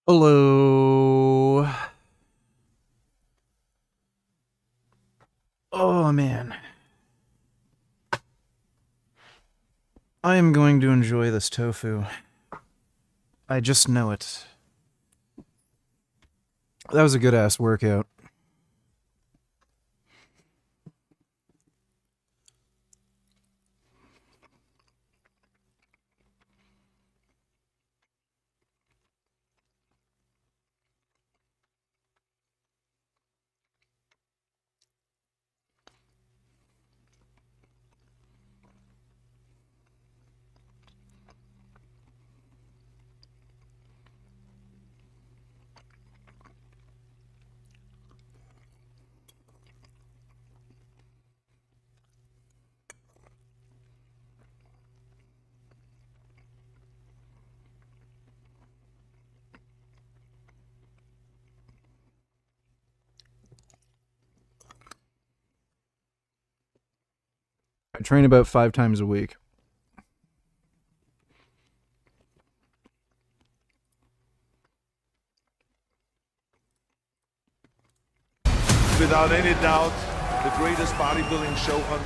Hello. Oh man. I am going to enjoy this tofu. I just know it. That was a good ass workout. I train about 5 times a week. Without any doubt, the greatest bodybuilding show on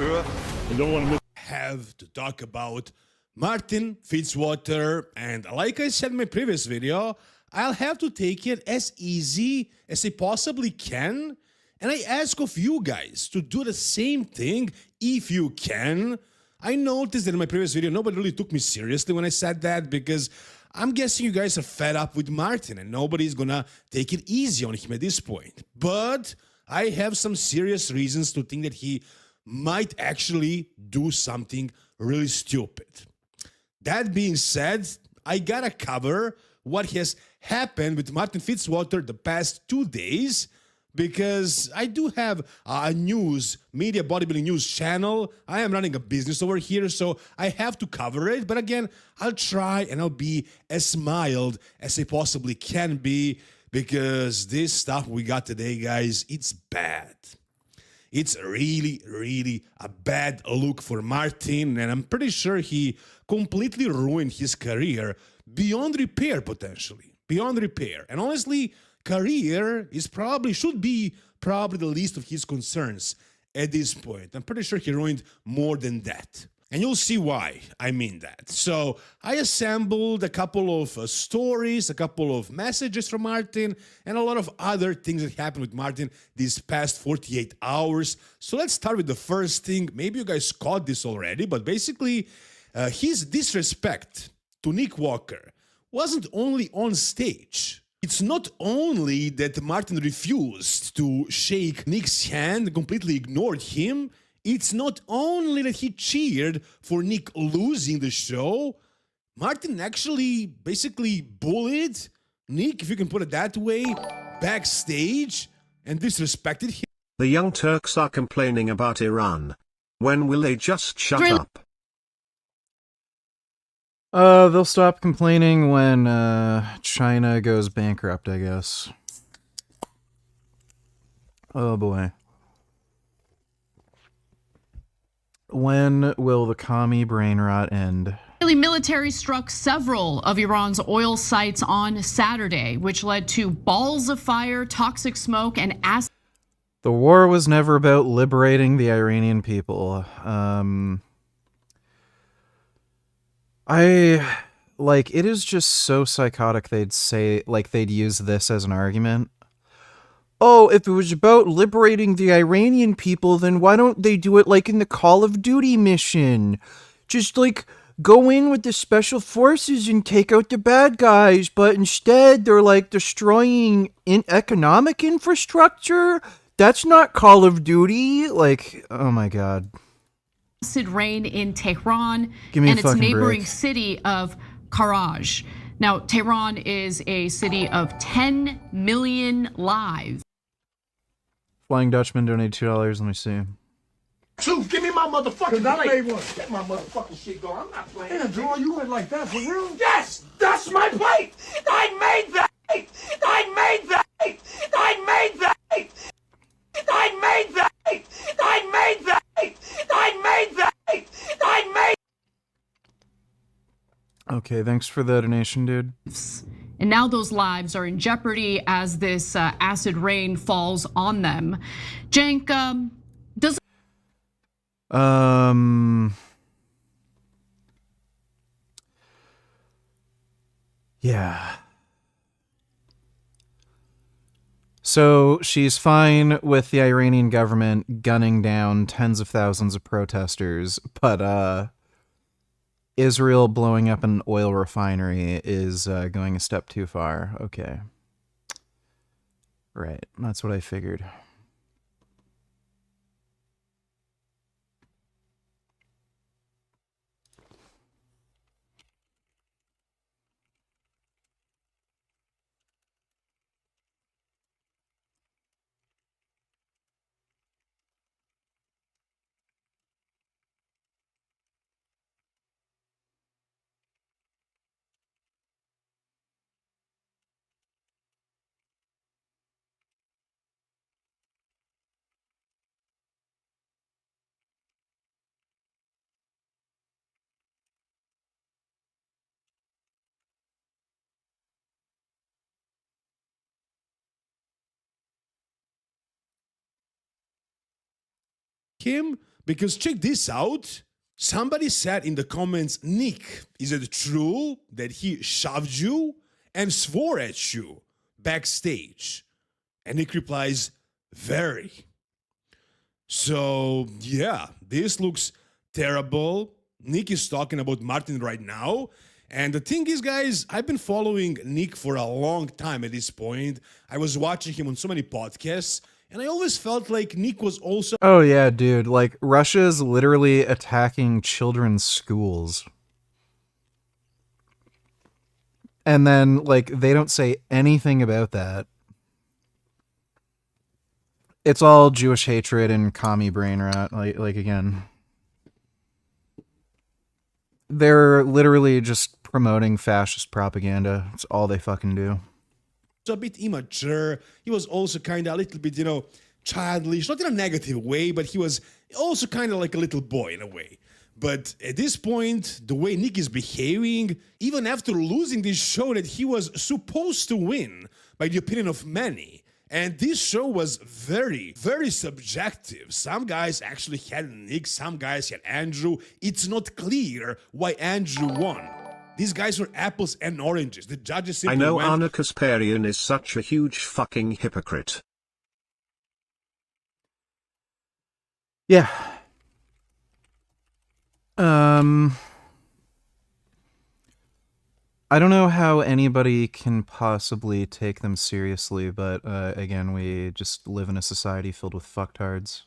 earth. I don't want to have to talk about Martin Fitzwater, and like I said in my previous video, I'll have to take it as easy as I possibly can, and I ask of you guys to do the same thing if you can. I noticed that in my previous video nobody really took me seriously when I said that, because I'm guessing you guys are fed up with Martin and nobody's gonna take it easy on him at this point. But I have some serious reasons to think that he might actually do something really stupid. That being said, I gotta cover what has happened with Martin Fitzwater the past 2 days, because I do have a media bodybuilding news channel. I am running a business over here, so I have to cover it. But again, I'll try and I'll be as mild as I possibly can be, because this stuff we got today, guys, it's bad. It's really, really a bad look for Martin, and I'm pretty sure he completely ruined his career beyond repair, potentially. Beyond repair. And honestly, career should be probably the least of his concerns at this point. I'm pretty sure he ruined more than that. And you'll see why I mean that. So I assembled a couple of stories, a couple of messages from Martin, and a lot of other things that happened with Martin these past 48 hours. So let's start with the first thing. Maybe you guys caught this already, but basically his disrespect to Nick Walker wasn't only on stage. It's not only that Martin refused to shake Nick's hand and completely ignored him. It's not only that he cheered for Nick losing the show. Martin actually basically bullied Nick, if you can put it that way, backstage, and disrespected him. The Young Turks are complaining about Iran. When will they just shut up? They'll stop complaining when, China goes bankrupt, I guess. Oh boy. When will the commie brain rot end? Israeli military struck several of Iran's oil sites on Saturday, which led to balls of fire, toxic smoke, and acid. The war was never about liberating the Iranian people. It is just so psychotic they'd use this as an argument. Oh, if it was about liberating the Iranian people, then why don't they do it like in the Call of Duty mission? Just, go in with the special forces and take out the bad guys, but instead they're, destroying economic infrastructure? That's not Call of Duty. Oh my god. Acid rain in Tehran Give me and a its fucking neighboring break. city of Karaj. Now, Tehran is a city of 10 million lives. Flying Dutchman donated $2. Let me see. Two, give me my motherfucking I plate. made one. Get my motherfucking shit going. I'm not playing. Damn, Joel, you went like that for real? Yes, that's my plate. I made that. I made that. I made that. I made that. made that! I made. Okay, thanks for the donation, dude. And now those lives are in jeopardy as this acid rain falls on them. Cenk, does Yeah. So she's fine with the Iranian government gunning down tens of thousands of protesters, but Israel blowing up an oil refinery is going a step too far. Okay. Right, that's what I figured. him? Because check this out. Somebody said in the comments, Nick, is it true that he shoved you and swore at you backstage? And Nick replies, very. So, yeah, this looks terrible. Nick is talking about Martin right now. And the thing is, guys, I've been following Nick for a long time at this point. I was watching him on so many podcasts. And I always felt like Nick was also... Oh yeah, dude, like Russia's literally attacking children's schools. And then like they don't say anything about that. It's all Jewish hatred and commie brain rot, like again. They're literally just promoting fascist propaganda. It's all they fucking do. a bit immature. He was also kind of a little bit, childish, not in a negative way, but he was also kind of like a little boy in a way. But at this point, the way Nick is behaving, even after losing this show that he was supposed to win, by the opinion of many, and this show was very, very subjective. Some guys actually had Nick, some guys had Andrew. It's not clear why Andrew won. These guys were apples and oranges. The judges simply I know went... Anna Kasparian is such a huge fucking hypocrite. Yeah. I don't know how anybody can possibly take them seriously, but again, we just live in a society filled with fucktards.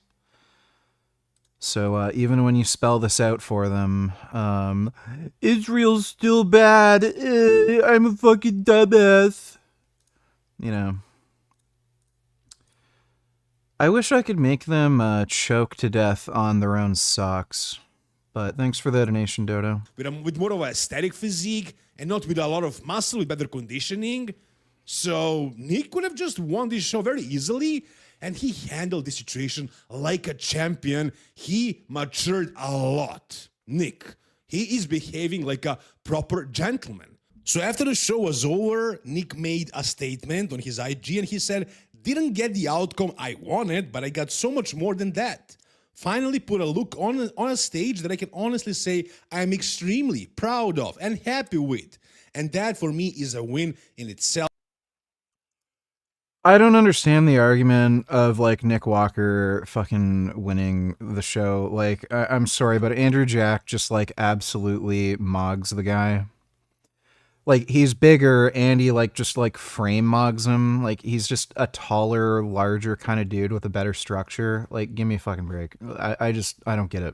So even when you spell this out for them, Israel's still bad, I'm a fucking dumbass. I wish I could make them choke to death on their own socks. But thanks for the donation, Dodo. With more of an aesthetic physique and not with a lot of muscle, with better conditioning. So Nick could have just won this show very easily, and he handled the situation like a champion. He matured a lot. Nick, he is behaving like a proper gentleman. So after the show was over, Nick made a statement on his IG and he said, "Didn't get the outcome I wanted, but I got so much more than that. Finally put a look on a stage that I can honestly say I'm extremely proud of and happy with. And that for me is a win in itself." I don't understand the argument of like Nick Walker fucking winning the show. Like, I'm sorry, but Andrew Jack just like absolutely mogs the guy. Like, he's bigger and he like just like frame mogs him. Like, he's just a taller, larger kind of dude with a better structure. Like, give me a fucking break. I don't get it.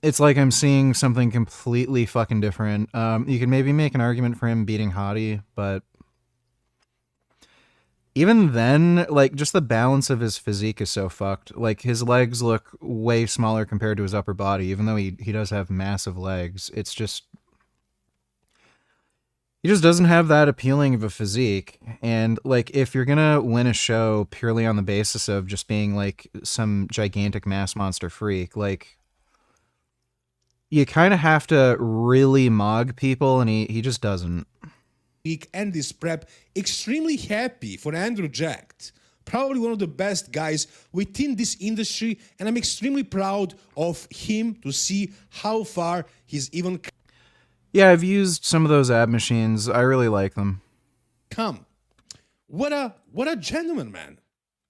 It's like I'm seeing something completely fucking different. You can maybe make an argument for him beating Hottie, but even then, like, just the balance of his physique is so fucked. Like, his legs look way smaller compared to his upper body, even though he does have massive legs. It's just... He just doesn't have that appealing of a physique. And, like, if you're gonna win a show purely on the basis of just being, like, some gigantic mass monster freak, like, you kind of have to really mog people, and he just doesn't. Week and this prep, extremely happy for Andrew Jacked. Probably one of the best guys within this industry, and I'm extremely proud of him to see how far he's even Yeah, I've used some of those ab machines. I really like them. come. What a gentleman, man.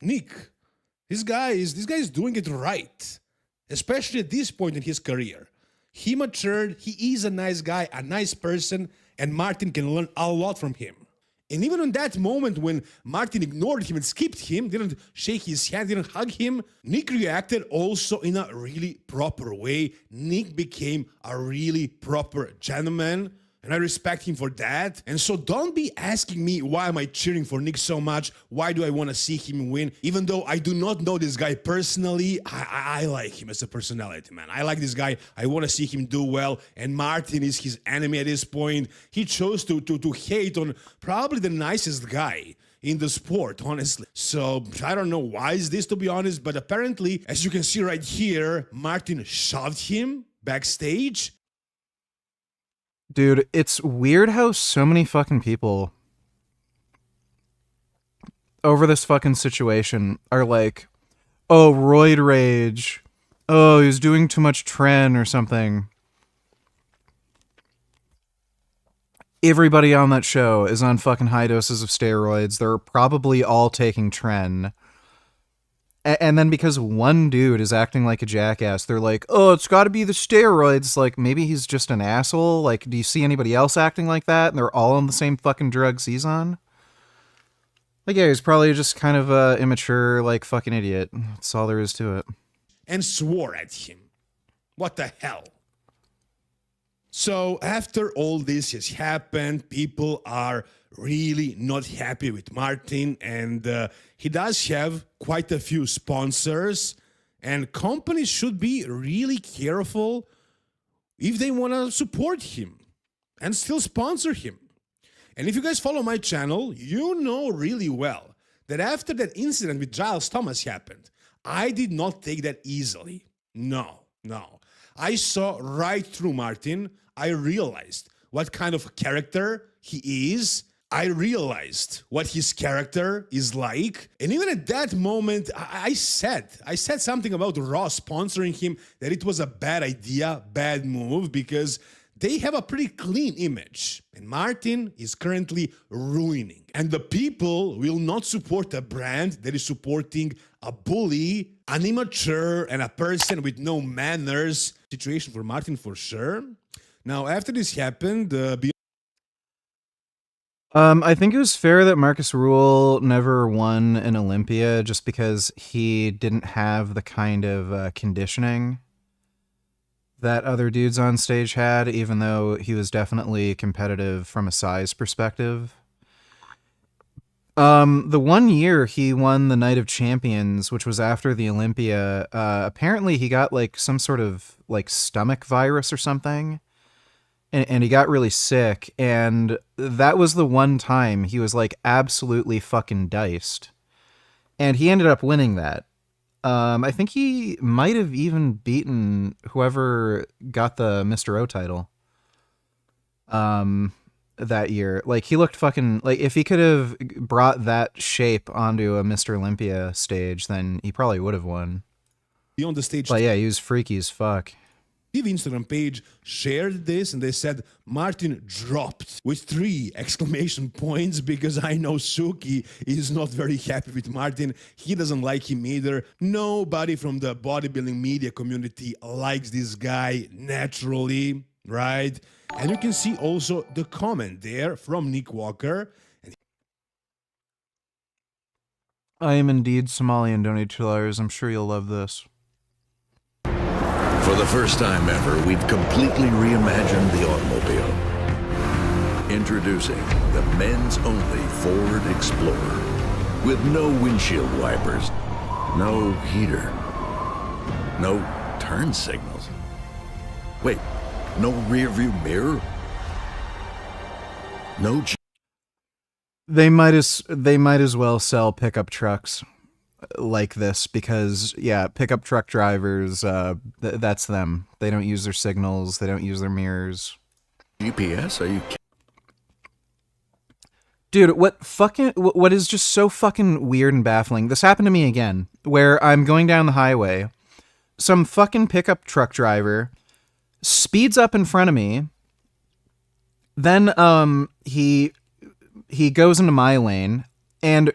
Nick, this guy is doing it right, especially at this point in his career. He matured, he is a nice guy, a nice person, and Martin can learn a lot from him. And even in that moment when Martin ignored him and skipped him, didn't shake his hand, didn't hug him, Nick reacted also in a really proper way. Nick became a really proper gentleman, and I respect him for that. And so don't be asking me why am I cheering for Nick so much, why do I want to see him win, even though I do not know this guy personally. I like him as a personality, man. I like this guy, I want to see him do well, and Martin is his enemy at this point. He chose to hate on probably the nicest guy in the sport, honestly. So I don't know why is this, to be honest, but apparently, as you can see right here, Martin shoved him backstage. Dude, it's weird how so many fucking people over this fucking situation are like, oh, roid rage. Oh, he's doing too much tren or something. Everybody on that show is on fucking high doses of steroids. They're probably all taking tren. And then because one dude is acting like a jackass, they're like, oh, it's got to be the steroids. Like, maybe he's just an asshole. Like, do you see anybody else acting like that? And they're all on the same fucking drugs he's on? Like, yeah, he's probably just kind of a immature, like, fucking idiot. That's all there is to it. And swore at him. What the hell? So after all this has happened, people are really not happy with Martin, and he does have quite a few sponsors, and companies should be really careful if they want to support him and still sponsor him. And if you guys follow my channel, you know really well that after that incident with Giles Thomas happened, I did not take that easily. No. I saw right through Martin. I realized what kind of character he is. I realized what his character is like. And even at that moment, I said something about Raw sponsoring him, that it was a bad idea, bad move, because they have a pretty clean image. And Martin is currently ruining. And the people will not support a brand that is supporting a bully, an immature, and a person with no manners. Situation for Martin for sure. Now, after this happened, I think it was fair that Marcus Rule never won an Olympia just because he didn't have the kind of conditioning that other dudes on stage had, even though he was definitely competitive from a size perspective. The 1 year he won the Night of Champions, which was after the Olympia, apparently he got like some sort of like stomach virus or something. And he got really sick, and that was the one time he was, like, absolutely fucking diced. And he ended up winning that. I think he might have even beaten whoever got the Mr. O title that year. Like, he looked fucking... Like, if he could have brought that shape onto a Mr. Olympia stage, then he probably would have won. on the stage, But yeah, he was freaky as fuck. Instagram page shared this, and they said Martin dropped with 3 exclamation points, because I know Suki is not very happy with Martin. He doesn't like him either. Nobody from the bodybuilding media community likes this guy naturally, right? And you can see also the comment there from Nick Walker. I am indeed Somali and donate $2. I'm sure you'll love this. For the first time ever, we've completely reimagined the automobile. Introducing the men's only Ford Explorer. With no windshield wipers, no heater, no turn signals. Wait, no rear view mirror? No They might as well sell pickup trucks like this because yeah, pickup truck drivers, that's them. They don't use their signals. They don't use their mirrors. GPS? Are you kidding? Dude, what is just so fucking weird and baffling? This happened to me again, where I'm going down the highway. Some fucking pickup truck driver speeds up in front of me. Then he goes into my lane and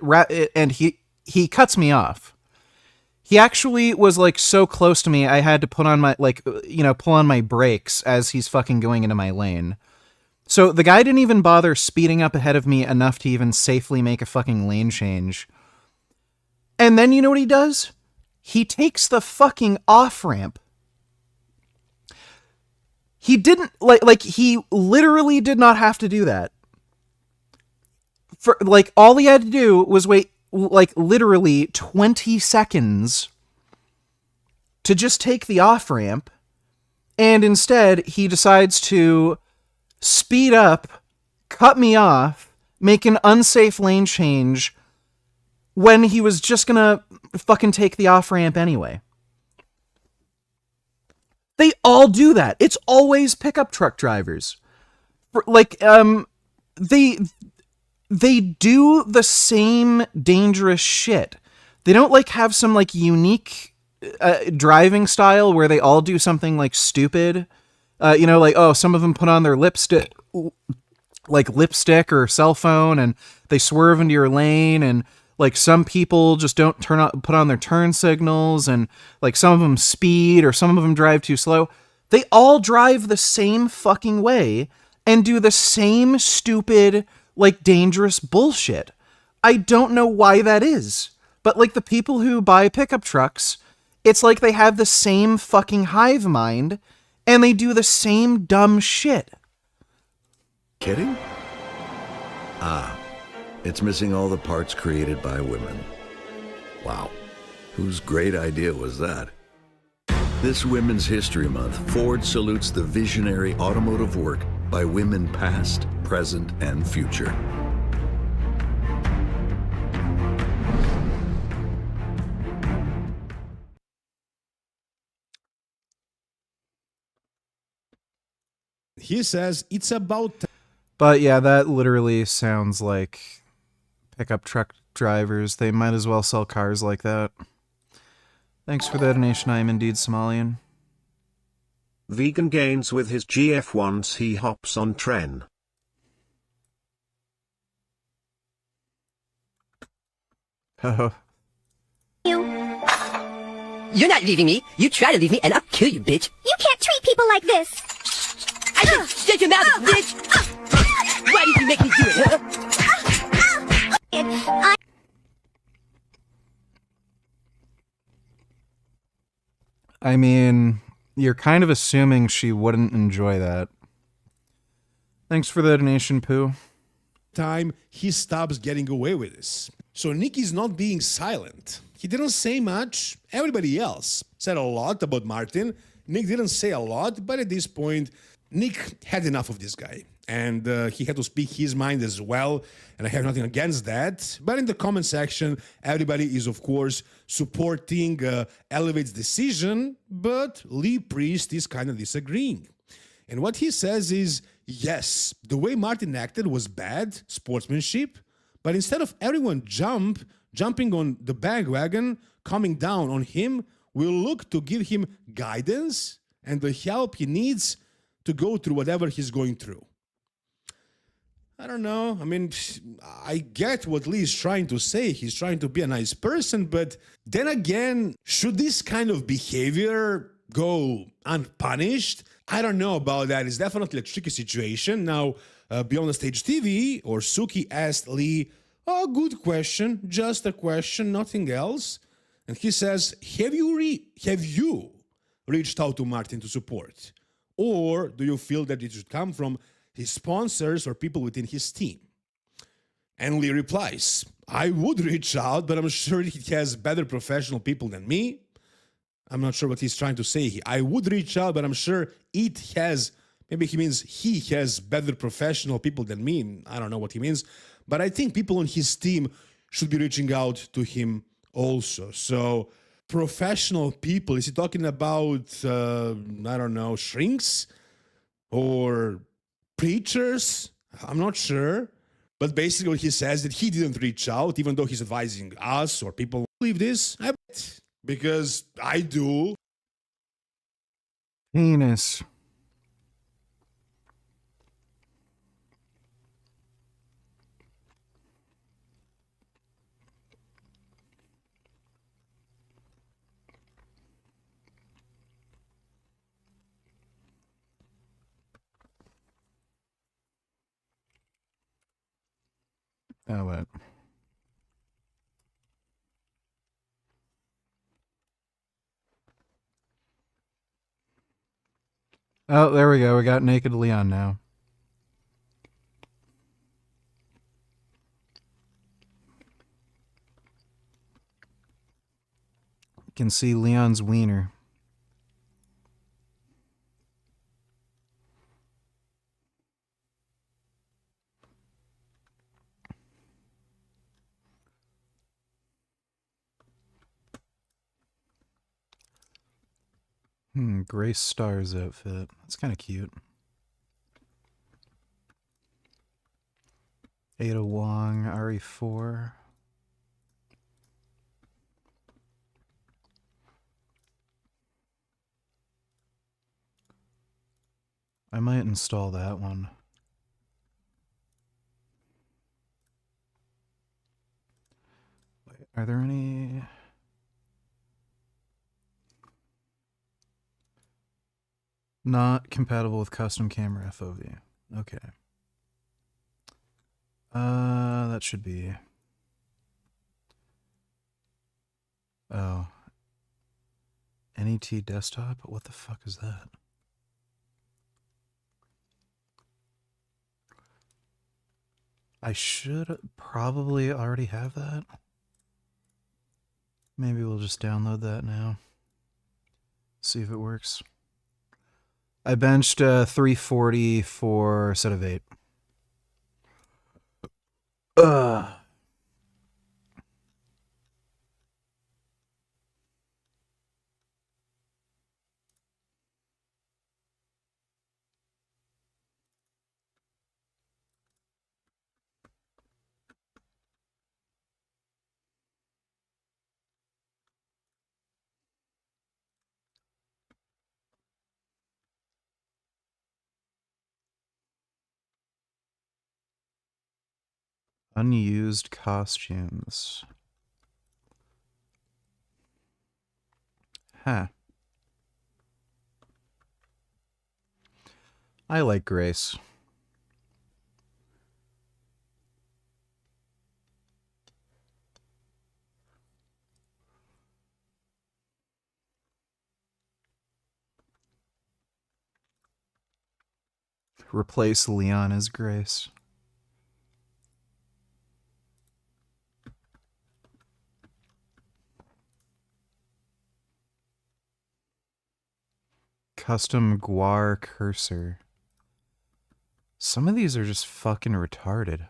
he cuts me off. He actually was like so close to me I had to put on my pull on my brakes as he's fucking going into my lane. So the guy didn't even bother speeding up ahead of me enough to even safely make a fucking lane change. And then you know what he does? He takes the fucking off-ramp. He didn't he literally did not have to do that. For all he had to do was wait literally 20 seconds to just take the off-ramp, and instead he decides to speed up, cut me off, make an unsafe lane change when he was just gonna fucking take the off-ramp anyway. They all do that. It's always pickup truck drivers. They do the same dangerous shit. They don't have some unique driving style where they all do something stupid. Some of them put on their lipstick or cell phone and they swerve into your lane, and some people just don't put on their turn signals, and some of them speed or some of them drive too slow. They all drive the same fucking way and do the same stupid dangerous bullshit. I don't know why that is, but the people who buy pickup trucks, it's they have the same fucking hive mind and they do the same dumb shit. Kidding? It's missing all the parts created by women. Wow. Whose great idea was that? This Women's History Month, Ford salutes the visionary automotive work by women past, present, and future. He says it's about... But yeah, that literally sounds like pickup truck drivers. They might as well sell cars like that. Thanks for the donation. I am indeed Somalian. Vegan gains with his GF once he hops on tren. Oh. You're not leaving me. You try to leave me and I'll kill you, bitch. You can't treat people like this. I can shut your mouth, bitch. Why did you make me do it, huh? I mean, you're kind of assuming she wouldn't enjoy that. Thanks for the donation, Pooh. Time he stops getting away with this. So Nick is not being silent. He didn't say much. Everybody else said a lot about Martin. Nick didn't say a lot, but at this point, Nick had enough of this guy. And he had to speak his mind as well. And I have nothing against that. But in the comment section, everybody is, of course, supporting Elevate's decision. But Lee Priest is kind of disagreeing. And what he says is, yes, the way Martin acted was bad, sportsmanship. But instead of everyone jumping on the bandwagon, coming down on him, we'll look to give him guidance and the help he needs to go through whatever he's going through. I don't know. I mean, I get what Lee is trying to say. He's trying to be a nice person, but then again, should this kind of behavior go unpunished? I don't know about that. It's definitely a tricky situation. Now, Beyond the Stage TV or Suki asked Lee, oh, good question, just a question, nothing else. And he says, have you reached out to Martin to support? Or do you feel that it should come from his sponsors or people within his team? And Lee replies, I would reach out, but I'm sure he has better professional people than me. I'm not sure what he's trying to say here. I would reach out, but I'm sure it has Maybe he means he has better professional people than me. I don't know what he means. But I think people on his team should be reaching out to him also. So, professional people, is he talking about, I don't know, shrinks or preachers? I'm not sure. But basically, what he says that he didn't reach out, even though he's advising us or people believe this. I bet. Because I do. Penis. Oh, wait. Oh, there we go. We got Naked Leon now. You can see Leon's wiener. Grace Star's outfit. That's kind of cute. Ada Wong, RE4. I might install that one. Wait, are there any... Not compatible with custom camera FOV. Okay. That should be... Oh. NET desktop? What the fuck is that? I should probably already have that. Maybe we'll just download that now. See if it works. I benched 340 for a set of 8. Ugh. Unused costumes. Huh. I like Grace. Replace Leon as Grace. Custom Guar cursor. Some of these are just fucking retarded.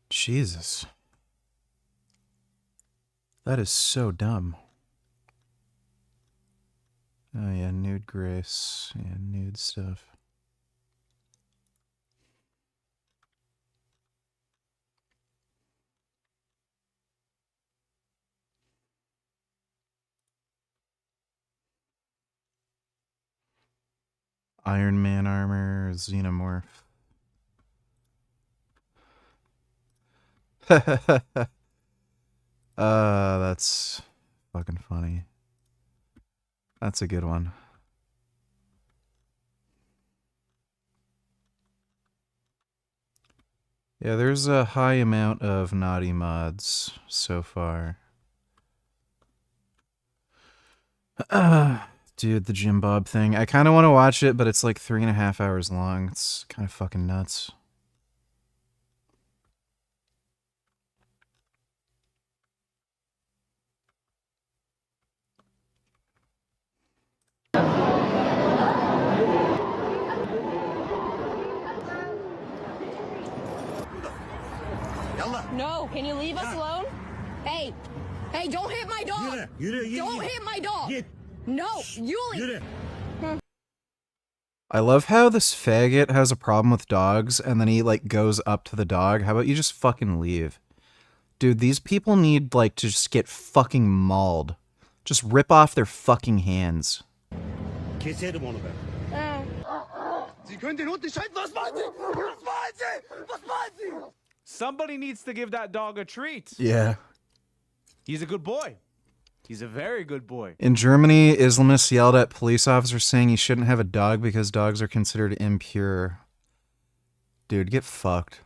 Jesus. That is so dumb. Oh yeah, nude Grace. Yeah, nude stuff. Iron Man armor, xenomorph. That's fucking funny. That's a good one. Yeah, there's a high amount of naughty mods so far. Dude, the Jim Bob thing. I kind of want to watch it, but it's like 3.5 hours long. It's kind of fucking nuts. Can you leave us alone? Hey, hey, don't hit my dog. Don't hit my dog. No, Yuli. I love how this faggot has a problem with dogs and then he like goes up to the dog. How about you just fucking leave? Dude, these people need like to just get fucking mauled. Just rip off their fucking hands. Somebody needs to give that dog a treat. Yeah. He's a good boy. He's a very good boy. In Germany, Islamists yelled at police officers saying he shouldn't have a dog because dogs are considered impure. Dude, get fucked.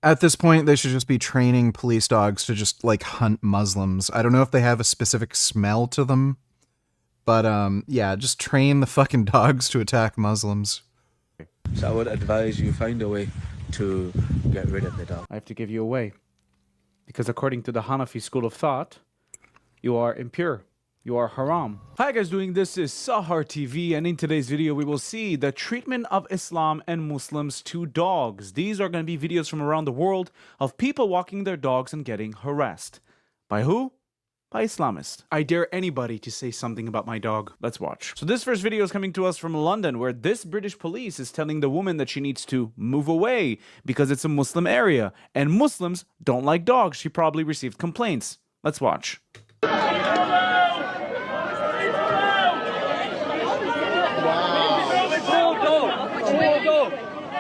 At this point, they should just be training police dogs to just, like, hunt Muslims. I don't know if they have a specific smell to them, but, yeah, just train the fucking dogs to attack Muslims. So I would advise you find a way to get rid of the dog. I have to give you away. Because according to the Hanafi school of thought, you are impure. You are haram. Hi guys, this is Sahar TV, and in today's video we will see the treatment of Islam and Muslims to dogs. These are going to be videos from around the world of people walking their dogs and getting harassed. By who? By Islamists. I dare anybody to say something about my dog. Let's watch. So this first video is coming to us from London, where this British police is telling the woman that she needs to move away because it's a Muslim area, and Muslims don't like dogs. She probably received complaints. Let's watch.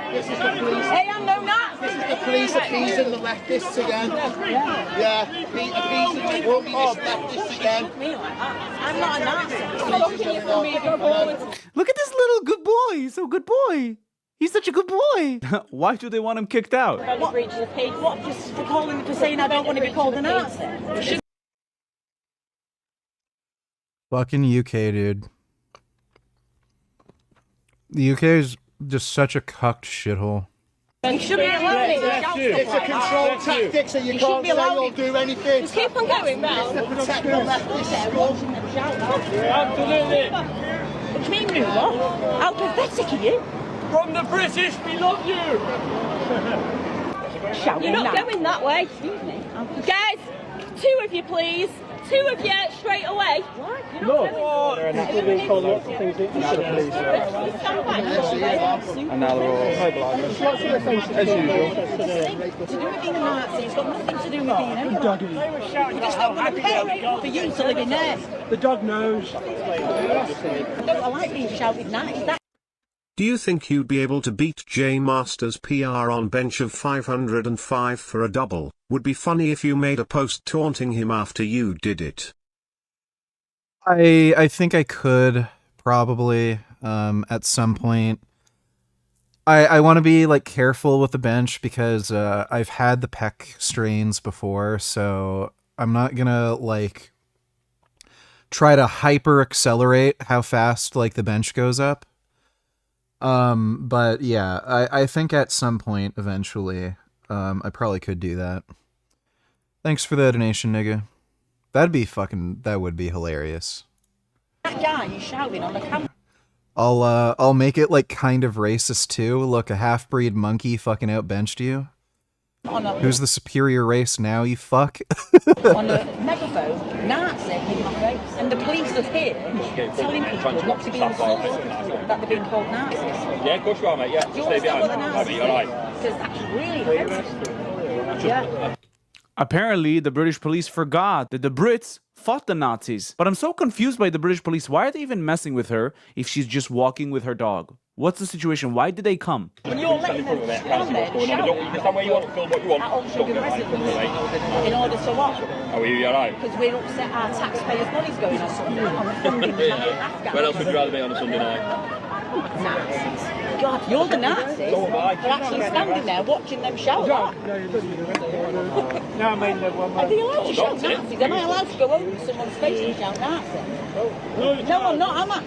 This is the police. Hey, I'm no Nazi. This is the police appeasing the leftists again. Yeah, appeasing the communist leftists again. I'm not a Nazi. Look at this little good boy. He's so good boy. He's such a good boy. Why do they want him kicked out? What breach of the peace? What, just for saying I don't want to be called a Nazi? Fucking UK, dude. The UK is just such a cucked shithole. You should be allowed it. It's a control tactic, so you can't say or do anything. Just keep on going round. To protect the leftists. Watching them shout. Absolutely. What do you mean move on? How pathetic are you? From the British, we love you. You're not going that way. Excuse me. Guys, two of you, please. Two of you, straight away. What? You're not going. And now they're all as usual. To do with being a Nazi, it's got nothing to do with being anyone. You just don't want to pay for you to live in there. The dog knows. I like being shouted Nazi. Do you think you'd be able to beat J Masters PR on bench of 505 for a double? Would be funny if you made a post taunting him after you did it. I think I could, probably, at some point. I want to be, like, careful with the bench because I've had the pec strains before, so I'm not gonna, like, try to hyper-accelerate how fast, like, the bench goes up. But yeah, I think at some point, eventually, I probably could do that. Thanks for the donation, nigga. That would be hilarious. That guy, you shouting on the camera. I'll make it, like, kind of racist, too. Look, a half-breed monkey fucking outbenched you. Who's the superior race now, you fuck? On a megaphone, Nazi in my face. And the police are here telling people not to be insulted that they're being called Nazis. Yeah, of course you are, mate. Yeah, Do you stay understand what the behind. Nazis You're right. Because that's really offensive. Yeah. Apparently, the British police forgot that the Brits fought the Nazis. But I'm so confused by the British police. Why are they even messing with her if she's just walking with her dog? What's the situation? Why did they come? When you're letting them stand there and shout You stand where you want to film what you want. at unsugar residents in order to what? How are you? You alright? Because we're upset our taxpayers' money's going on the funding behind Afghan. Where else would you rather be on a Sunday night? Nazis. God, you're the Nazis. They're actually standing there watching them shout that. No, I mean, Are they allowed to shout Nazis? Am I allowed to go over to someone's face and shout Nazi? No, I'm not, am I?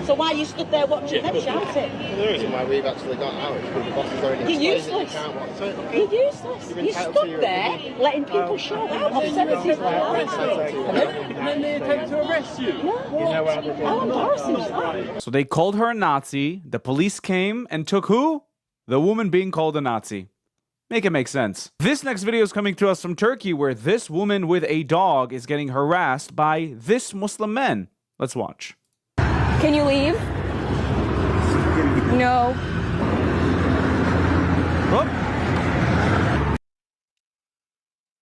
So why you stood there watching them shout it? The reason why we've actually got out is because the bosses already You're explained useless. that you can't watch it. You're useless. You stood there letting people shout out obscenities like that. And then they attempt to arrest you. How embarrassing is that? So they called her a Nazi. The police came and took who? The woman being called a Nazi. Make it make sense. This next video is coming to us from Turkey, where this woman with a dog is getting harassed by this Muslim man. Let's watch. Can you leave? No. Oh.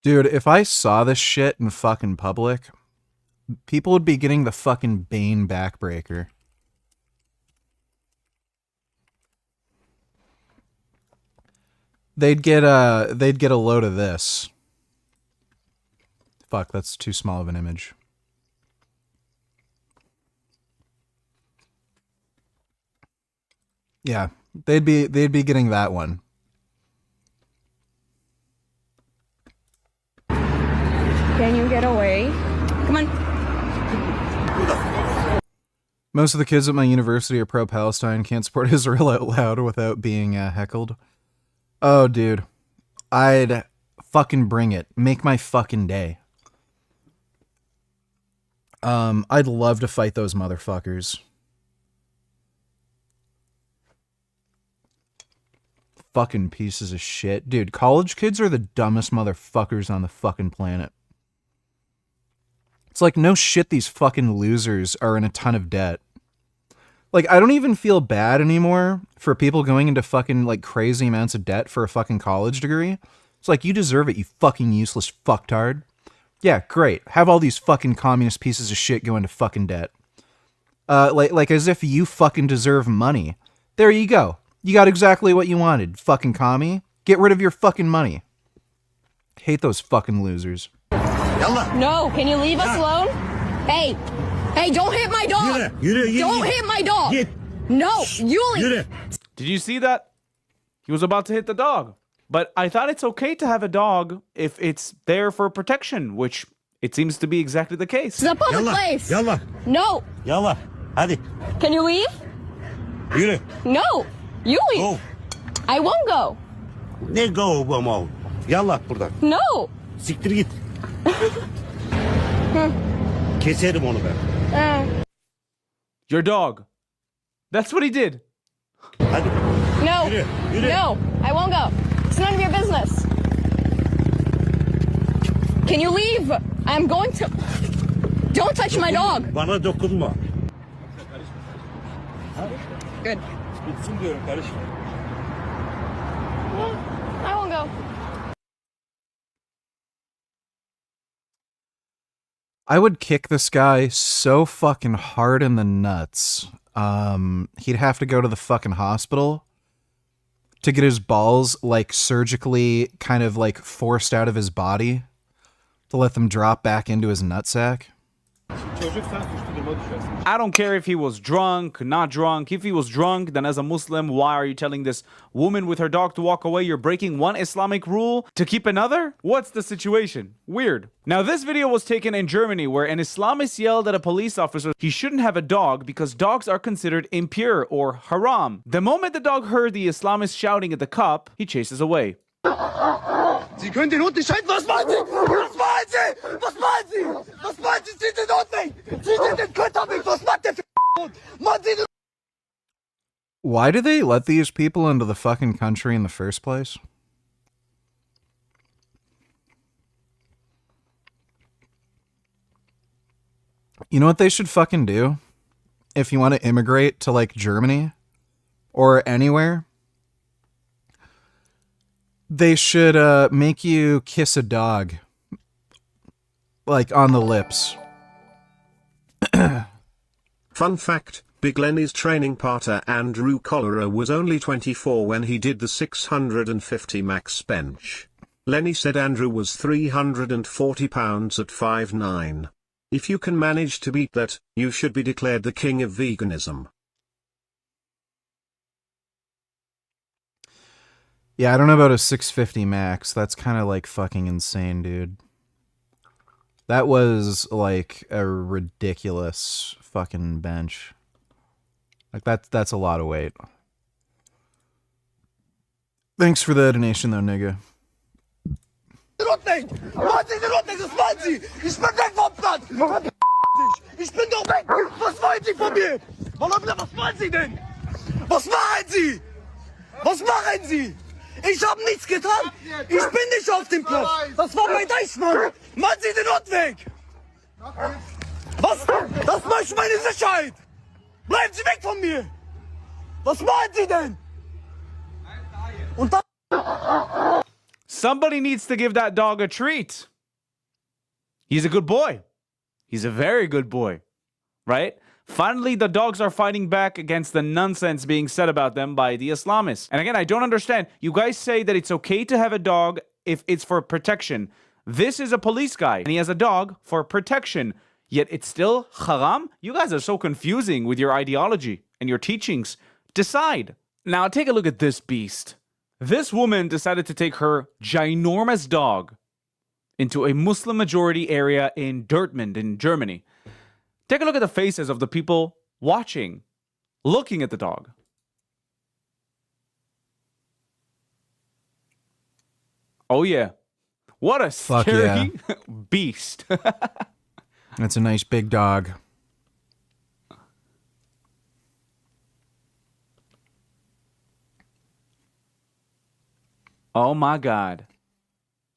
Dude, if I saw this shit in fucking public, people would be getting the fucking Bane backbreaker. They'd get a load of this. Fuck, that's too small of an image. Yeah, they'd be getting that one. Can you get away? Come on. Most of the kids at my university are pro-Palestine, can't support Israel out loud without being heckled. Oh, dude. I'd fucking bring it. Make my fucking day. I'd love to fight those motherfuckers. Fucking pieces of shit. Dude, college kids are the dumbest motherfuckers on the fucking planet. It's like, no shit, these fucking losers are in a ton of debt. Like, I don't even feel bad anymore for people going into fucking, like, crazy amounts of debt for a fucking college degree. It's like, you deserve it, you fucking useless fucktard. Yeah, great. Have all these fucking communist pieces of shit go into fucking debt. Like as if you fucking deserve money. There you go. You got exactly what you wanted, fucking commie. Get rid of your fucking money. Hate those fucking losers. No, can you leave us alone? Hey, don't hit my dog. Don't hit my dog. No, you leave. Did you see that? He was about to hit the dog. But I thought it's okay to have a dog if it's there for protection, which it seems to be exactly the case. It's a public place. No. Hadi. Can you leave? Yürü. No, you leave. Go. I won't go. Ne go ama? Yallah buradan. No. Siktir git. Keserim onu ben. Your dog. That's what he did. Hadi. No. Yürü. No, I won't go. It's none of your business. Can you leave? I'm going to... Don't touch my dog. Bana dokunma. Good. Gitsin diyorum karışma. I won't go. I would kick this guy so fucking hard in the nuts. He'd have to go to the fucking hospital to get his balls, like, surgically kind of, like, forced out of his body to let them drop back into his nutsack. I don't care if he was drunk, not drunk. If he was drunk, then as a Muslim, why are you telling this woman with her dog to walk away? You're breaking one Islamic rule to keep another? What's the situation? Weird. Now, this video was taken in Germany, where an Islamist yelled at a police officer he shouldn't have a dog because dogs are considered impure or haram. The moment the dog heard the Islamist shouting at the cop, he chases away. Sie können den Hund nicht halten. Was machen Sie? Was machen Sie? Was machen Sie? Was machen Sie? Sie sind Hund nicht. Sie sind den Köter nicht. Was macht der für Hund? Mann, Sie... Why do they let these people into the fucking country in the first place? You know what they should fucking do? If you want to immigrate to, like, Germany or anywhere, they should make you kiss a dog, like, on the lips. Fun fact, Big Lenny's training partner Andrew Cholera was only 24 when he did the 650 max bench. Lenny said Andrew was 340 pounds at 5'9". If you can manage to beat that, you should be declared the king of veganism. Yeah, I don't know about a 650 max. That's kind of, like, fucking insane, dude. That was, like, a ridiculous fucking bench. Like that's a lot of weight. Thanks for the donation though, nigga. Rotweg! Martin, den Rotweg, das waren Sie! Ich bin weg vom Platz! Ich bin doch weg! Was wollen Sie von mir? Was wollen Sie denn? Was machen Sie? Was machen Sie? Ich habe nichts getan! Ich bin nicht auf dem Platz! Das war mein Deichmann! Machen Sie den Rotweg! Was? Das möchte meine Sicherheit! Bleiben Sie weg von mir! Was machen Sie denn? Und dann... Somebody needs to give that dog a treat. He's a good boy. He's a very good boy, right? Finally, the dogs are fighting back against the nonsense being said about them by the Islamists. And again, I don't understand. You guys say that it's okay to have a dog if it's for protection. This is a police guy, and he has a dog for protection. Yet it's still haram? You guys are so confusing with your ideology and your teachings. Decide. Now, take a look at this beast. This woman decided to take her ginormous dog into a Muslim-majority area in Dortmund in Germany. Take a look at the faces of the people watching, looking at the dog. Oh yeah. What a scary beast. That's a nice big dog. Oh my God.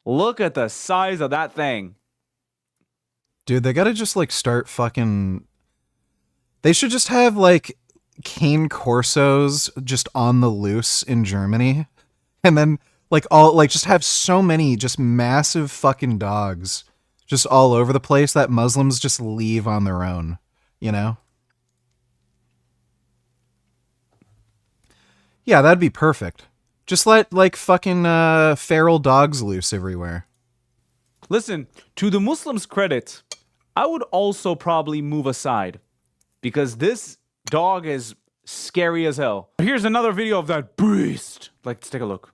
Look at the size of that thing. Dude, they gotta just like start fucking... They should just have like cane corsos just on the loose in Germany. And then like all like just have so many just massive fucking dogs just all over the place that Muslims just leave on their own, you know? Yeah, that'd be perfect. Just let, like, fucking feral dogs loose everywhere. Listen, to the Muslims' credit, I would also probably move aside. Because this dog is scary as hell. Here's another video of that beast. Let's take a look.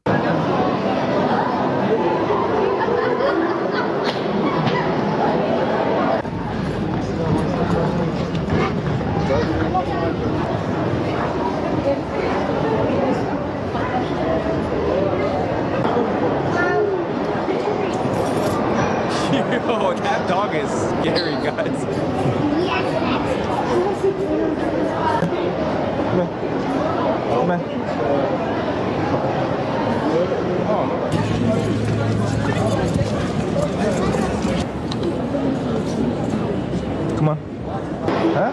Yo, that dog is scary, guys. Come on. Come on. Huh?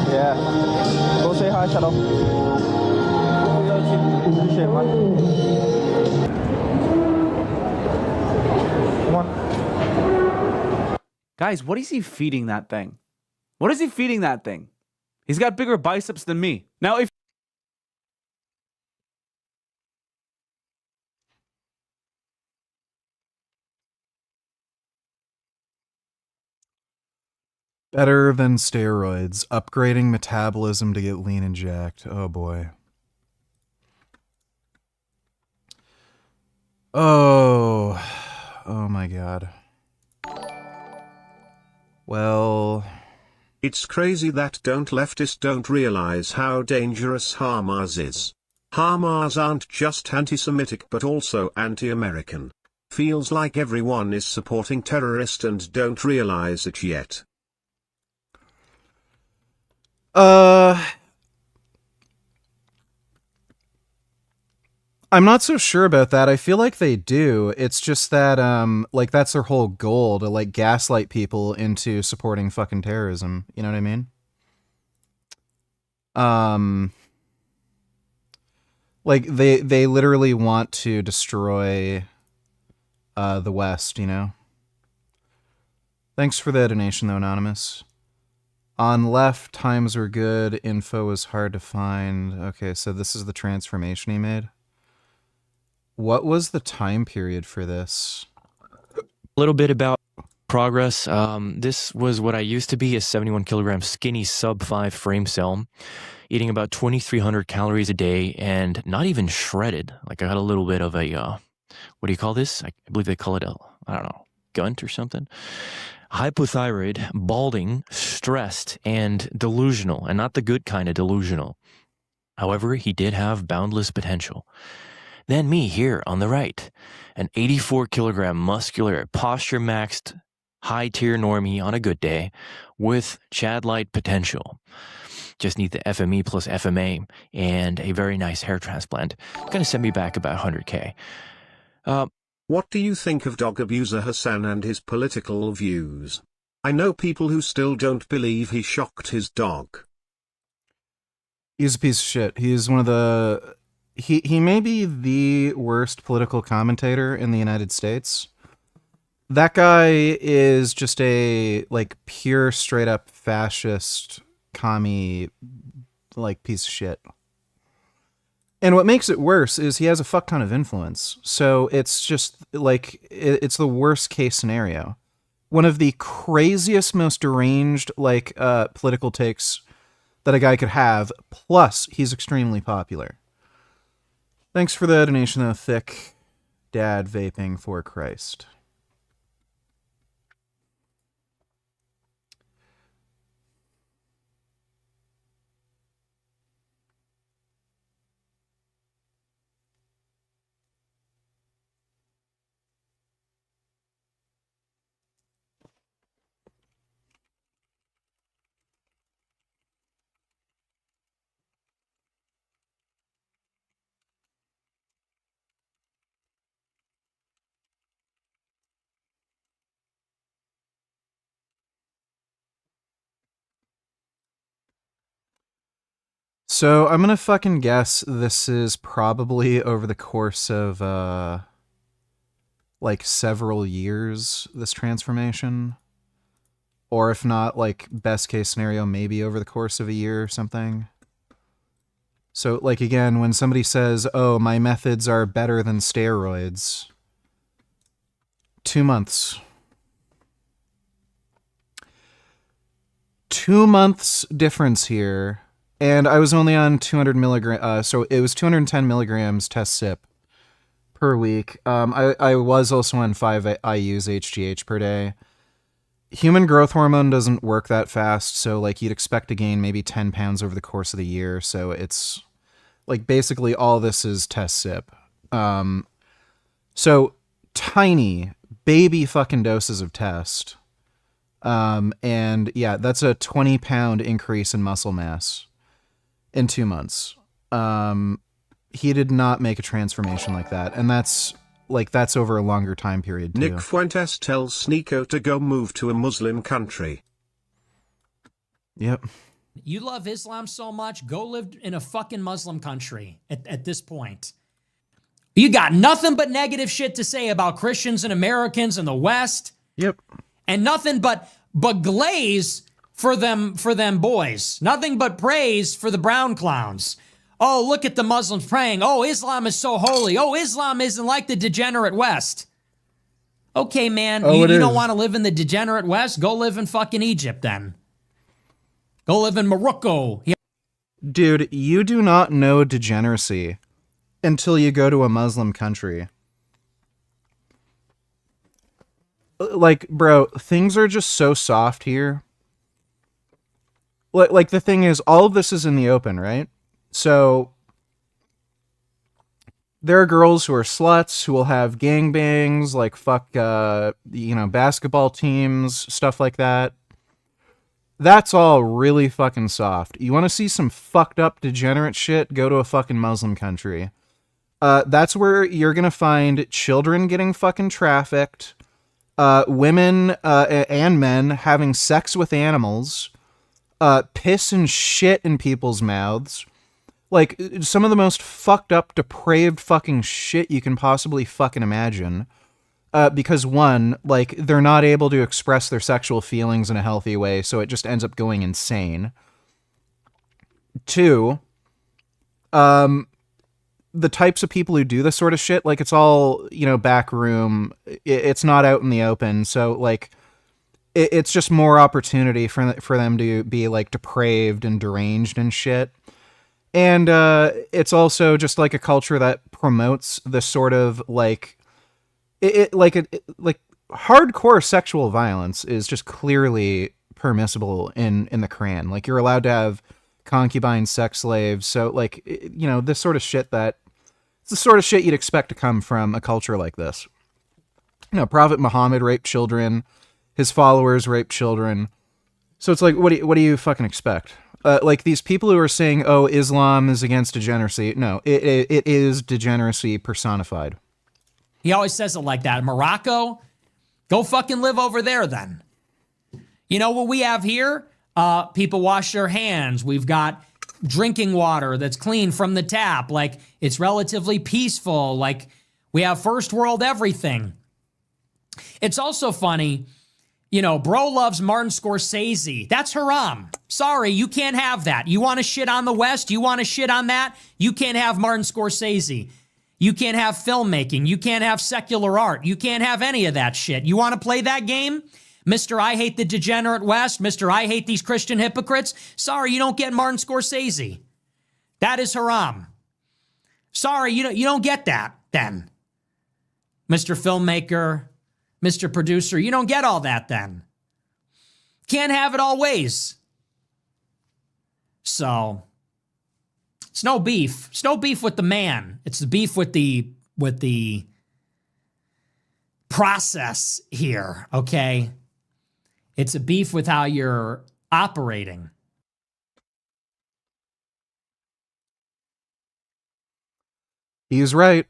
Yeah. Go say hi, Shadow. Shit, man. Come on. Guys, what is he feeding that thing? What is he feeding that thing? He's got bigger biceps than me. Now, if Better than steroids. Upgrading metabolism to get lean and jacked. Oh boy. Oh. Oh my God. Well... It's crazy that leftists don't realize how dangerous Hamas is. Hamas aren't just anti-Semitic but also anti-American. Feels like everyone is supporting terrorists and don't realize it yet. I'm not so sure about that. I feel like they do. It's just that, like, that's their whole goal, to, like, gaslight people into supporting fucking terrorism. You know what I mean? Like, they literally want to destroy, the West, you know? Thanks for the donation, though, Anonymous. On left, times were good, info was hard to find. Okay, so this is the transformation he made. What was the time period for this? A little bit about progress. This was what I used to be, a 71 kilogram skinny sub 5 frame cell. eating about 2,300 calories a day and not even shredded. Like I got a little bit of a, what do you call this? I believe they call it a, I don't know, gunt or something. Hypothyroid, balding, stressed, and delusional, and not the good kind of delusional. However, he did have boundless potential. Then me here on the right, an 84 kilogram muscular, posture maxed, high tier normie on a good day with Chad-light potential. Just need the FME plus FMA and a very nice hair transplant. Gonna send me back about 100K. What do you think of dog abuser Hassan and his political views? I know people who still don't believe he shocked his dog. He's a piece of shit. He's one of the... He may be the worst political commentator in the United States. That guy is just a, like, pure, straight-up fascist, commie, like, piece of shit. And what makes it worse is he has a fuck ton of influence. So it's just, like, it's the worst case scenario. One of the craziest, most deranged, like, political takes that a guy could have, plus he's extremely popular. Thanks for the donation, though, Thick Dad Vaping for Christ. So I'm gonna fucking guess this is probably over the course of like several years, this transformation. Or if not, like best case scenario, maybe over the course of a year or something. So like again, when somebody says, oh, my methods are better than steroids, 2 months. 2 months difference here. And I was only on 200 milligrams, so it was 210 milligrams test sip per week. I was also on 5 IUs HGH per day. Human growth hormone doesn't work that fast, so like you'd expect to gain maybe 10 pounds over the course of the year. So it's like basically all this is test sip. So tiny baby fucking doses of test. And yeah, that's a 20-pound increase in muscle mass in 2 months. He did not make a transformation like that. And that's over a longer time period too. Nick Fuentes tells Sneeko to go move to a Muslim country. Yep. You love Islam so much, go live in a fucking Muslim country at this point. You got nothing but negative shit to say about Christians and Americans in the West. Yep. And nothing but glaze for them boys. Nothing but praise for the brown clowns. Oh, look at the Muslims praying. Oh, Islam is so holy. Oh, Islam isn't like the degenerate West. Okay, man, you don't want to live in the degenerate West? Go live in fucking Egypt then. Go live in Morocco. Dude, you do not know degeneracy until you go to a Muslim country. Like, bro, things are just so soft here. Like the thing is, all of this is in the open, right? So there are girls who are sluts who will have gangbangs, like fuck, basketball teams, stuff like that. That's all really fucking soft. You want to see some fucked up degenerate shit? Go to a fucking Muslim country. That's where you're gonna find children getting fucking trafficked, women and men having sex with animals, piss and shit in people's mouths. Like, some of the most fucked up, depraved fucking shit you can possibly fucking imagine. Because one, like, they're not able to express their sexual feelings in a healthy way, so it just ends up going insane. Two, the types of people who do this sort of shit, like, it's all, back room. It's not out in the open, so, like, it's just more opportunity for them to be, like, depraved and deranged and shit. And it's also just like a culture that promotes the sort of like like hardcore sexual violence is just clearly permissible in the Quran. Like, you're allowed to have concubines, sex slaves. So like, you know, this sort of shit that it's the sort of shit you'd expect to come from a culture like this. You know, Prophet Muhammad raped children, his followers raped children. So it's like, what do you fucking expect? Like, these people who are saying, oh, Islam is against degeneracy. No, it is degeneracy personified. He always says it like that. Morocco, go fucking live over there then. You know what we have here? People wash their hands. We've got drinking water that's clean from the tap. Like, it's relatively peaceful. Like, we have first world everything. It's also funny, you know, bro loves Martin Scorsese. That's haram. Sorry, you can't have that. You want to shit on the West? You want to shit on that? You can't have Martin Scorsese. You can't have filmmaking. You can't have secular art. You can't have any of that shit. You want to play that game? Mr. I hate the degenerate West. Mr. I hate these Christian hypocrites. Sorry, you don't get Martin Scorsese. That is haram. Sorry, you don't get that then. Mr. Filmmaker, Mr. Producer, you don't get all that then. Can't have it all ways. So, it's no beef. It's no beef with the man. It's the beef with the process here, okay? It's a beef with how you're operating. He's right.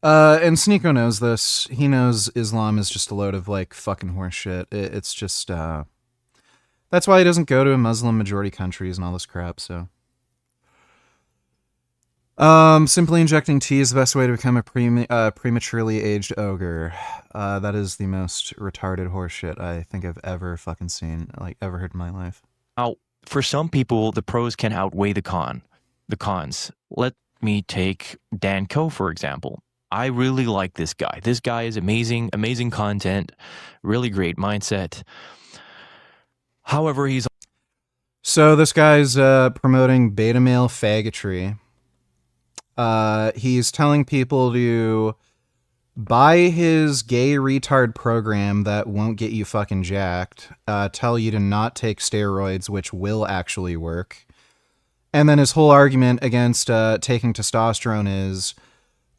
And Sneeko knows this. He knows Islam is just a load of, like, fucking horse shit. It's just, that's why he doesn't go to Muslim majority countries and all this crap, so. Simply injecting tea is the best way to become a prematurely aged ogre. That is the most retarded horse shit I think I've ever fucking seen, like, ever heard in my life. Now, for some people, the pros can outweigh the cons. Let me take Dan Coe, for example. I really like this guy. This guy is amazing content, really great mindset. However, So this guy's promoting beta male faggotry. He's telling people to buy his gay retard program that won't get you fucking jacked, tell you to not take steroids, which will actually work. And then his whole argument against taking testosterone is,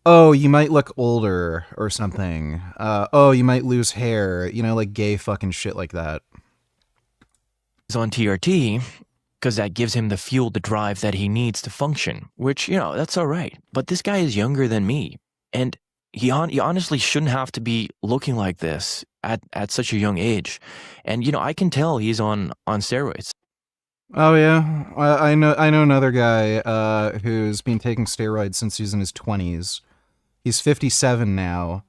oh, you might look older or something. Oh, you might lose hair. You know, like gay fucking shit like that. He's on TRT because that gives him the fuel to drive that he needs to function, which, you know, that's all right. But this guy is younger than me, and he honestly shouldn't have to be looking like this at such a young age. And, you know, I can tell he's on steroids. Oh yeah, I know another guy who's been taking steroids since he's in his 20s. He's 57 now,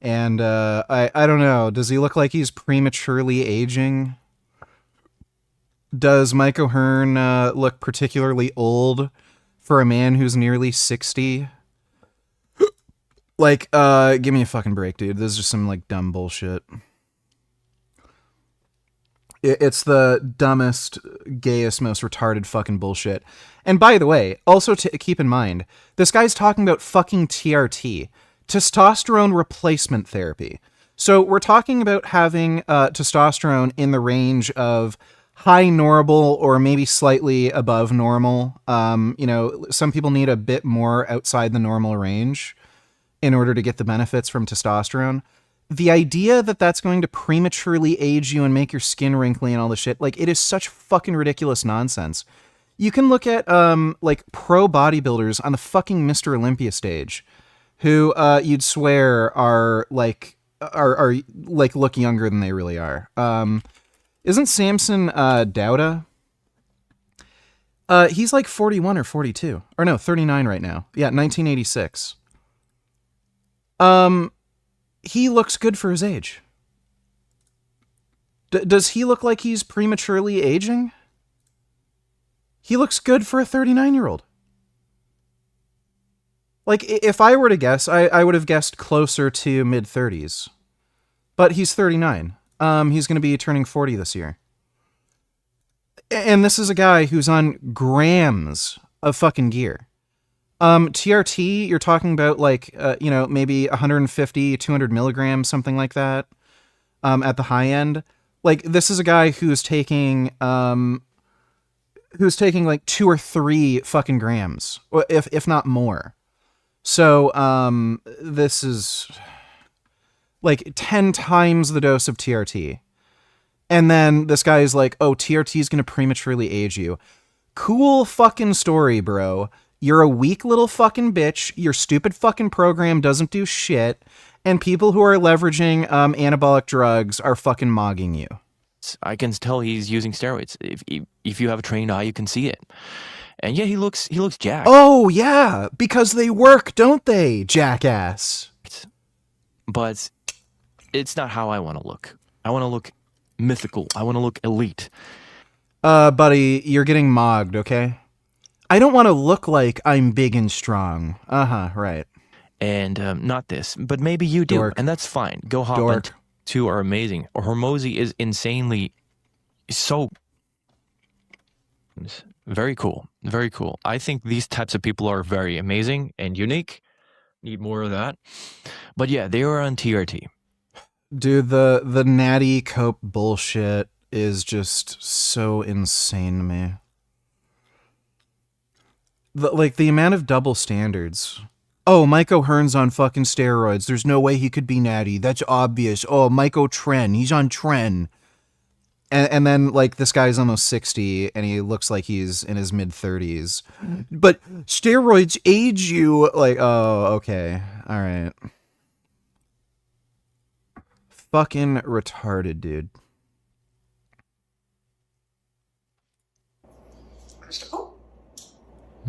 and I don't know. Does he look like he's prematurely aging? Does Mike O'Hearn look particularly old for a man who's nearly 60? Like, give me a fucking break, dude. This is just some, like, dumb bullshit. It's the dumbest, gayest, most retarded fucking bullshit. And by the way, also to keep in mind, this guy's talking about fucking TRT, testosterone replacement therapy. So we're talking about having testosterone in the range of high normal or maybe slightly above normal. You know, some people need a bit more outside the normal range in order to get the benefits from testosterone. The idea that that's going to prematurely age you and make your skin wrinkly and all this shit, like, it is such fucking ridiculous nonsense. You can look at, like, pro bodybuilders on the fucking Mr. Olympia stage who, you'd swear are look younger than they really are. Isn't Samson, Dowda? He's like 41 or 42. Or no, 39 right now. Yeah, 1986. He looks good for his age. Does he look like he's prematurely aging? He looks good for a 39-year-old. Like, if I were to guess, I would have guessed closer to mid-30s. But he's 39. He's going to be turning 40 this year. And this is a guy who's on grams of fucking gear. TRT, you're talking about like, maybe 150, 200 milligrams, something like that, at the high end. Like, this is a guy who's taking like 2 or 3 fucking grams, if not more. So, this is like 10 times the dose of TRT. And then this guy is like, oh, TRT is going to prematurely age you. Cool fucking story, bro. You're a weak little fucking bitch. Your stupid fucking program doesn't do shit. And people who are leveraging anabolic drugs are fucking mogging you. I can tell he's using steroids. If you have a trained eye, you can see it. And yeah, he looks jacked. Oh, yeah, because they work, don't they, jackass? But it's not how I want to look. I want to look mythical. I want to look elite. Buddy, you're getting mogged, okay? I don't want to look like I'm big and strong. Uh-huh, right. And not this, but maybe you do, and that's fine. Go hop on. Two are amazing. Hormozy is insanely so very cool. Very cool. I think these types of people are very amazing and unique. Need more of that. But yeah, they were on TRT. Dude, the natty cope bullshit is just so insane to me. The amount of double standards. Oh, Mike O'Hearn's on fucking steroids. There's no way he could be natty. That's obvious. Oh, Mike O'Tren. He's on Tren. And then, like, this guy's almost 60, and he looks like he's in his mid-30s. But steroids age you. Like, oh, okay. All right. Fucking retarded, dude.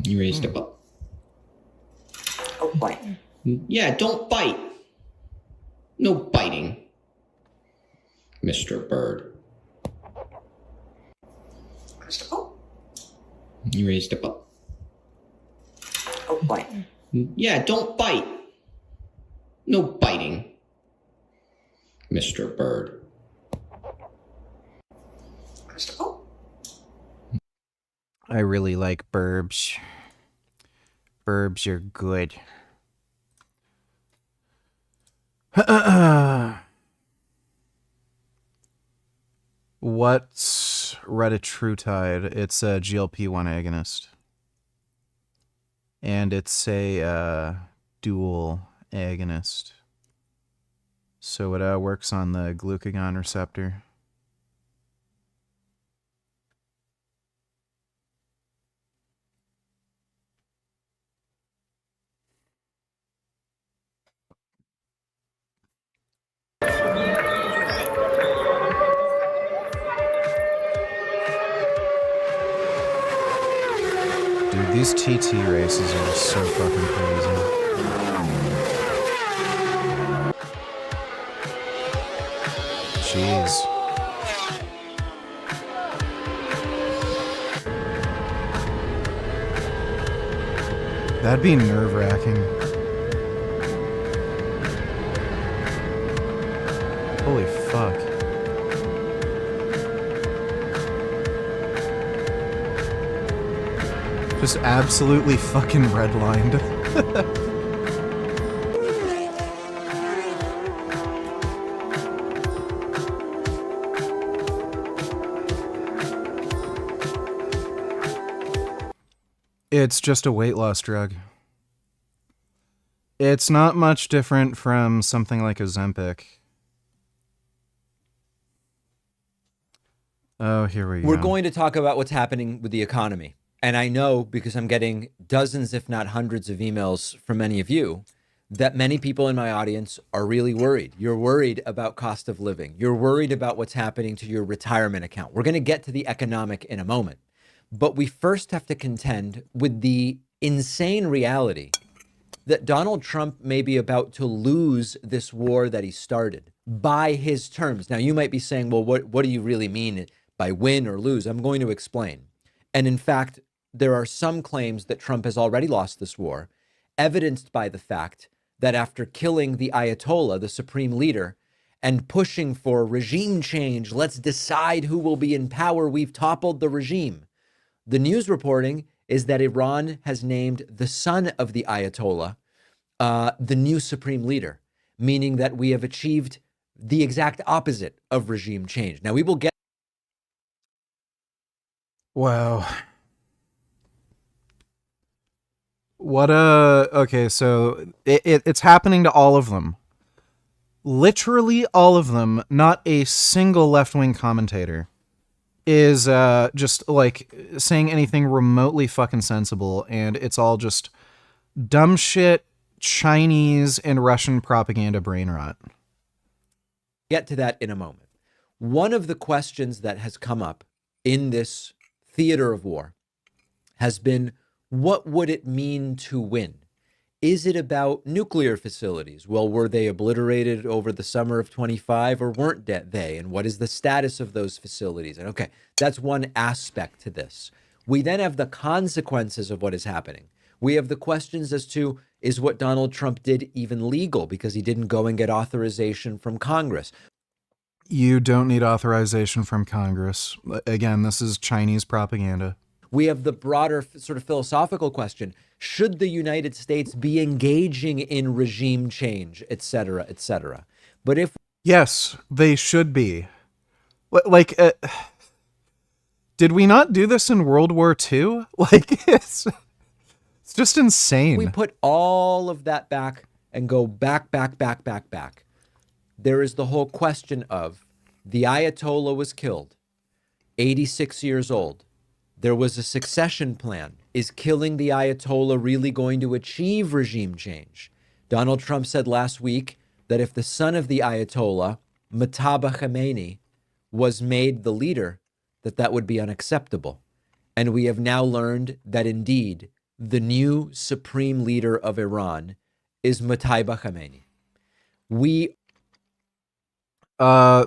You ready to step up? Oh, bite. Yeah, don't bite. No biting, Mr. Bird. You ready to step up? Oh, bite. Yeah, don't bite. No biting, Mr. Bird. I really like Burbs. Burbs are good. What's retatrutide? It's a GLP-1 agonist. And it's a dual agonist. So it works on the glucagon receptor. Dude, these TT races are just so fucking crazy. Jeez. That'd be nerve-wracking. Holy fuck. Just absolutely fucking redlined. It's just a weight loss drug. It's not much different from something like Ozempic. Oh, here we go. We're going to talk about what's happening with the economy. And I know, because I'm getting dozens, if not hundreds of emails from many of you, that many people in my audience are really worried. You're worried about cost of living. You're worried about what's happening to your retirement account. We're going to get to the economic in a moment. But we first have to contend with the insane reality that Donald Trump may be about to lose this war that he started by his terms. Now, you might be saying, well, what do you really mean by win or lose? I'm going to explain. And in fact, there are some claims that Trump has already lost this war, evidenced by the fact that after killing the Ayatollah, the supreme leader, and pushing for regime change. Let's decide who will be in power. We've toppled the regime. The news reporting is that Iran has named the son of the Ayatollah the new supreme leader, meaning that we have achieved the exact opposite of regime change. Now, we will get... Wow. Okay, so it's happening to all of them. Literally all of them, not a single left-wing commentator is just like saying anything remotely fucking sensible, and it's all just dumb shit, Chinese and Russian propaganda brain rot. Get to that in a moment. One of the questions that has come up in this theater of war has been, what would it mean to win? Is it about nuclear facilities? Well, were they obliterated over the summer of 25 or weren't they? And what is the status of those facilities? And okay, that's one aspect to this. We then have the consequences of what is happening. We have the questions as to, is what Donald Trump did even legal because he didn't go and get authorization from Congress? You don't need authorization from Congress. Again, this is Chinese propaganda. We have the broader sort of philosophical question. Should the United States be engaging in regime change, et cetera, et cetera? But if... Yes, they should be. Like, did we not do this in World War II? Like, it's just insane. We put all of that back and go back. There is the whole question of the Ayatollah was killed, 86 years old. There was a succession plan. Is killing the Ayatollah really going to achieve regime change? Donald Trump said last week that if the son of the Ayatollah, Mujtaba Khomeini, was made the leader, that would be unacceptable. And we have now learned that indeed the new supreme leader of Iran is Mujtaba Khomeini.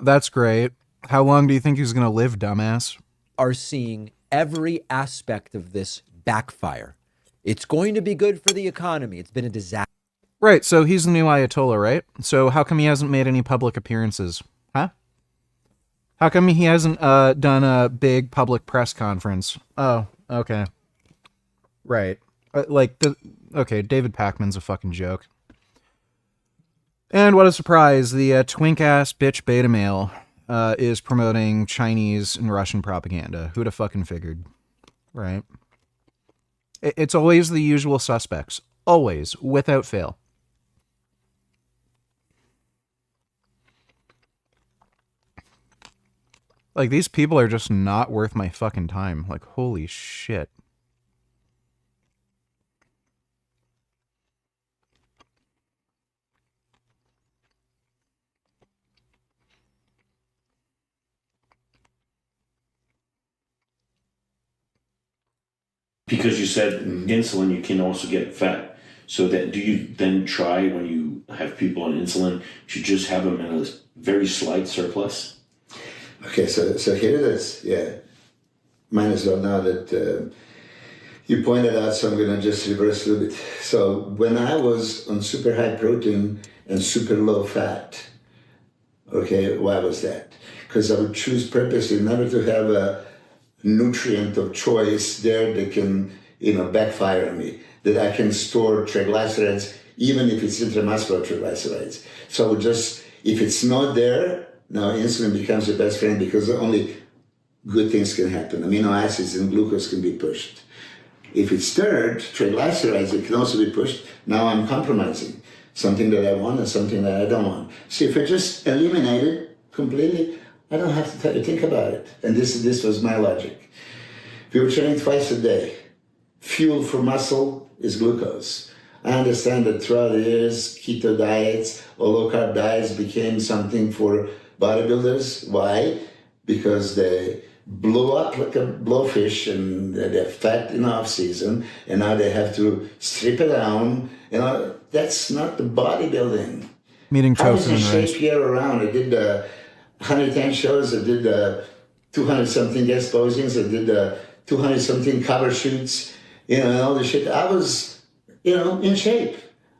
That's great. How long do you think he's going to live, dumbass? Are seeing every aspect of this backfire. It's going to be good for the economy. It's been a disaster. Right, so he's the new Ayatollah, right? So how come he hasn't made any public appearances? Huh? How come he hasn't done a big public press conference? Oh, okay. Right. Okay, David Pakman's a fucking joke. And what a surprise, the twink-ass bitch beta male is promoting Chinese and Russian propaganda. Who'd have fucking figured? Right? It's always the usual suspects. Always, without fail. Like, these people are just not worth my fucking time. Like, holy shit. Because you said insulin, you can also get fat. So that, do you then try, when you have people on insulin, to just have them in a very slight surplus? Okay, so here it is. Yeah, mine as well. Now that you pointed out, so I'm going to just reverse a little bit. So when I was on super high protein and super low fat, okay, why was that? Because I would choose purposely never to have a nutrient of choice there that can, backfire on me, that I can store triglycerides, even if it's intramuscular triglycerides. So just, if it's not there, now insulin becomes your best friend because only good things can happen. Amino acids and glucose can be pushed. If it's stirred, triglycerides, it can also be pushed. Now I'm compromising something that I want and something that I don't want. See, if I just eliminate it completely, I don't have to think about it. And this was my logic. If you were training twice a day, fuel for muscle is glucose. I understand that throughout the years, keto diets or low-carb diets became something for bodybuilders. Why? Because they blew up like a blowfish and they're fat in off-season, and now they have to strip it down. That's not the bodybuilding. Meeting How does tofu it and rice. shape you around? I did 110 shows, I did 200-something guest postings, I did 200-something cover shoots, and all this shit. I was, in shape.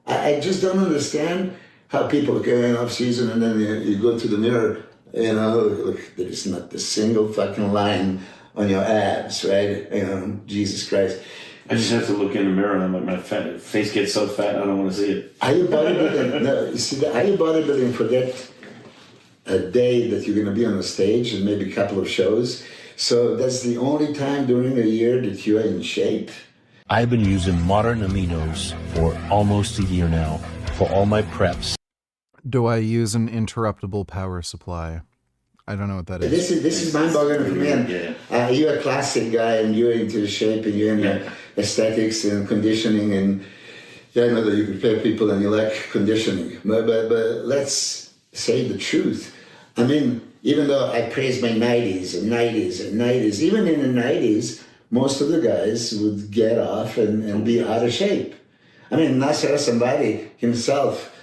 I just don't understand how people go in off season and then you go to the mirror, you know, look, there is not a single fucking line on your abs, right? You know, Jesus Christ. I just have to look in the mirror and I'm like, my face gets so fat, I don't want to see it. Are you bodybuilding? No, you see, are you bodybuilding forget a day that you're going to be on a stage and maybe a couple of shows? So that's the only time during the year that you are in shape? I've been using modern aminos for almost a year now for all my preps. Do I use an interruptible power supply? I don't know what that is. This is mind-boggling for me. And you're a classic guy, and you're into shape, and you're into aesthetics and conditioning, and I know that you prepare people and you like conditioning. But let's say the truth. I mean, even though I praise my 90s and 90s and 90s, even in the 90s, most of the guys would get off and be out of shape. I mean, Nasser somebody himself,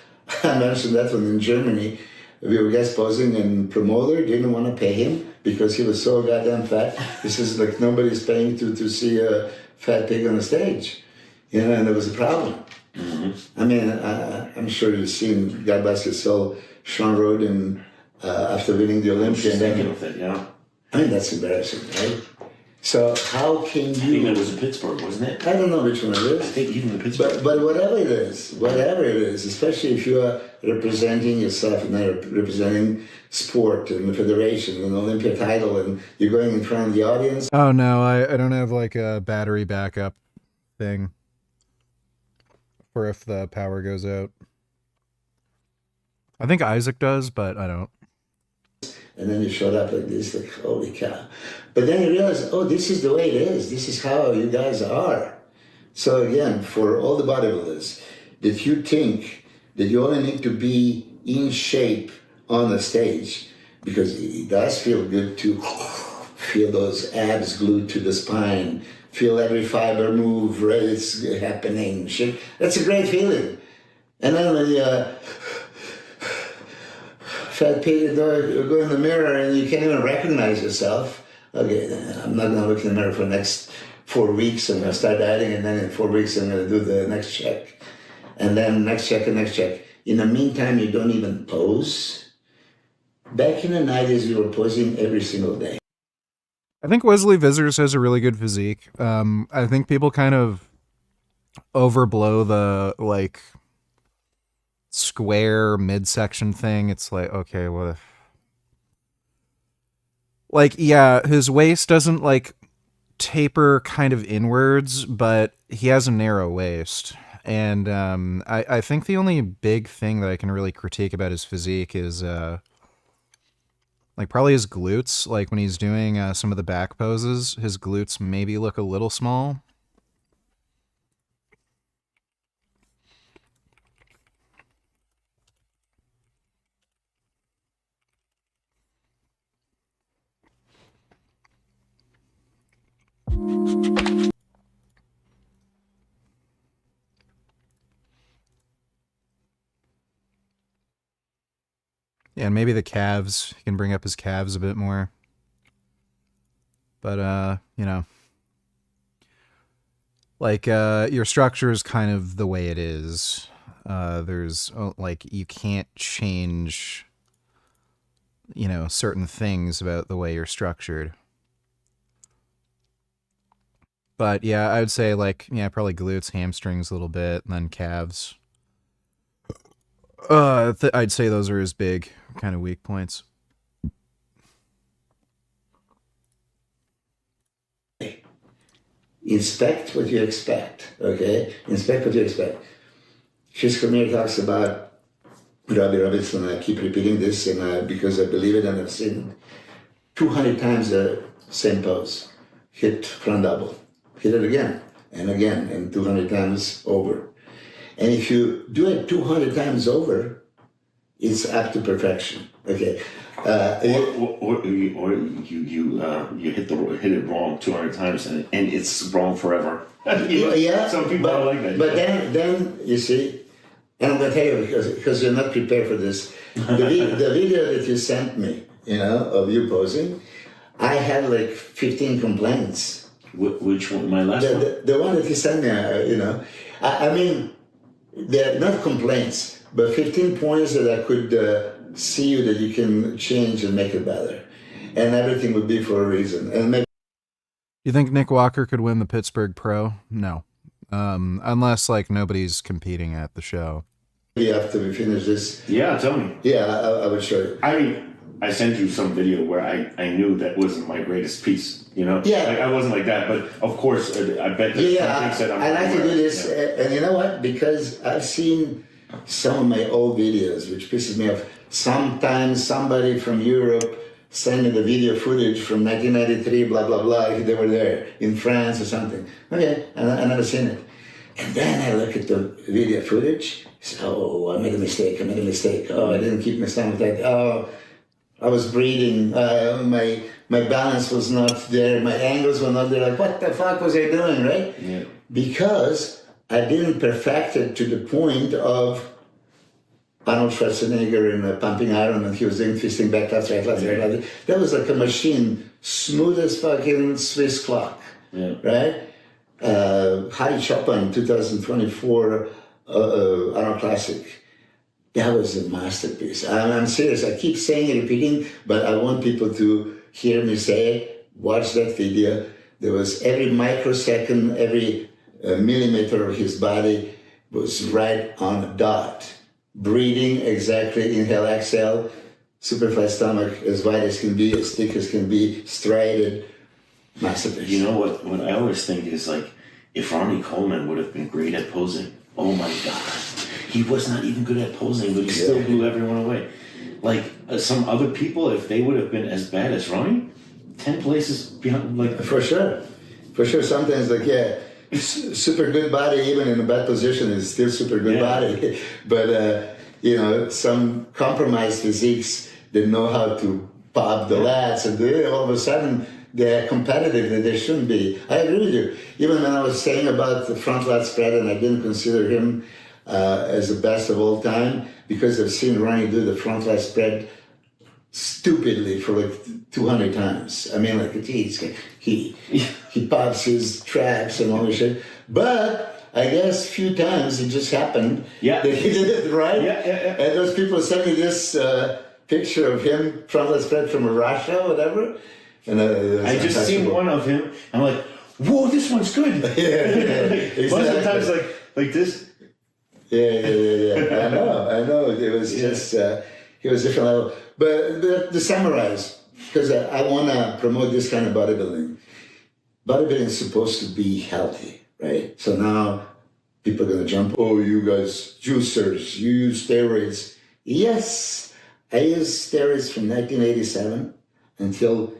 I mentioned that one in Germany. We were guest posing and promoter didn't want to pay him because he was so goddamn fat. This is like nobody's paying to see a fat pig on the stage. You know, and there was a problem. I mean, I'm sure you've seen, God bless his soul, Sean Roden after winning the Olympia. I mean, that's embarrassing, right? So how can you... I think that was in Pittsburgh, wasn't it? I don't know which one it is. I think even in Pittsburgh. But whatever it is, especially if you are representing yourself and representing sport and the federation and the Olympia title and you're going in front of the audience. Oh no, I don't have like a battery backup thing for if the power goes out. I think Isaac does, but I don't. And then you showed up like this, like, holy cow. But then you realize, oh, this is the way it is. This is how you guys are. So again, for all the bodybuilders, that you think that you only need to be in shape on the stage, because it does feel good to feel those abs glued to the spine, feel every fiber move, right? It's happening. Shit. That's a great feeling. And then when you... fat pig, go in the mirror and you can't even recognize yourself. Okay, I'm not going to look in the mirror for the next 4 weeks. I'm going to start dieting, and then in 4 weeks I'm going to do the next check. And then next check and next check. In the meantime, you don't even pose. Back in the 90s, we were posing every single day. I think Wesley Vissers has a really good physique. I think people kind of overblow the, like... square midsection thing. It's like, okay, what if, like, yeah, his waist doesn't like taper kind of inwards, but he has a narrow waist. And I think the only big thing that I can really critique about his physique is like probably his glutes. Like when he's doing some of the back poses, his glutes maybe look a little small. Yeah, and maybe the calves, he can bring up his calves a bit more. But, you know, like, your structure is kind of the way it is. There's, like, you can't change, you know, certain things about the way you're structured. But, yeah, I would say, like, yeah, probably glutes, hamstrings a little bit, and then calves. I'd say those are his big kind of weak points. Inspect what you expect, okay? Inspect what you expect. Chris Cormier talks about Robbie Robinson. I keep repeating this and because I believe it and I've seen 200 times the same pose. Hit front double. Hit it again and 200 times over. And if you do it 200 times over, it's up to perfection. Okay. Or you hit it wrong 200 times and it's wrong forever. Yeah. Some people don't like that. But then you see, and I'm going to tell you because you're not prepared for this. The video that you sent me, you know, of you posing, I had like 15 complaints. Which one? My last one? The one that you sent me, you know. I mean, they're not complaints. but 15 points that I could see you that you can change and make it better. And everything would be for a reason. And maybe You think Nick Walker could win the Pittsburgh Pro? No. Unless like nobody's competing at the show. after we finish this. Yeah, tell me. Yeah, I would show you. I mean, I sent you some video where I knew that wasn't my greatest piece, you know? Yeah. I wasn't like that, but of course, I bet that Yeah, thinks that I like to do this. And you know what? Because I've seen some of my old videos, which pisses me off. Sometimes somebody from Europe send me the video footage from 1993, blah, blah, blah, if they were there in France or something. Okay, I never seen it. And then I look at the video footage. Oh, I made a mistake. Oh, I didn't keep my stomach tight. Oh, I was breathing. My balance was not there. My angles were not there. Like, what the fuck was I doing, right? Yeah. Because I didn't perfect it to the point of Arnold Schwarzenegger in Pumping Iron, and he was doing twisting back, left, right, left, right, left. That was like a machine, smooth as fucking Swiss clock, right? Harry Chopin, 2024 Arnold Classic. That was a masterpiece. I'm serious. I keep saying and repeating, but I want people to hear me say it. Watch that video. There was every microsecond, every millimeter of his body was right on the dot. Breathing exactly, inhale, exhale, super flat stomach, as wide as can be, as thick as can be, striated, masterpiece. You know what I always think is like, if Ronnie Coleman would have been great at posing, oh my God. He was not even good at posing, but he still blew everyone away. Like some other people, if they would have been as bad as Ronnie, 10 places behind, like... For sure. Sometimes, like, super good body, even in a bad position, is still super good body. But, some compromised physiques, they know how to pop the lats, and all of a sudden, they're competitive that they shouldn't be. I agree with you. Even when I was saying about the front lat spread, and I didn't consider him as the best of all time, because I've seen Ronnie do the front lat spread stupidly for like 200 times. I mean, like, geez, he pops his traps and all this shit. But I guess a few times it just happened that he did it right. And those people sent me this picture of him front lat spread from Russia or whatever. And I just seen one of him. I'm like, whoa, this one's good. Exactly. Most of the times, like this. Yeah. I know. It was just, he was different level. But to summarize, because I want to promote this kind of bodybuilding. Bodybuilding is supposed to be healthy, right? So now people are going to jump, oh, you guys, juicers, you use steroids. Yes, I used steroids from 1987 until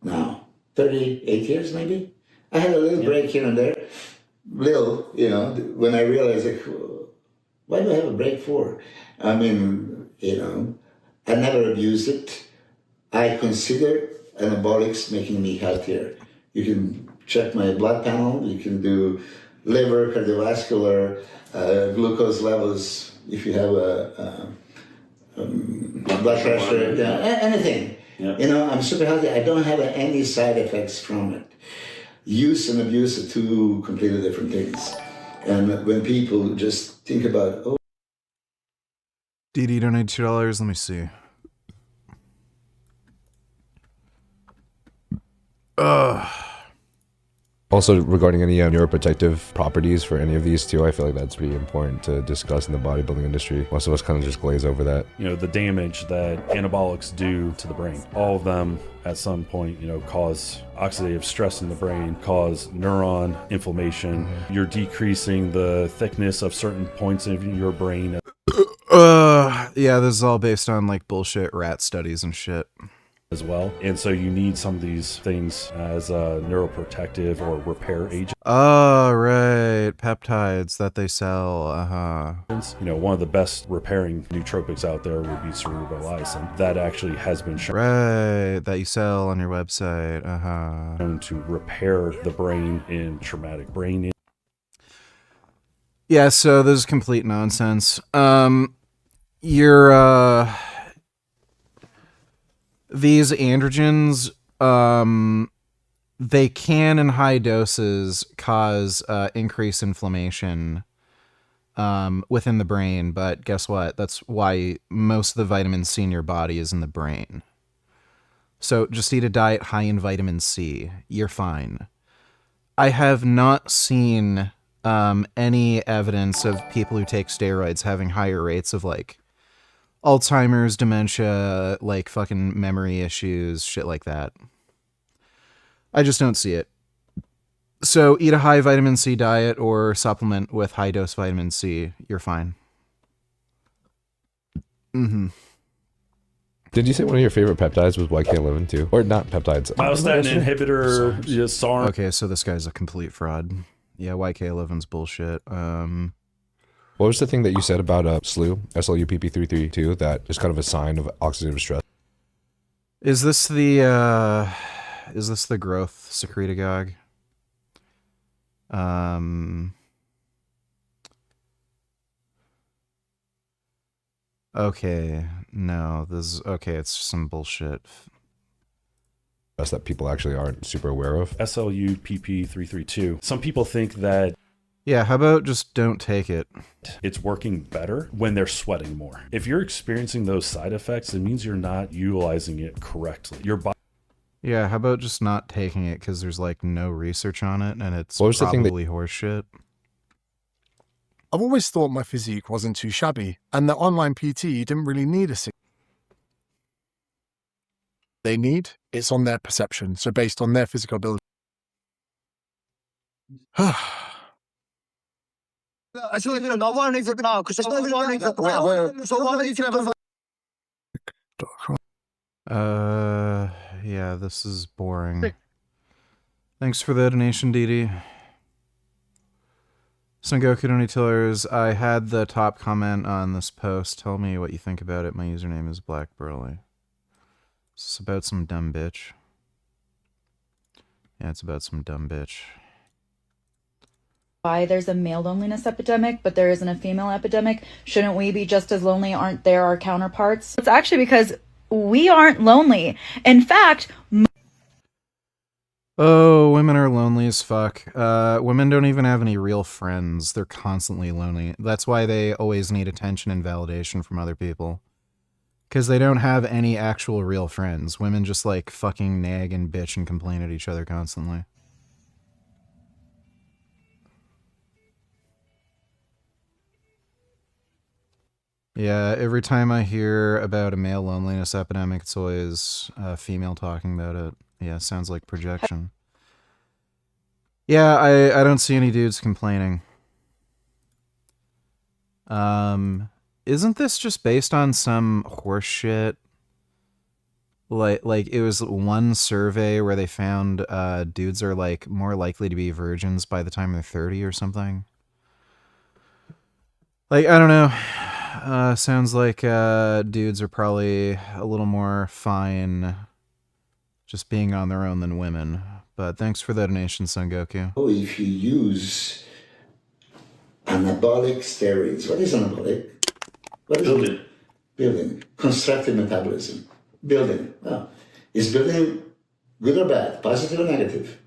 now, 38 years maybe. I had a little break here and there. When I realized, like, what do I have a break for? I mean, I never abused it. I consider anabolics making me healthier. You can check my blood panel. You can do liver, cardiovascular, glucose levels. If you have blood pressure, anything. I'm super healthy. I don't have any side effects from it. Use and abuse are two completely different things. And when people just think about, oh, DD donated $2. Let me see. Also, regarding any neuroprotective properties for any of these too, I feel like that's pretty important to discuss in the bodybuilding industry. Most of us kind of just glaze over that. The damage that anabolics do to the brain. All of them at some point, cause oxidative stress in the brain, cause neuron inflammation. You're decreasing the thickness of certain points in your brain. Yeah, this is all based on like bullshit rat studies and shit. As well. And so you need some of these things as a neuroprotective or repair agent. Oh, right. Peptides that they sell. One of the best repairing nootropics out there would be cerebrolisin. That actually has been shown. Right. That you sell on your website. Shown to repair the brain in traumatic brain. Yeah, so this is complete nonsense. These androgens, they can in high doses cause increased inflammation within the brain, but guess what? That's why most of the vitamin C in your body is in the brain. So just eat a diet high in vitamin C. You're fine. I have not seen any evidence of people who take steroids having higher rates of like Alzheimer's, dementia, like fucking memory issues, shit like that. I just don't see it. So eat a high vitamin C diet or supplement with high dose vitamin C. You're fine. Mm-hmm. Did you say one of your favorite peptides was YK11 too? Or not peptides? Myostatin inhibitor, SARM. Okay, so this guy's a complete fraud. Yeah, YK11's bullshit. What was the thing that you said about SLU, SLUPP332, that is kind of a sign of oxidative stress? Is this the growth secretagogue? Okay, no, this is okay. It's some bullshit. That's that people actually aren't super aware of. SLUPP332. Some people think that Yeah, how about just don't take it? it's working better when they're sweating more. If you're experiencing those side effects, it means you're not utilizing it correctly. Your body. Yeah, how about just not taking it because there's like no research on it and it's What was the thing that- probably horseshit. I've always thought my physique wasn't too shabby, and that online PT didn't really need a they need, it's on their perception, so based on their physical ability. Yeah, this is boring. Thanks for the donation, Didi. Sengoku Donatillers, I had the top comment on this post. Tell me what you think about it. My username is Black Burley. It's about some dumb bitch. Yeah, it's about some dumb bitch. Why there's a male loneliness epidemic, but there isn't a female epidemic. Shouldn't we be just as lonely? Aren't there our counterparts? It's actually because we aren't lonely. In fact, Oh, women are lonely as fuck. Women don't even have any real friends. They're constantly lonely. That's why they always need attention and validation from other people. Because they don't have any actual real friends. Women just like fucking nag and bitch and complain at each other constantly. Yeah, every time I hear about a male loneliness epidemic, it's always a female talking about it. Yeah, sounds like projection. Yeah, I don't see any dudes complaining. Isn't this just based on some horse shit? Like it was one survey where they found dudes are like more likely to be virgins by the time they're 30 or something. Like, I don't know. Sounds like dudes are probably a little more fine just being on their own than women. But thanks for the donation, Sengoku. Oh, if you use anabolic steroids, what is anabolic? What is Building. it? Building. Constructive metabolism. Building. Oh. Is building good or bad? Positive or negative?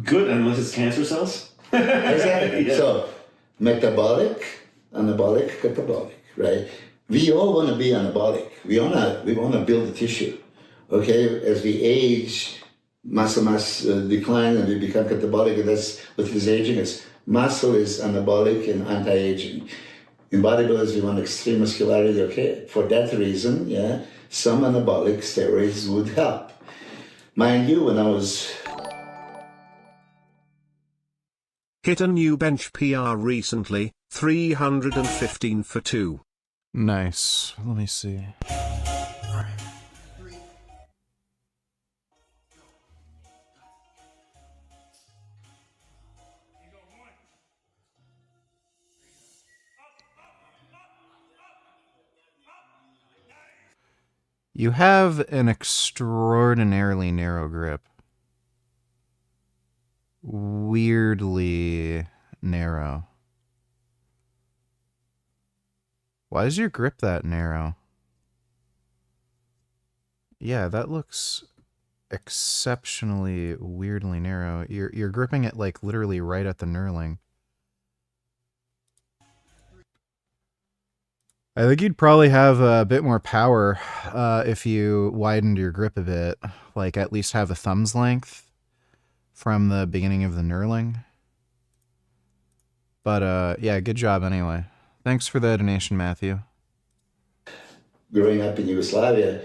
Good, unless it's cancer cells. Exactly. Yeah. So, metabolic, anabolic, catabolic, right? We all want to be anabolic. We want to build the tissue. Okay, as we age, muscle mass decline and we become catabolic, and that's what is aging is. Muscle is anabolic and anti-aging. In bodybuilders, we want extreme muscularity, okay? For that reason, yeah, some anabolic steroids would help. Mind you, when I was... Hit a new bench PR recently, 315 for 2. Nice. Let me see. You have an extraordinarily narrow grip. Weirdly narrow. Why is your grip that narrow? Yeah, that looks exceptionally weirdly narrow. You're gripping it like literally right at the knurling. I think you'd probably have a bit more power if you widened your grip a bit. Like, at least have a thumb's length from the beginning of the knurling. But, yeah, good job anyway. Thanks for the donation, Matthew. Growing up in Yugoslavia,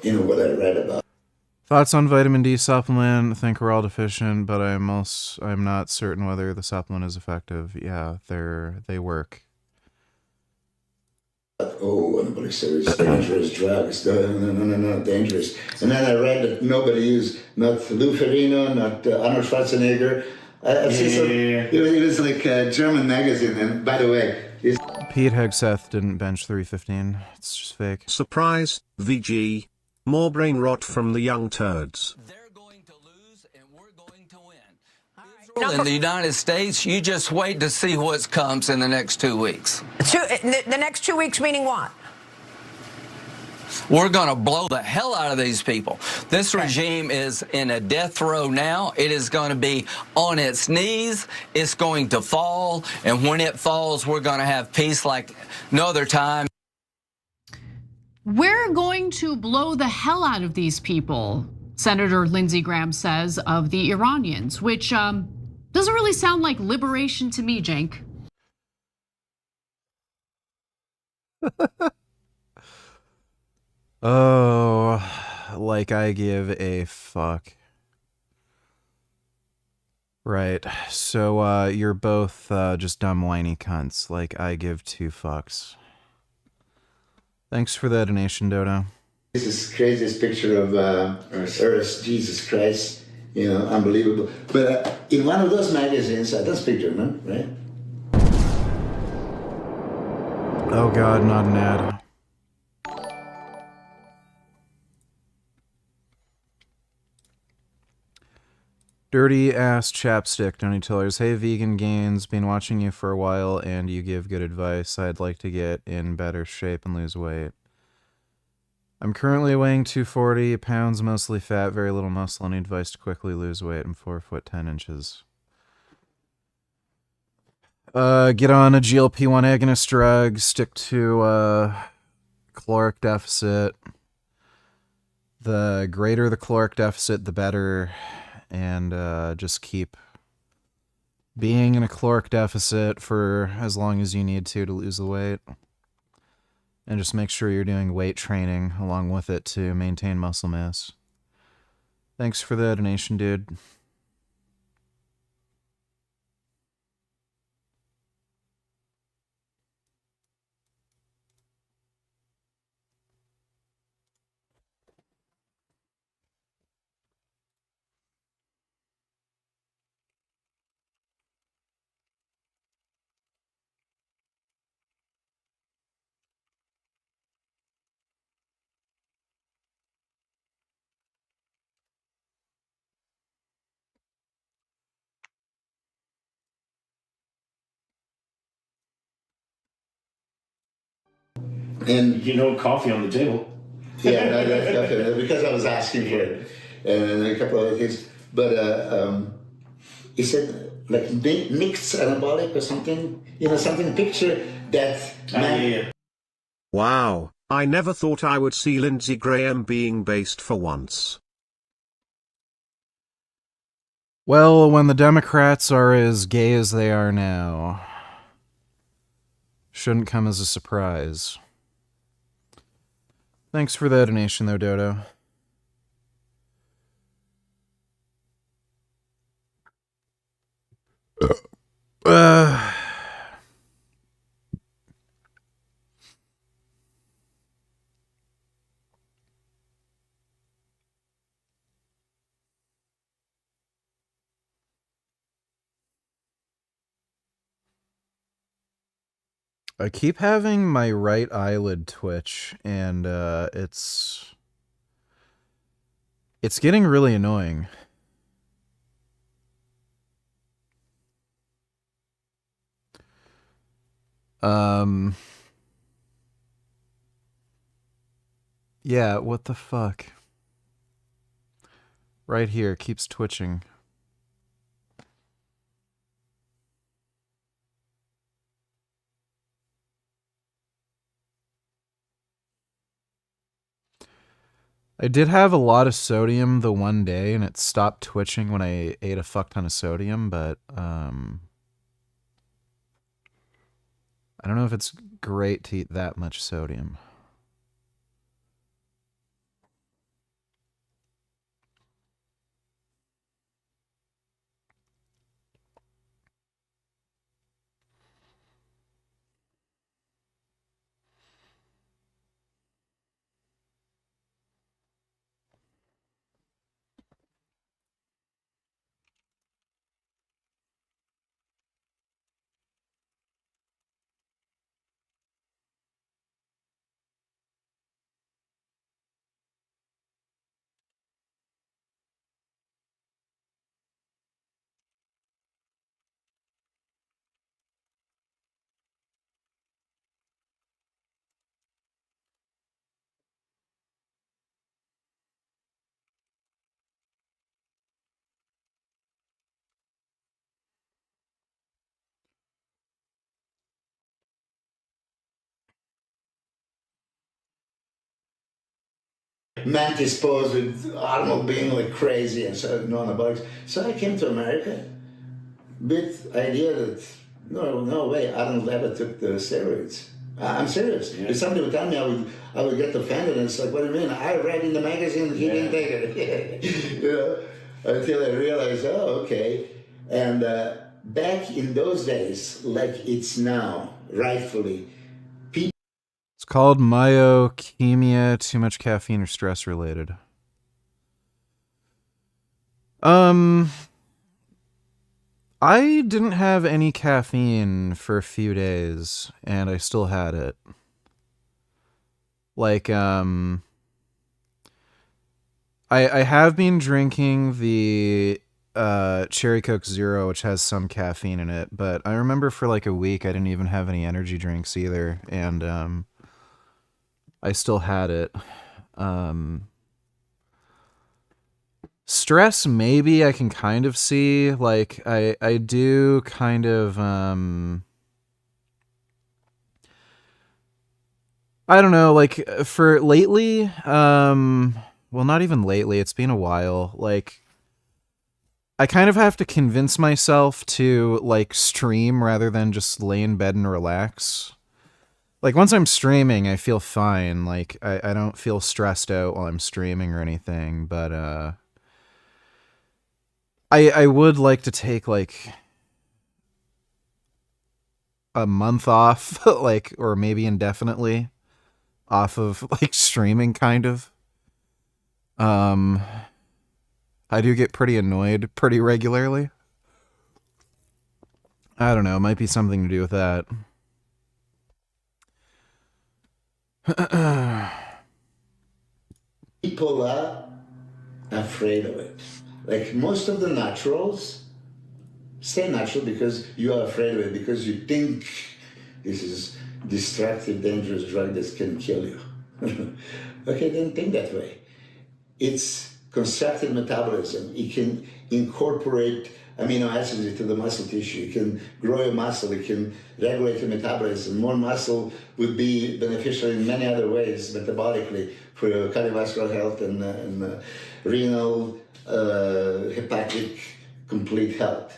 you know what I read about. Thoughts on vitamin D supplement? I think we're all deficient, but I'm not certain whether the supplement is effective. Yeah, they work. Oh, anybody says it's dangerous drugs. No, dangerous. And then I read that nobody used not Lou Ferrigno, not Arnold Schwarzenegger. I've seen some, it was like a German magazine, and by the way, Pete Hegseth didn't bench 315. It's just fake. Surprise, VG. More brain rot from the young turds. In the United States, you just wait to see what comes in the next 2 weeks. The next 2 weeks meaning what? We're going to blow the hell out of these people. This regime is in a death row now. It is going to be on its knees. It's going to fall. And when it falls, we're going to have peace like no other time. We're going to blow the hell out of these people, Senator Lindsey Graham says of the Iranians, which doesn't really sound like liberation to me, Cenk. Oh, like I give a fuck. Right, so you're both just dumb whiny cunts, like I give two fucks. Thanks for the donation, Dodo. this is craziest picture of Earth, Jesus Christ, you know, unbelievable. But in one of those magazines, I don't speak German, right? Oh god, not an ad. Dirty ass chapstick, Donny Tillers. Hey, Vegan Gains, been watching you for a while and you give good advice. I'd like to get in better shape and lose weight. I'm currently weighing 240 pounds, mostly fat, very little muscle. I need advice to quickly lose weight. I'm 4 foot 10 inches. Get on a GLP-1 agonist drug, stick to caloric deficit. The greater the caloric deficit, the better. And just keep being in a caloric deficit for as long as you need to lose the weight. And just make sure you're doing weight training along with it to maintain muscle mass. Thanks for the donation, dude. And you know, coffee on the table. Yeah, no, that's definitely because I was asking for it, and a couple other things. But he said like mixed anabolic or something. You know, something. Picture that man. Wow, I never thought I would see Lindsey Graham being based for once. Well, when the Democrats are as gay as they are now, shouldn't come as a surprise. Thanks for the donation, though, Dodo. I keep having my right eyelid twitch, and it's getting really annoying. Yeah, what the fuck? Right here, keeps twitching. I did have a lot of sodium the one day, and it stopped twitching when I ate a fuck ton of sodium, but I don't know if it's great to eat that much sodium. Mantis pose with Arnold being like crazy and so on about. So I came to America with idea that no way Arnold ever took the steroids. I'm serious. If somebody would tell me, I would get offended, and it's like, what do you mean? I read in the magazine that he didn't take it. You know, until I realized, oh, okay. And back in those days, like it's now, rightfully, It's called myokemia, too much caffeine or stress related. I didn't have any caffeine for a few days, and I still had it. Like, I have been drinking the Cherry Coke Zero, which has some caffeine in it, but I remember for like a week I didn't even have any energy drinks either, and I still had it. Stress, maybe I can kind of see. Like, I do kind of, I don't know, like, for lately, well, not even lately, it's been a while, like, I kind of have to convince myself to, like, stream rather than just lay in bed and relax. Like, once I'm streaming, I feel fine, like, I don't feel stressed out while I'm streaming or anything, but, I would like to take, like, a month off, like, or maybe indefinitely off of, like, streaming, kind of. I do get pretty annoyed pretty regularly. I don't know, it might be something to do with that. People are afraid of it. Like most of the naturals stay natural because you are afraid of it, because you think this is destructive, dangerous drug that can kill you. Okay, don't think that way. It's constructive metabolism. It can incorporate amino acids into the muscle tissue. It can grow your muscle. It can regulate your metabolism. More muscle would be beneficial in many other ways metabolically for your cardiovascular health and renal, hepatic, complete health.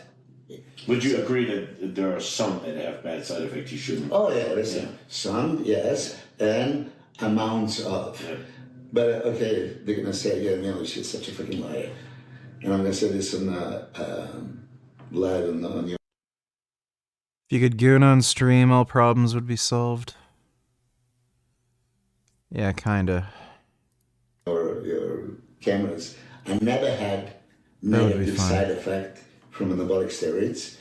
Would you agree that there are some that have bad side effects you shouldn't? Oh yeah, listen. Some, yes, and amounts of. Yeah. But okay, they're gonna say, yeah, Milo, she's such a freaking liar. And I'm gonna say this on live on your. If you could goon on stream, all problems would be solved. Yeah, kinda. Or your cameras. I never had negative side effect from anabolic steroids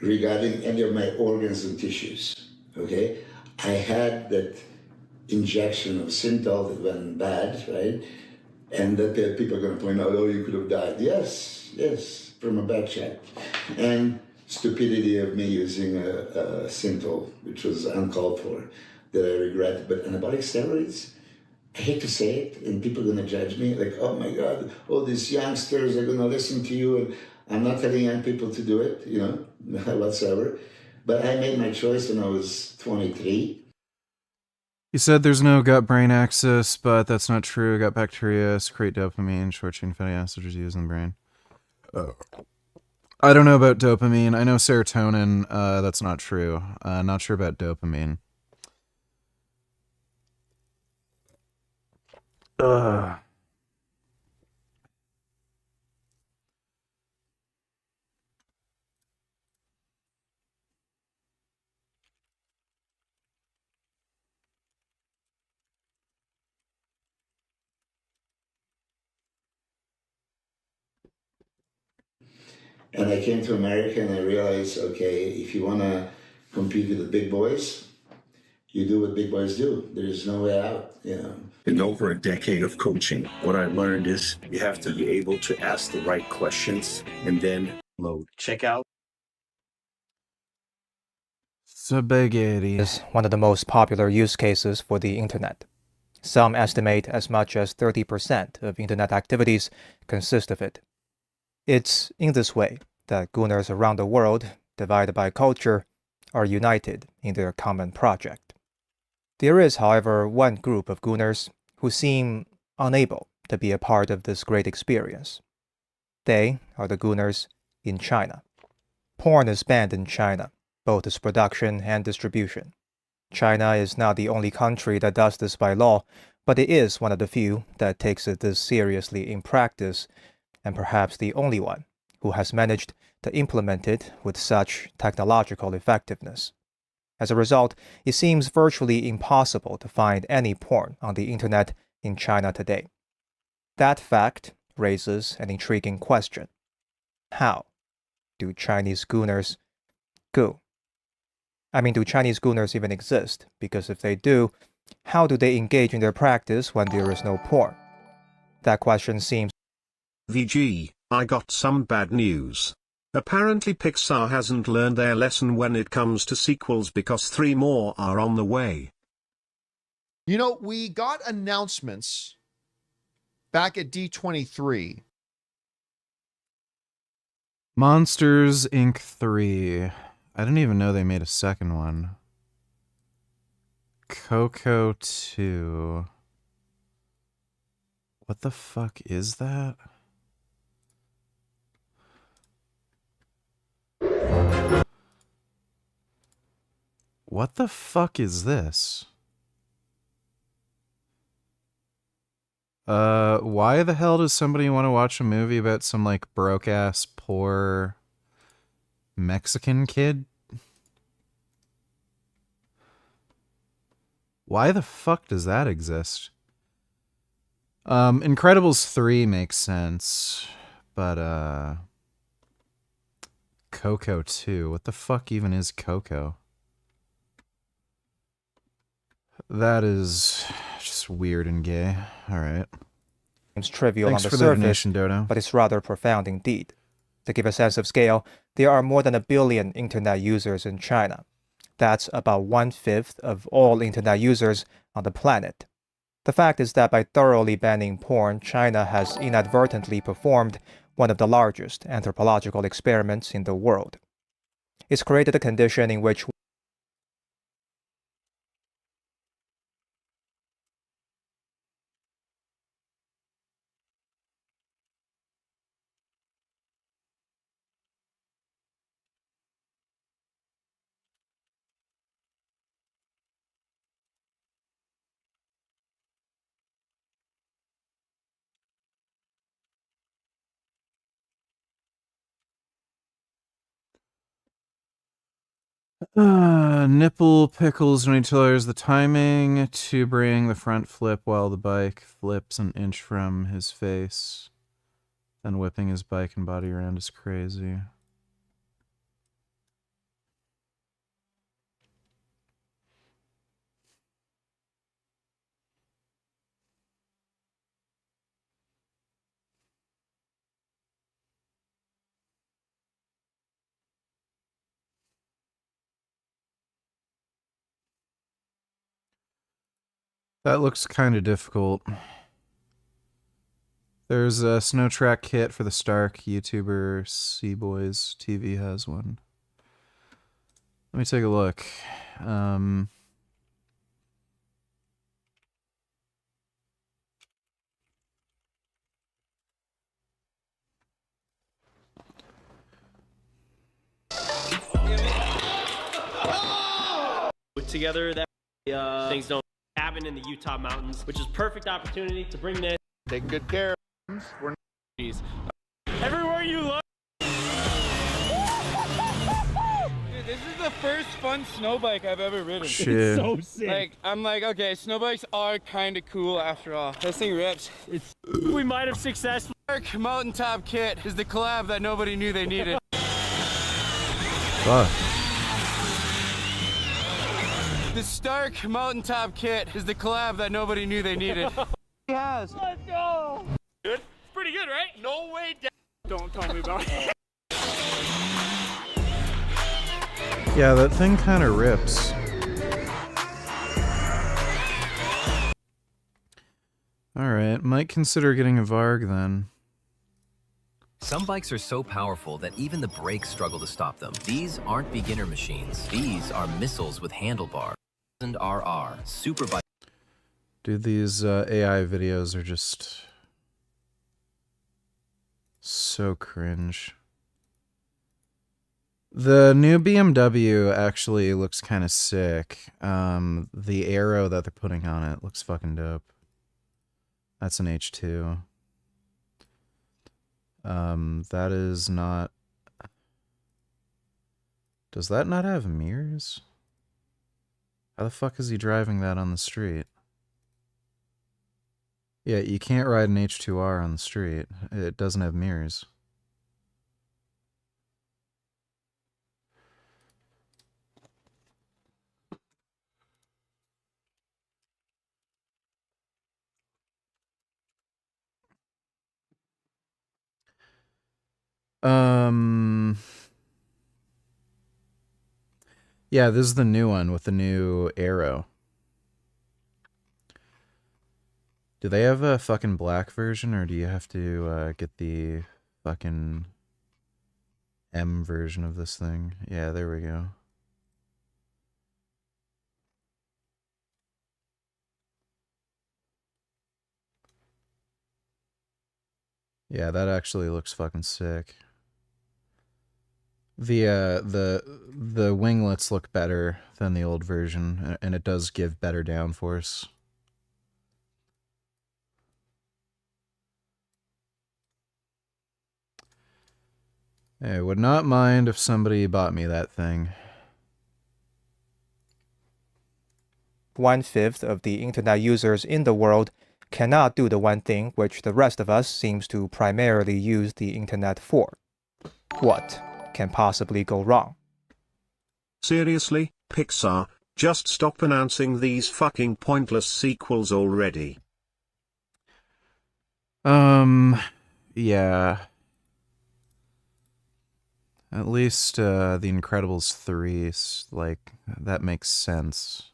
regarding any of my organs and tissues. Okay, I had that injection of Synthol that went bad, right? And that people are going to point out, oh, you could have died. Yes, from a bad shot. And stupidity of me using a Synthol, which was uncalled for, that I regret. But anabolic steroids, I hate to say it, and people are going to judge me, like, oh my God, all these youngsters are going to listen to you, and I'm not telling young people to do it, you know, whatsoever. But I made my choice when I was 23. He said there's no gut-brain axis, but that's not true. Gut bacteria secrete dopamine, short-chain fatty acids are used in the brain. I don't know about dopamine. I know serotonin. That's not true. Not sure about dopamine. Ugh. And I came to America and I realized, okay, if you want to compete with the big boys, you do what big boys do. There's no way out, you know. In over a decade of coaching, what I learned is you have to be able to ask the right questions and then load. Check out. Spaghetti is one of the most popular use cases for the internet. Some estimate as much as 30% of internet activities consist of it. It's in this way that Gooners around the world, divided by culture, are united in their common project. There is, however, one group of Gooners who seem unable to be a part of this great experience. They are the Gooners in China. Porn is banned in China, both its production and distribution. China is not the only country that does this by law, but it is one of the few that takes it this seriously in practice, and perhaps the only one who has managed to implement it with such technological effectiveness. As a result, it seems virtually impossible to find any porn on the internet in China today. That fact raises an intriguing question. How do Chinese Gooners go? I mean, do Chinese Gooners even exist? Because if they do, how do they engage in their practice when there is no porn? That question seems... VG, I got some bad news. Apparently Pixar hasn't learned their lesson when it comes to sequels because 3 more are on the way. You know, we got announcements back at D23. Monsters Inc. 3. I didn't even know they made a second one. Coco 2. What the fuck is that? What the fuck is this? Why the hell does somebody want to watch a movie about some, like, broke-ass, poor Mexican kid? Why the fuck does that exist? Incredibles 3 makes sense, but, Coco 2. What the fuck even is Coco? That is just weird and gay. Alright. Seems trivial Thanks on the for the surface, donation, Dodo. but it's rather profound indeed. To give a sense of scale, there are more than 1 billion internet users in China. That's about 1/5 of all internet users on the planet. The fact is that by thoroughly banning porn, China has inadvertently performed one of the largest anthropological experiments in the world. It's created a condition in which Nipple pickles when he tellers the timing to bring the front flip while the bike flips an inch from his face. Then whipping his bike and body around is crazy. That looks kind of difficult. There's a snow track kit for the Stark YouTuber C-Boys TV has one. Let me take a look. together that things don't happen in the Utah mountains, which is perfect opportunity to bring this. Take good care. We're Everywhere you look. Dude, this is the first fun snow bike I've ever ridden. Shit. It's so sick. Like, I'm like, okay, snow bikes are kind of cool after all. This thing rips. We might have successfully. Stark Mountaintop Kit is the collab that nobody knew they needed. Fuck. The Stark Mountaintop Kit is the collab that nobody knew they needed. Let's go. Good. Pretty good, right? No way down. Don't tell me about it. Yeah, that thing kind of rips. Alright, might consider getting a Varg then. Some bikes are so powerful that even the brakes struggle to stop them. These aren't beginner machines. These are missiles with handlebars. And RR, super bike. Dude, these AI videos are just so cringe. The new BMW actually looks kind of sick. The arrow that they're putting on it looks fucking dope. That's an H2. That is not... Does that not have mirrors? How the fuck is he driving that on the street? Yeah, you can't ride an H2R on the street. It doesn't have mirrors. Yeah, this is the new one with the new arrow. Do they have a fucking black version, or do you have to get the fucking M version of this thing? Yeah, there we go. Yeah, that actually looks fucking sick. The winglets look better than the old version, and it does give better downforce. I would not mind if somebody bought me that thing. 1/5 of the internet users in the world cannot do the one thing which the rest of us seems to primarily use the internet for. What can possibly go wrong? Seriously, Pixar, just stop announcing these fucking pointless sequels already. Yeah. At least, The Incredibles 3, like, that makes sense.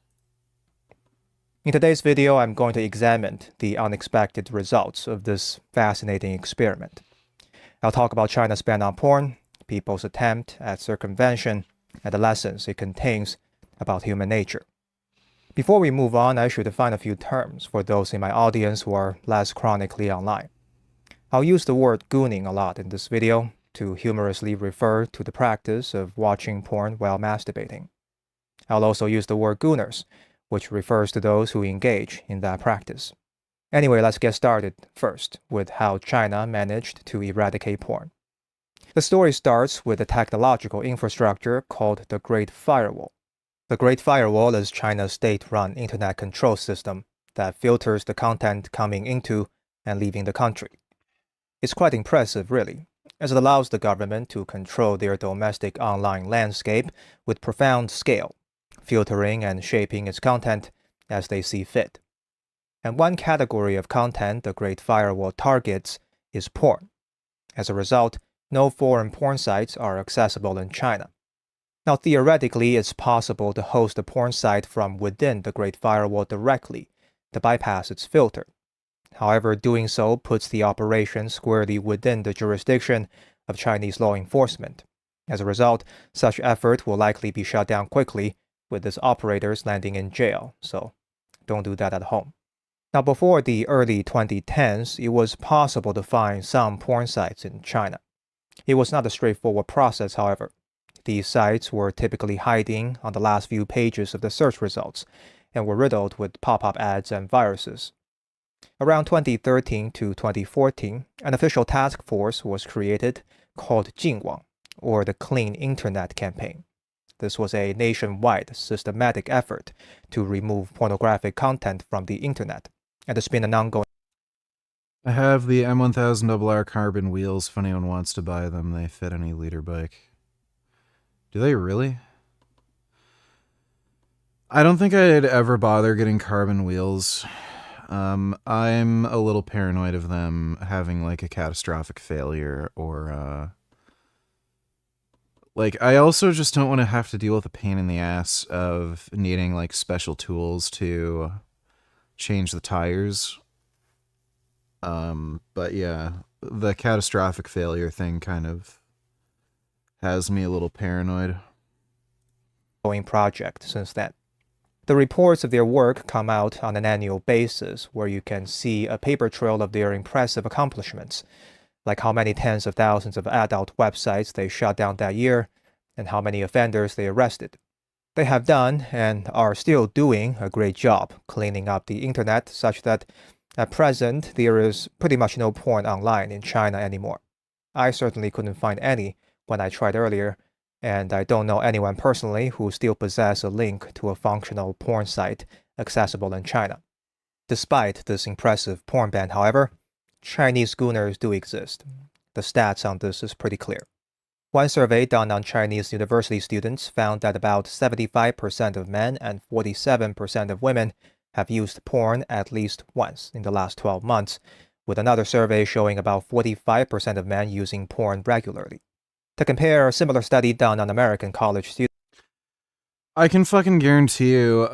In today's video, I'm going to examine the unexpected results of this fascinating experiment. I'll talk about China's ban on porn, people's attempt at circumvention, and the lessons it contains about human nature. Before we move on, I should define a few terms for those in my audience who are less chronically online. I'll use the word gooning a lot in this video to humorously refer to the practice of watching porn while masturbating. I'll also use the word gooners, which refers to those who engage in that practice. Anyway, let's get started first with how China managed to eradicate porn. The story starts with a technological infrastructure called the Great Firewall. The Great Firewall is China's state-run internet control system that filters the content coming into and leaving the country. It's quite impressive, really, as it allows the government to control their domestic online landscape with profound scale, filtering and shaping its content as they see fit. And one category of content the Great Firewall targets is porn. As a result, no foreign porn sites are accessible in China. Now, theoretically, it's possible to host a porn site from within the Great Firewall directly to bypass its filter. However, doing so puts the operation squarely within the jurisdiction of Chinese law enforcement. As a result, such effort will likely be shut down quickly, with its operators landing in jail, so don't do that at home. Now, before the early 2010s, it was possible to find some porn sites in China. It was not a straightforward process, however. These sites were typically hiding on the last few pages of the search results and were riddled with pop-up ads and viruses. Around 2013 to 2014, an official task force was created called Jingwang, or the Clean Internet Campaign. This was a nationwide, systematic effort to remove pornographic content from the internet, and it's been an ongoing. I have the M1000RR carbon wheels. If anyone wants to buy them, they fit any leader bike. Do they really? I don't think I'd ever bother getting carbon wheels. I'm a little paranoid of them having like a catastrophic failure or like I also just don't want to have to deal with the pain in the ass of needing like special tools to change the tires. But yeah, the catastrophic failure thing kind of has me a little paranoid. Project since then. The reports of their work come out on an annual basis, where you can see a paper trail of their impressive accomplishments, like how many tens of thousands of adult websites they shut down that year, and how many offenders they arrested. They have done, and are still doing, a great job cleaning up the internet such that, at present, there is pretty much no porn online in China anymore. I certainly couldn't find any when I tried earlier, and I don't know anyone personally who still possesses a link to a functional porn site accessible in China. Despite this impressive porn ban, however, Chinese gooners do exist. The stats on this is pretty clear. One survey done on Chinese university students found that about 75% of men and 47% of women have used porn at least once in the last 12 months, with another survey showing about 45% of men using porn regularly. To compare a similar study done on American college students, I can fucking guarantee you,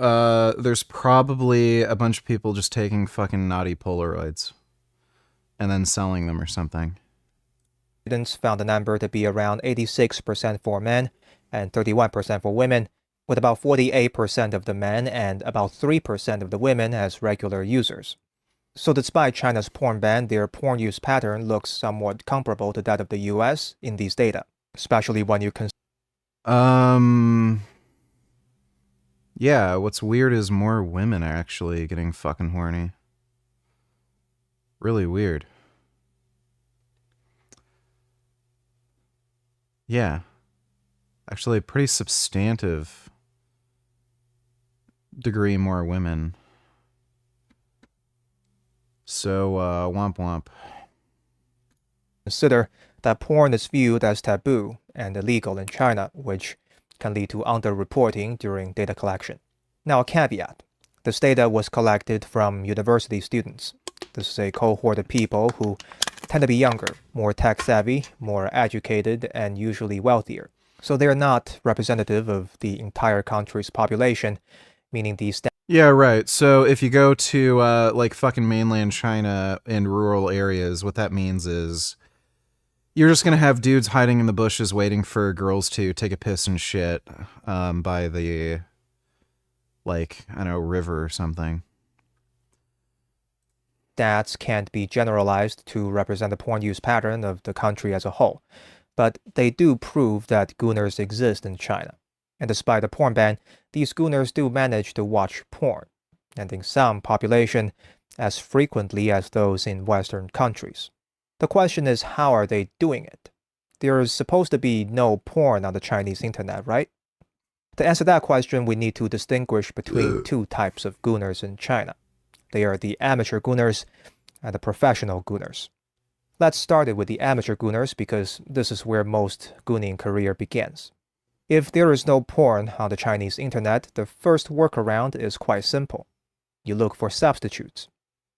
there's probably a bunch of people just taking fucking naughty Polaroids and then selling them or something. Students found the number to be around 86% for men and 31% for women, with about 48% of the men and about 3% of the women as regular users. So despite China's porn ban, their porn use pattern looks somewhat comparable to that of the US in these data, especially when you consider. Yeah, what's weird is more women are actually getting fucking horny. Really weird. Yeah. Actually, a pretty substantive degree more women. So, womp womp. Consider that porn is viewed as taboo and illegal in China, which can lead to underreporting during data collection. Now, a caveat. This data was collected from university students. This is a cohort of people who tend to be younger, more tech-savvy, more educated, and usually wealthier. So they're not representative of the entire country's population, meaning these. Yeah, right. So if you go to like fucking mainland China in rural areas, what that means is you're just gonna have dudes hiding in the bushes waiting for girls to take a piss and shit by the, like, I don't know, river or something. Stats can't be generalized to represent the porn use pattern of the country as a whole, but they do prove that gooners exist in China. And despite the porn ban, these gooners do manage to watch porn, and in some population, as frequently as those in Western countries. The question is, how are they doing it? There is supposed to be no porn on the Chinese internet, right? To answer that question, we need to distinguish between two types of gooners in China. They are the amateur gooners and the professional gooners. Let's start it with the amateur gooners because this is where most gooning career begins. If there is no porn on the Chinese internet, the first workaround is quite simple. You look for substitutes.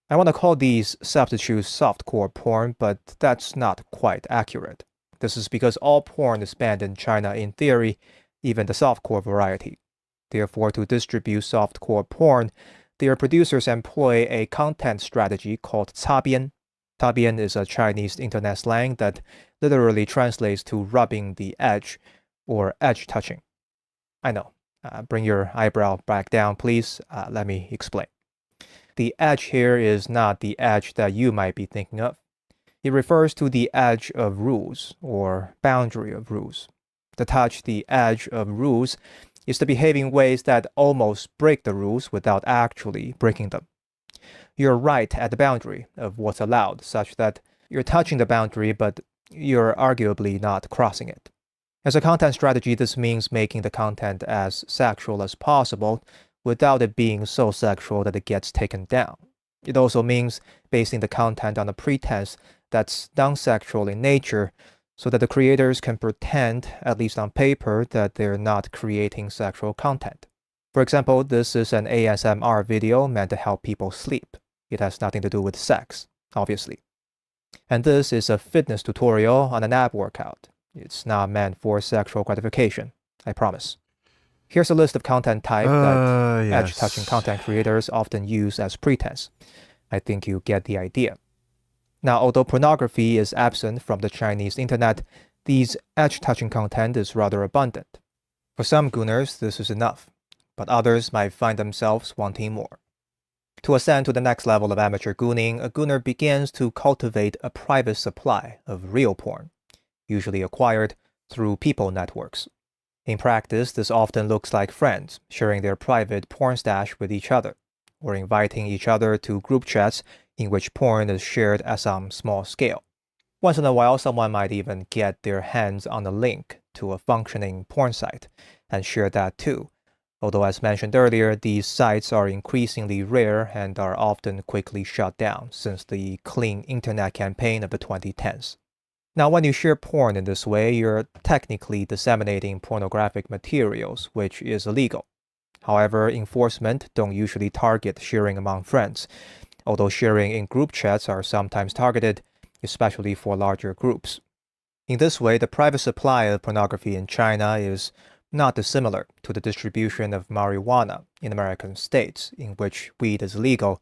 I want to call these substitutes softcore porn, but that's not quite accurate. This is because all porn is banned in China in theory, even the softcore variety. Therefore, to distribute softcore porn, their producers employ a content strategy called 擦边. 擦边 is a Chinese internet slang that literally translates to rubbing the edge or edge touching. I know. Bring your eyebrow back down, please. Let me explain. The edge here is not the edge that you might be thinking of. It refers to the edge of rules or boundary of rules. To touch the edge of rules is to behave in ways that almost break the rules without actually breaking them. You're right at the boundary of what's allowed, such that you're touching the boundary, but you're arguably not crossing it. As a content strategy, this means making the content as sexual as possible without it being so sexual that it gets taken down. It also means basing the content on a pretense that's non-sexual in nature, so that the creators can pretend, at least on paper, that they're not creating sexual content. For example, this is an ASMR video meant to help people sleep. It has nothing to do with sex, obviously. And this is a fitness tutorial on an ab workout. It's not meant for sexual gratification, I promise. Here's a list of content type that edge-touching content creators often use as pretense. I think you get the idea. Now, although pornography is absent from the Chinese internet, these edge-touching content is rather abundant. For some gooners, this is enough, but others might find themselves wanting more. To ascend to the next level of amateur gooning, a gooner begins to cultivate a private supply of real porn, usually acquired through people networks. In practice, this often looks like friends sharing their private porn stash with each other, or inviting each other to group chats in which porn is shared at some small scale. Once in a while, someone might even get their hands on a link to a functioning porn site and share that too. Although, as mentioned earlier, these sites are increasingly rare and are often quickly shut down since the Clean Internet campaign of the 2010s. Now, when you share porn in this way, you're technically disseminating pornographic materials, which is illegal. However, enforcement don't usually target sharing among friends, although sharing in group chats are sometimes targeted, especially for larger groups. In this way, the private supply of pornography in China is not dissimilar to the distribution of marijuana in American states, in which weed is legal,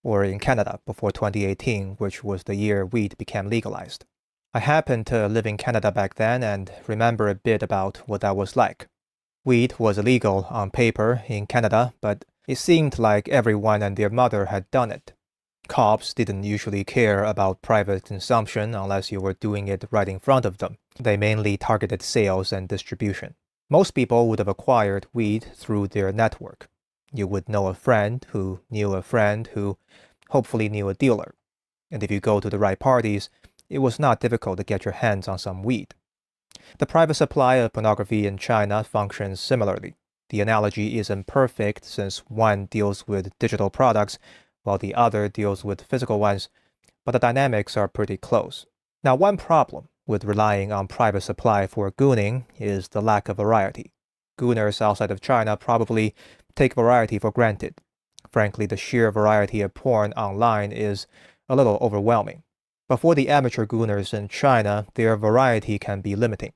or in Canada before 2018, which was the year weed became legalized. I happened to live in Canada back then and remember a bit about what that was like. Weed was illegal on paper in Canada, but it seemed like everyone and their mother had done it. Cops didn't usually care about private consumption unless you were doing it right in front of them. They mainly targeted sales and distribution. Most people would have acquired weed through their network. You would know a friend who knew a friend who hopefully knew a dealer. And if you go to the right parties, it was not difficult to get your hands on some weed. The private supply of pornography in China functions similarly. The analogy isn't perfect since one deals with digital products while the other deals with physical ones, but the dynamics are pretty close. Now, one problem with relying on private supply for gooning is the lack of variety. Gooners outside of China probably take variety for granted. Frankly, the sheer variety of porn online is a little overwhelming. But for the amateur gooners in China, their variety can be limiting.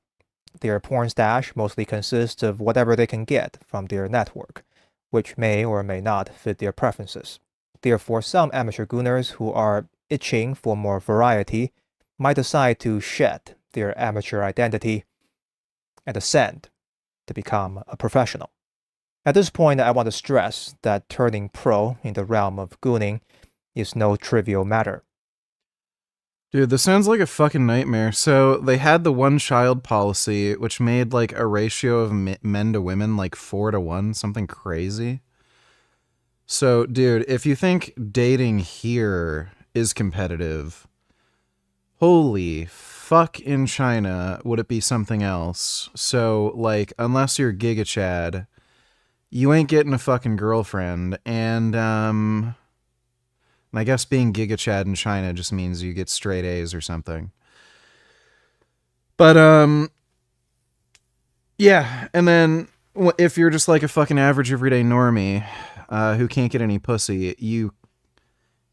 Their porn stash mostly consists of whatever they can get from their network, which may or may not fit their preferences. Therefore, some amateur gooners who are itching for more variety might decide to shed their amateur identity and ascend to become a professional. At this point, I want to stress that turning pro in the realm of gooning is no trivial matter. Dude, this sounds like a fucking nightmare. So they had the one-child policy, which made like a ratio of men to women like 4-to-1, something crazy. So, dude, if you think dating here is competitive, holy fuck, in China would it be something else. So, like, unless you're Giga Chad, you ain't getting a fucking girlfriend. And I guess being Giga Chad in China just means you get straight A's or something. But, yeah. And then if you're just like a fucking average everyday normie who can't get any pussy, you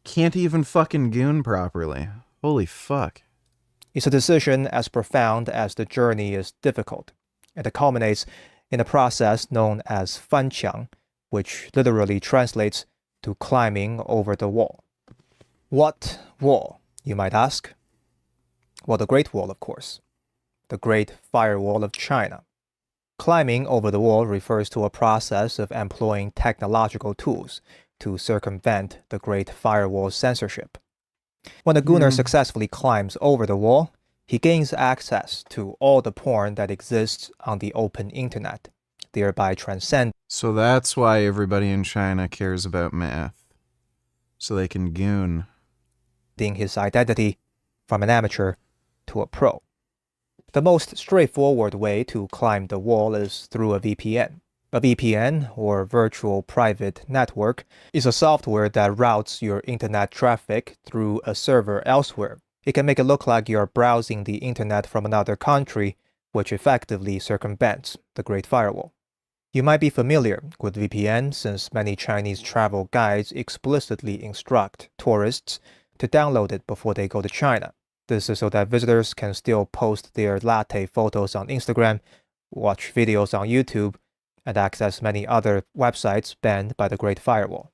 can't even fucking goon properly. Holy fuck. It's a decision as profound as the journey is difficult, and it culminates in a process known as fanqiang, which literally translates to climbing over the wall. What wall, you might ask? Well, the Great Wall, of course. The Great Firewall of China. Climbing over the wall refers to a process of employing technological tools to circumvent the Great Firewall's censorship. When a gooner successfully climbs over the wall, he gains access to all the porn that exists on the open internet, thereby transcending. So that's why everybody in China cares about math. So they can goon his identity from an amateur to a pro. The most straightforward way to climb the wall is through a VPN. A VPN, or virtual private network, is a software that routes your internet traffic through a server elsewhere. It can make it look like you're browsing the internet from another country, which effectively circumvents the Great Firewall. You might be familiar with VPN since many Chinese travel guides explicitly instruct tourists to download it before they go to China. This is so that visitors can still post their latte photos on Instagram, watch videos on YouTube, and access many other websites banned by the Great Firewall.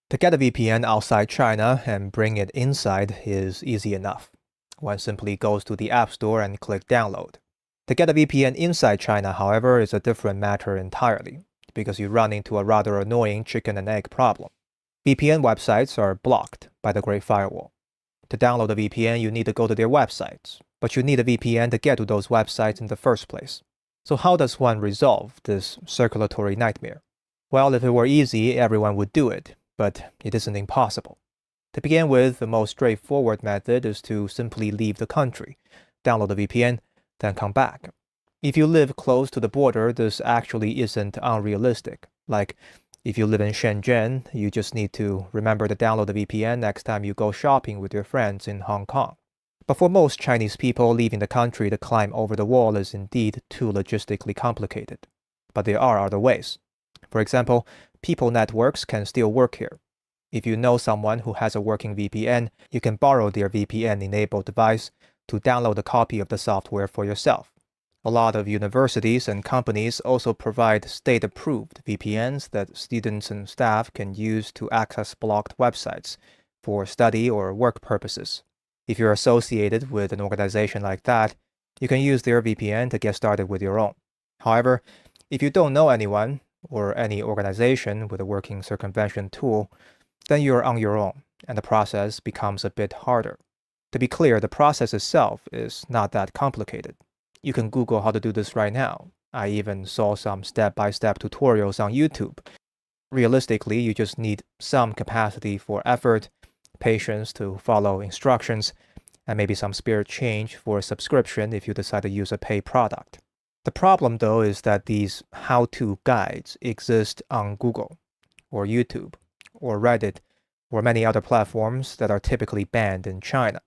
To get a VPN outside China and bring it inside is easy enough. One simply goes to the App Store and click download. To get a VPN inside China, however, is a different matter entirely, because you run into a rather annoying chicken and egg problem. VPN websites are blocked by the Great Firewall. To download a VPN, you need to go to their websites, but you need a VPN to get to those websites in the first place. So how does one resolve this circulatory nightmare? Well, if it were easy, everyone would do it, but it isn't impossible. To begin with, the most straightforward method is to simply leave the country, download a VPN, then come back. If you live close to the border, this actually isn't unrealistic. Like, if you live in Shenzhen, you just need to remember to download the VPN next time you go shopping with your friends in Hong Kong. But for most Chinese people, leaving the country to climb over the wall is indeed too logistically complicated. But there are other ways. For example, people networks can still work here. If you know someone who has a working VPN, you can borrow their VPN-enabled device to download a copy of the software for yourself. A lot of universities and companies also provide state-approved VPNs that students and staff can use to access blocked websites for study or work purposes. If you're associated with an organization like that, you can use their VPN to get started with your own. However, if you don't know anyone or any organization with a working circumvention tool, then you're on your own, and the process becomes a bit harder. To be clear, the process itself is not that complicated. You can Google how to do this right now. I even saw some step-by-step tutorials on YouTube. Realistically, you just need some capacity for effort, patience to follow instructions, and maybe some spare change for a subscription if you decide to use a paid product. The problem, though, is that these how-to guides exist on Google, or YouTube, or Reddit, or many other platforms that are typically banned in China.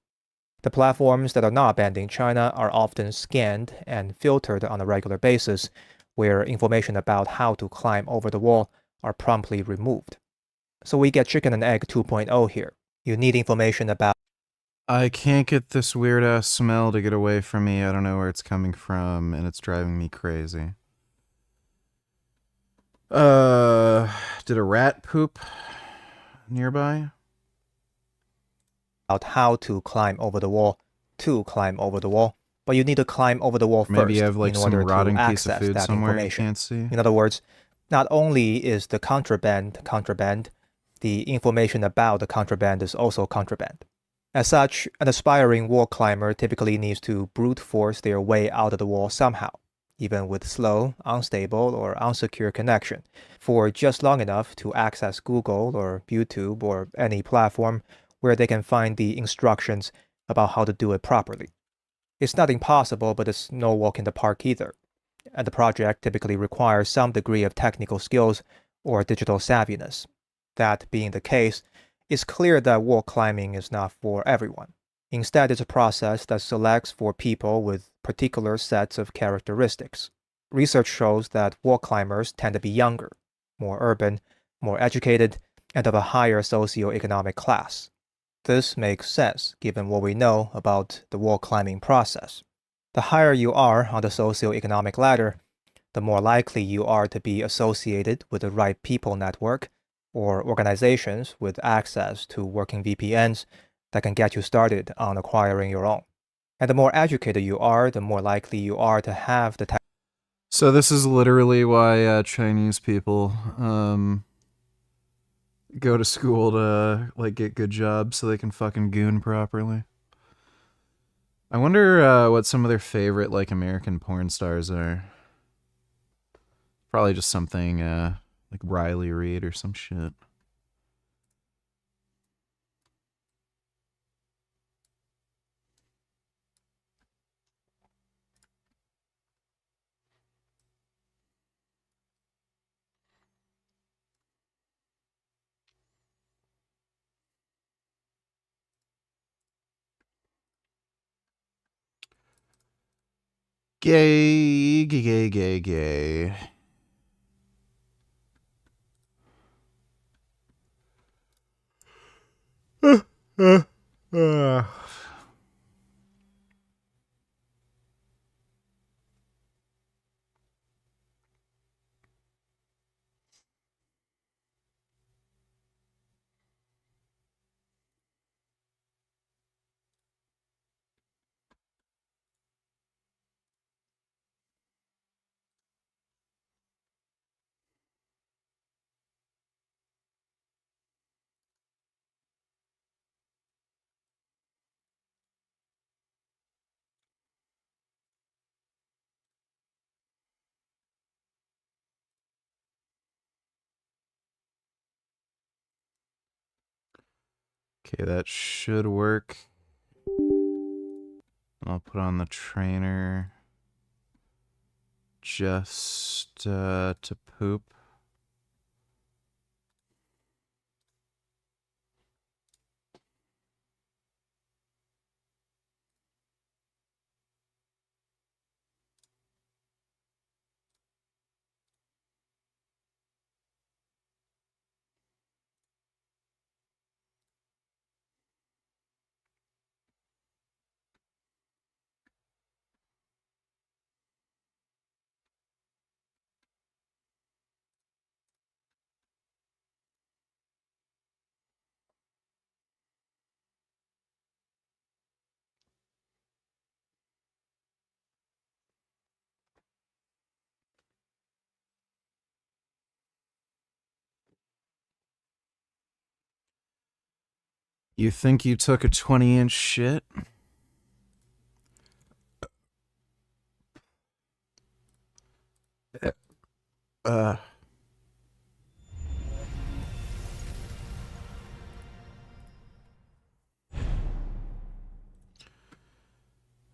The platforms that are not banned in China are often scanned and filtered on a regular basis, where information about how to climb over the wall are promptly removed. So we get chicken and egg 2.0 here. You need information about... I can't get this weird-ass smell to get away from me. I don't know where it's coming from, and it's driving me crazy. Did a rat poop nearby? About how to climb over the wall but you need to climb over the wall first. Maybe you have like in some order rotting to piece of access food that somewhere you information. can't see. In other words, not only is the contraband, the information about the contraband is also contraband. As such, an aspiring wall climber typically needs to brute force their way out of the wall somehow, even with slow, unstable, or unsecure connection, for just long enough to access Google or YouTube or any platform where they can find the instructions about how to do it properly. It's not impossible, but it's no walk in the park either. And the project typically requires some degree of technical skills or digital savviness. That being the case, it's clear that wall climbing is not for everyone. Instead, it's a process that selects for people with particular sets of characteristics. Research shows that wall climbers tend to be younger, more urban, more educated, and of a higher socioeconomic class. This makes sense given what we know about the wall climbing process. The higher you are on the socioeconomic ladder, the more likely you are to be associated with the right people network or organizations with access to working VPNs that can get you started on acquiring your own. And the more educated you are, the more likely you are to have the So this is literally why Chinese people go to school to like get good jobs so they can fucking goon properly. I wonder what some of their favorite like American porn stars are. Probably just something like Riley Reid or some shit. Gay, gay, gay, gay, gay. Okay, that should work. I'll put on the trainer just to poop. You think you took a 20-inch shit?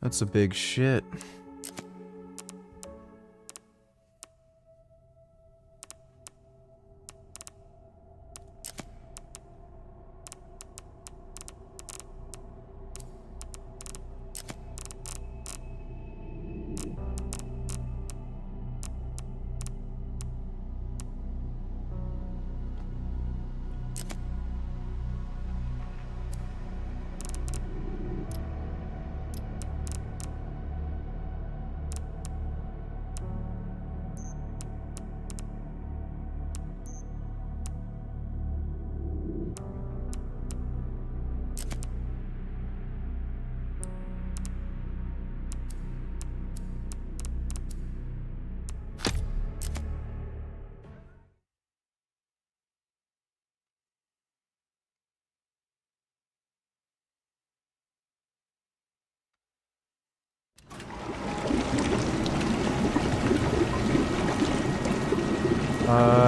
That's a big shit.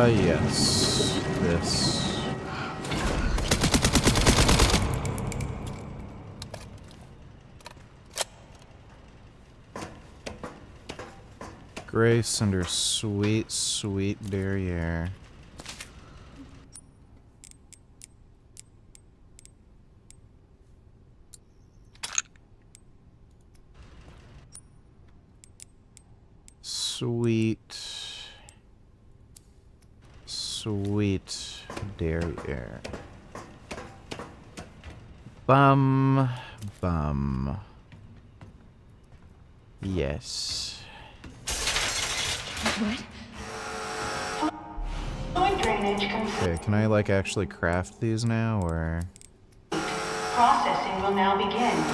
Yes. This. Grace and her sweet, sweet derriere. Sweet, sweet derriere. Bum, bum. Yes. What? Okay, can I like actually craft these now, or? Processing will now begin.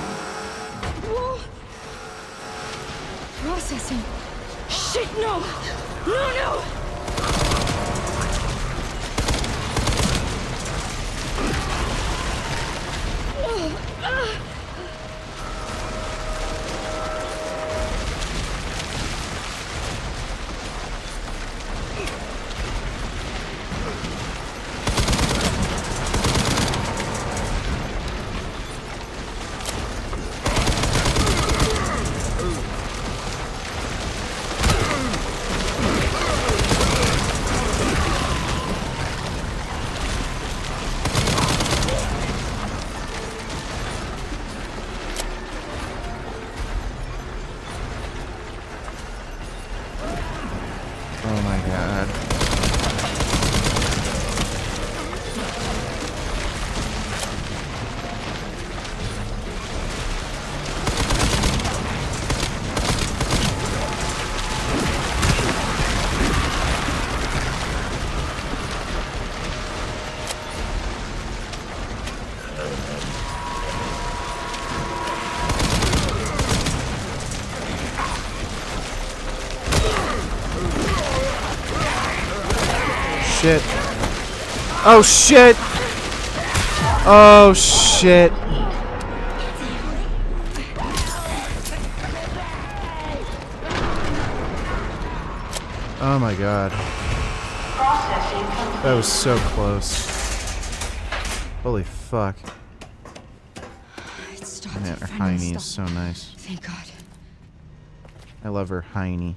Processing. Shit, no! No, no! shit. Oh shit! Oh shit! Oh my god. That was so close. Holy fuck. Man, her hiney is so nice. Thank God. I love her hiney.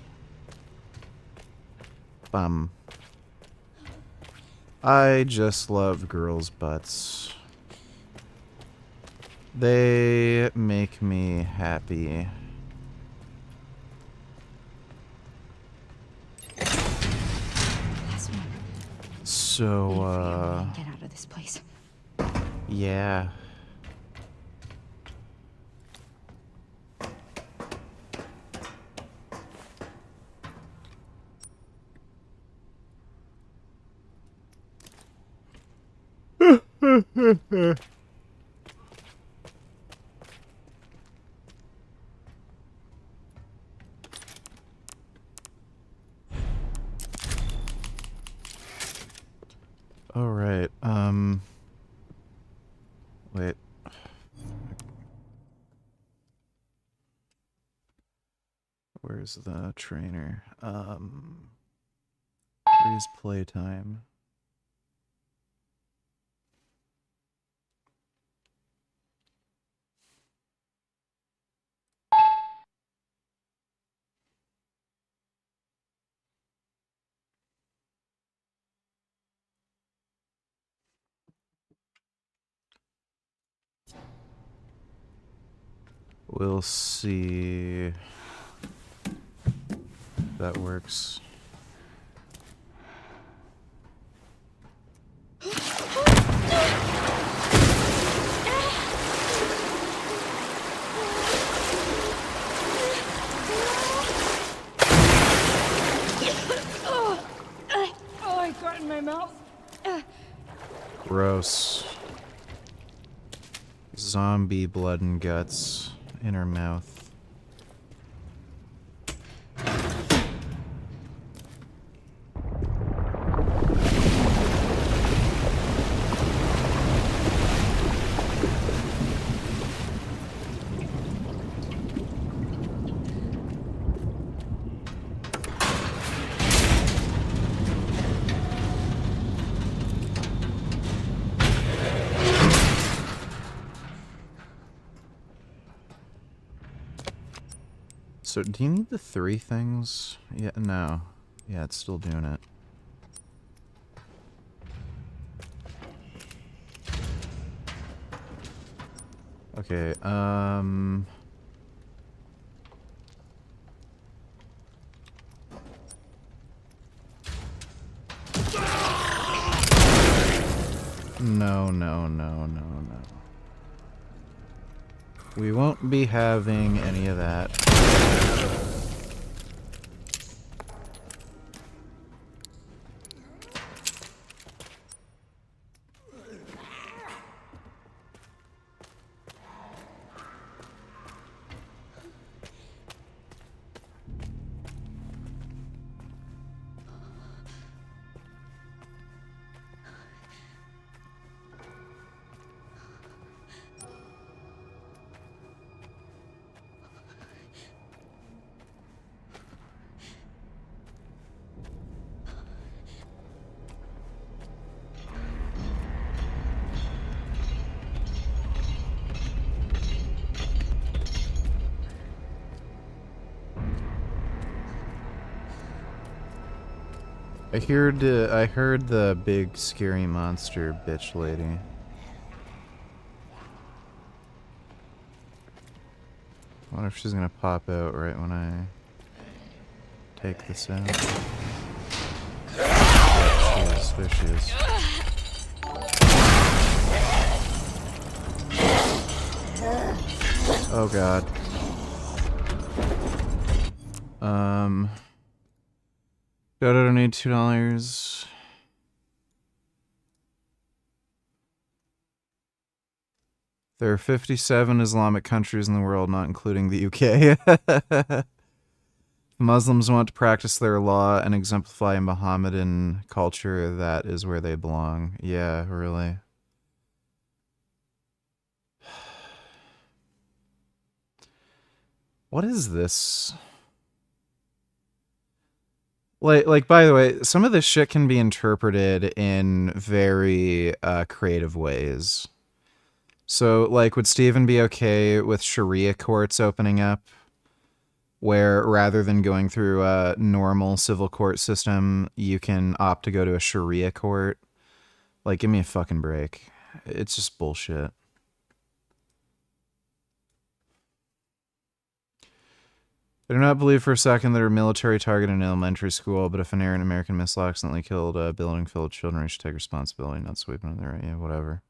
Bum. I just love girls' butts. They make me happy. So, Get out of this place. yeah. All right. Wait. Where's the trainer? Where's playtime? We'll see if that works. Oh, I got in my mouth. Gross. Zombie blood and guts in her mouth. So, do you need the 3 things? Yeah, no. Yeah, it's still doing it. Okay, No, no, no, no, no. We won't be having any of that. I heard the big scary monster bitch lady. I wonder if she's gonna pop out right when I take this out. There she is. Oh god. Donate $2. There are 57 Islamic countries in the world, not including the UK. Muslims want to practice their law and exemplify Mohammedan culture. That is where they belong. Yeah, really. What is this? Like, by the way, some of this shit can be interpreted in very creative ways. So, like, would Steven be okay with Sharia courts opening up, where rather than going through a normal civil court system, you can opt to go to a Sharia court? Like, give me a fucking break. It's just bullshit. I do not believe for a second that a military target in elementary school, but if an errant American missile accidentally killed a building full of children, we should take responsibility, not sweeping it there. Yeah, whatever.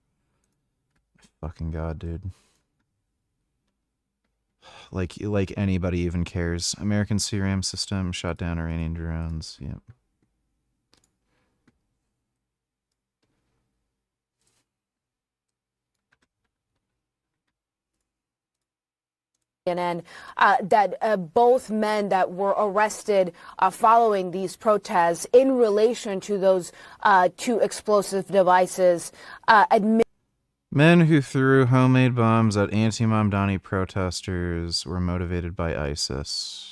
Fucking God, dude. Like anybody even cares. American CRM system shot down Iranian drones. Yep. CNN that both men that were arrested following these protests in relation to those two explosive devices admit. Men who threw homemade bombs at anti-Mamdani protesters were motivated by ISIS.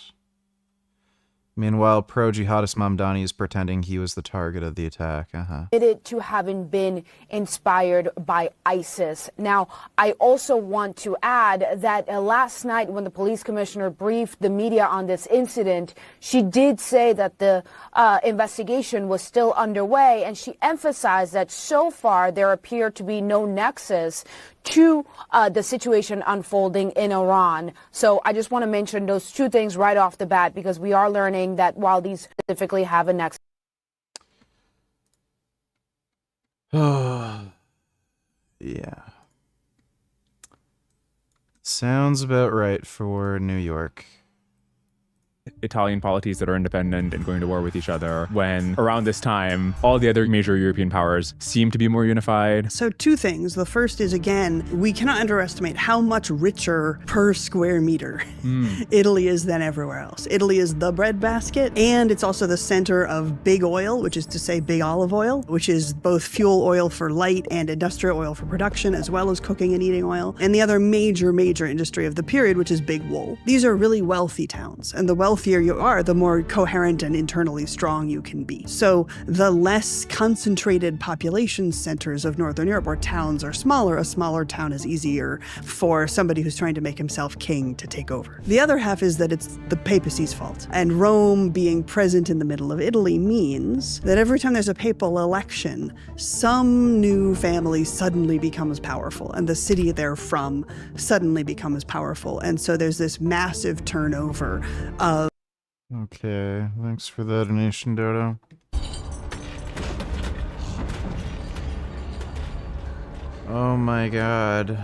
Meanwhile, pro-jihadist Mamdani is pretending he was the target of the attack. Admitted to having been inspired by ISIS. Now, I also want to add that last night when the police commissioner briefed the media on this incident, she did say that the investigation was still underway, and she emphasized that so far there appeared to be no nexus to the situation unfolding in Iran. So I just want to mention those two things right off the bat, because we are learning that while these specifically have a nexus. Yeah. Sounds about right for New York. Italian polities that are independent and going to war with each other, when around this time, all the other major European powers seem to be more unified. So two things. The first is, again, we cannot underestimate how much richer per square meter Italy is than everywhere else. Italy is the breadbasket, and it's also the center of big oil, which is to say big olive oil, which is both fuel oil for light and industrial oil for production, as well as cooking and eating oil, and the other major industry of the period, which is big wool. These are really wealthy towns, and the wealthier you are, the more coherent and internally strong you can be. So the less concentrated population centers of Northern Europe, where towns are smaller, a smaller town is easier for somebody who's trying to make himself king to take over. The other half is that it's the papacy's fault. And Rome being present in the middle of Italy means that every time there's a papal election, some new family suddenly becomes powerful, and the city they're from suddenly becomes powerful. And so there's this massive turnover of. Okay, thanks for the donation, Dodo. Oh my God.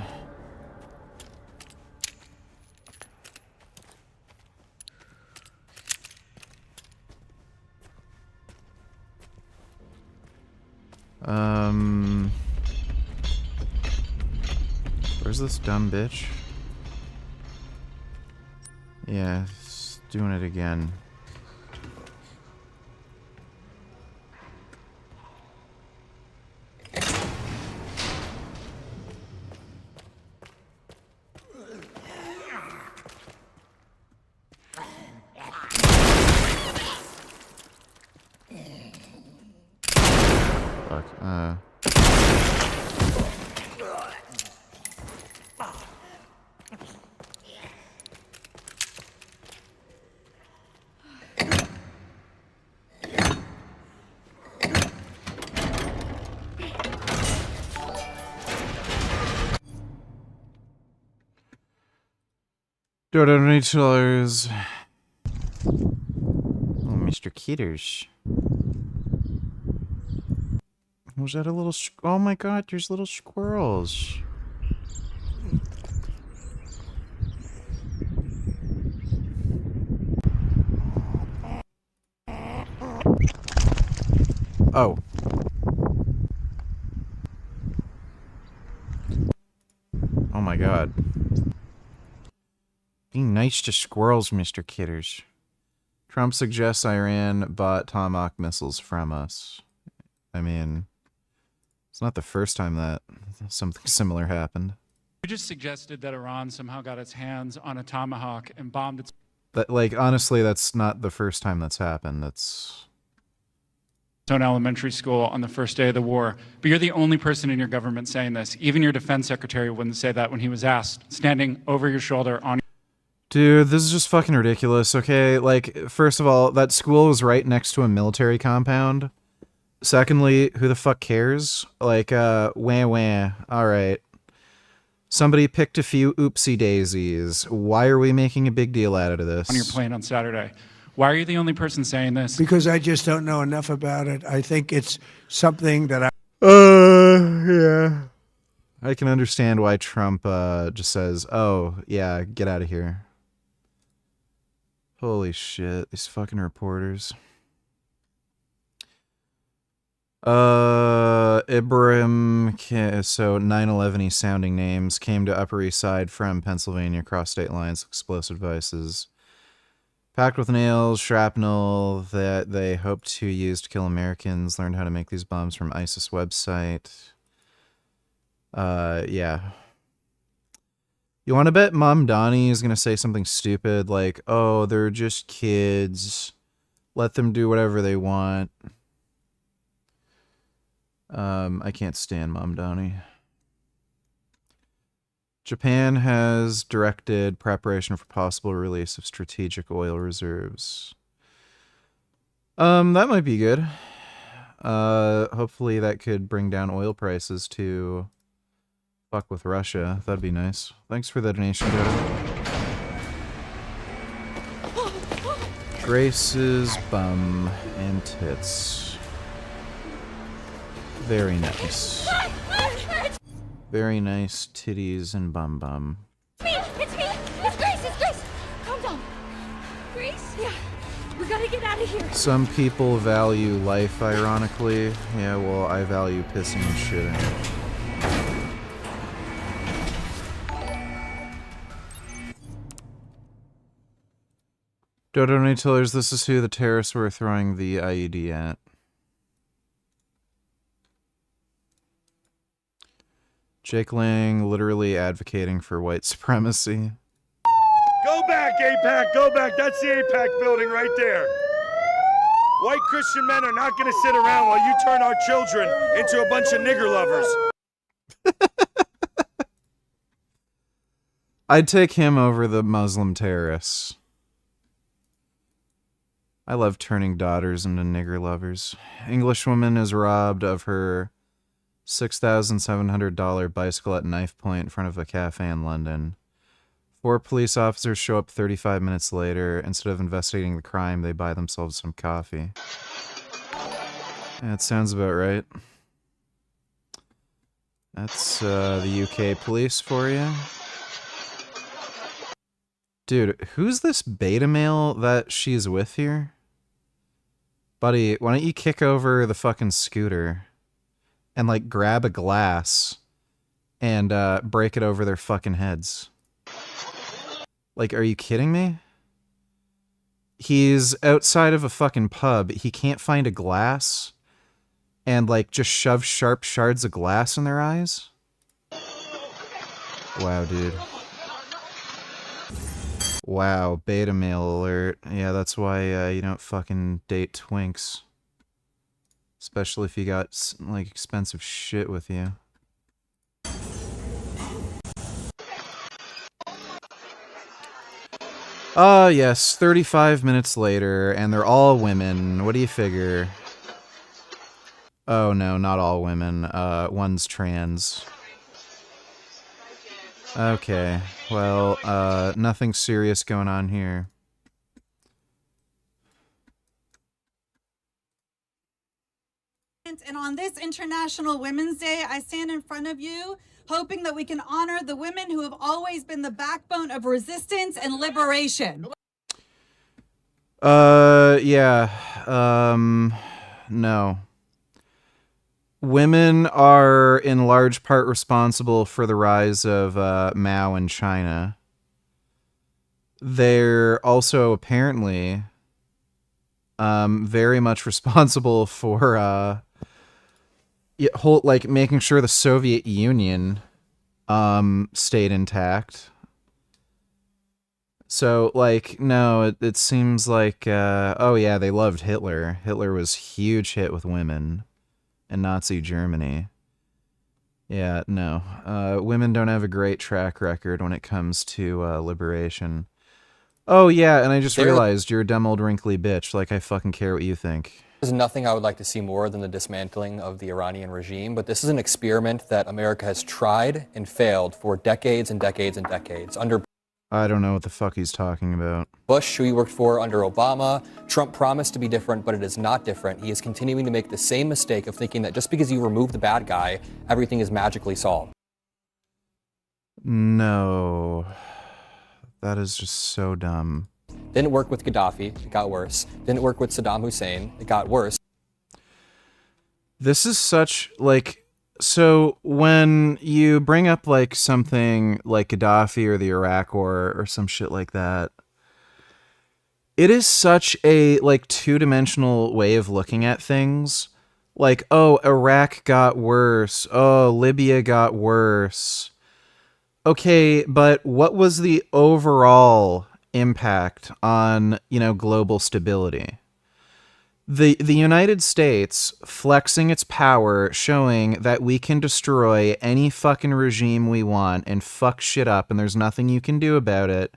Where's this dumb bitch? Yeah, it's doing it again. Fuck, Dodo $20. Oh, Mr. Kitters. Was that a little... Oh my God, there's little squirrels. Oh. Oh my God. Being nice to squirrels, Mr. Kitters. Trump suggests Iran bought Tomahawk missiles from us. I mean, it's not the first time that something similar happened. You just suggested that Iran somehow got its hands on a Tomahawk and bombed its... But, like, honestly, that's not the first time that's happened. That's... own elementary school on the first day of the war. But you're the only person in your government saying this. Even your defense secretary wouldn't say that when he was asked, standing over your shoulder on... Dude, this is just fucking ridiculous, okay? Like, first of all, that school was right next to a military compound. Secondly, who the fuck cares? Like, wah. Alright. Somebody picked a few oopsie daisies. Why are we making a big deal out of this? On your plane on Saturday. Why are you the only person saying this? Because I just don't know enough about it. I think it's something that I... Yeah. I can understand why Trump just says, oh, yeah, get out of here. Holy shit, these fucking reporters. Ibrahim, so 9/11-y sounding names, came to Upper East Side from Pennsylvania, crossed state lines, explosive devices. Packed with nails, shrapnel that they hoped to use to kill Americans, learned how to make these bombs from ISIS website. Yeah. You want to bet Mom Donnie is going to say something stupid like, oh, they're just kids. Let them do whatever they want. I can't stand Mom Donnie. Japan has directed preparation for possible release of strategic oil reserves. That might be good. Hopefully that could bring down oil prices to fuck with Russia. That'd be nice. Thanks for the donation, Joe. Grace's bum and tits. Very nice. Very nice titties and bum bum. It's me! It's Grace! It's Grace! Calm down. Grace? Yeah. We gotta get out of here. Some people value life, ironically. Yeah, well, I value pissing and shitting. Dodo Tillers, this is who the terrorists were throwing the IED at. Jake Lang literally advocating for white supremacy. Go back, APAC, go back. That's the APAC building right there. White Christian men are not going to sit around while you turn our children into a bunch of nigger lovers. I'd take him over the Muslim terrorists. I love turning daughters into nigger lovers. Englishwoman is robbed of her $6,700 bicycle at knife point in front of a cafe in London. 4 police officers show up 35 minutes later. Instead of investigating the crime, they buy themselves some coffee. That sounds about right. That's the UK police for you. Dude, who's this beta male that she's with here? Buddy, why don't you kick over the fucking scooter and, like, grab a glass and break it over their fucking heads? Like, are you kidding me? He's outside of a fucking pub. He can't find a glass and, like, just shove sharp shards of glass in their eyes? Wow, dude. Wow, beta male alert. Yeah, that's why you don't fucking date twinks. Especially if you got, like, expensive shit with you. Yes, 35 minutes later, and they're all women. What do you figure? Oh, no, not all women. One's trans. Okay, well, nothing serious going on here. And on this International Women's Day, I stand in front of you hoping that we can honor the women who have always been the backbone of resistance and liberation. No. Women are in large part responsible for the rise of Mao in China. They're also apparently very much responsible for making sure the Soviet Union stayed intact. So, like, no, it seems like, oh yeah, they loved Hitler. Hitler was huge hit with women in Nazi Germany. Yeah, no. Women don't have a great track record when it comes to liberation. Oh yeah, and I just realized you're a dumb old wrinkly bitch. Like, I fucking care what you think. There's nothing I would like to see more than the dismantling of the Iranian regime, but this is an experiment that America has tried and failed for decades and decades and decades. Under I don't know what the fuck he's talking about. Bush, who he worked for under Obama, Trump promised to be different, but it is not different. He is continuing to make the same mistake of thinking that just because you remove the bad guy, everything is magically solved. No. That is just so dumb. Didn't work with Gaddafi, it got worse. Didn't work with Saddam Hussein, it got worse. This is such, like, so when you bring up, like, something like Gaddafi or the Iraq War or some shit like that, it is such a, like, two-dimensional way of looking at things. Like, oh, Iraq got worse. Oh, Libya got worse. Okay, but what was the overall impact on, you know, global stability? The United States flexing its power, showing that we can destroy any fucking regime we want and fuck shit up and there's nothing you can do about it.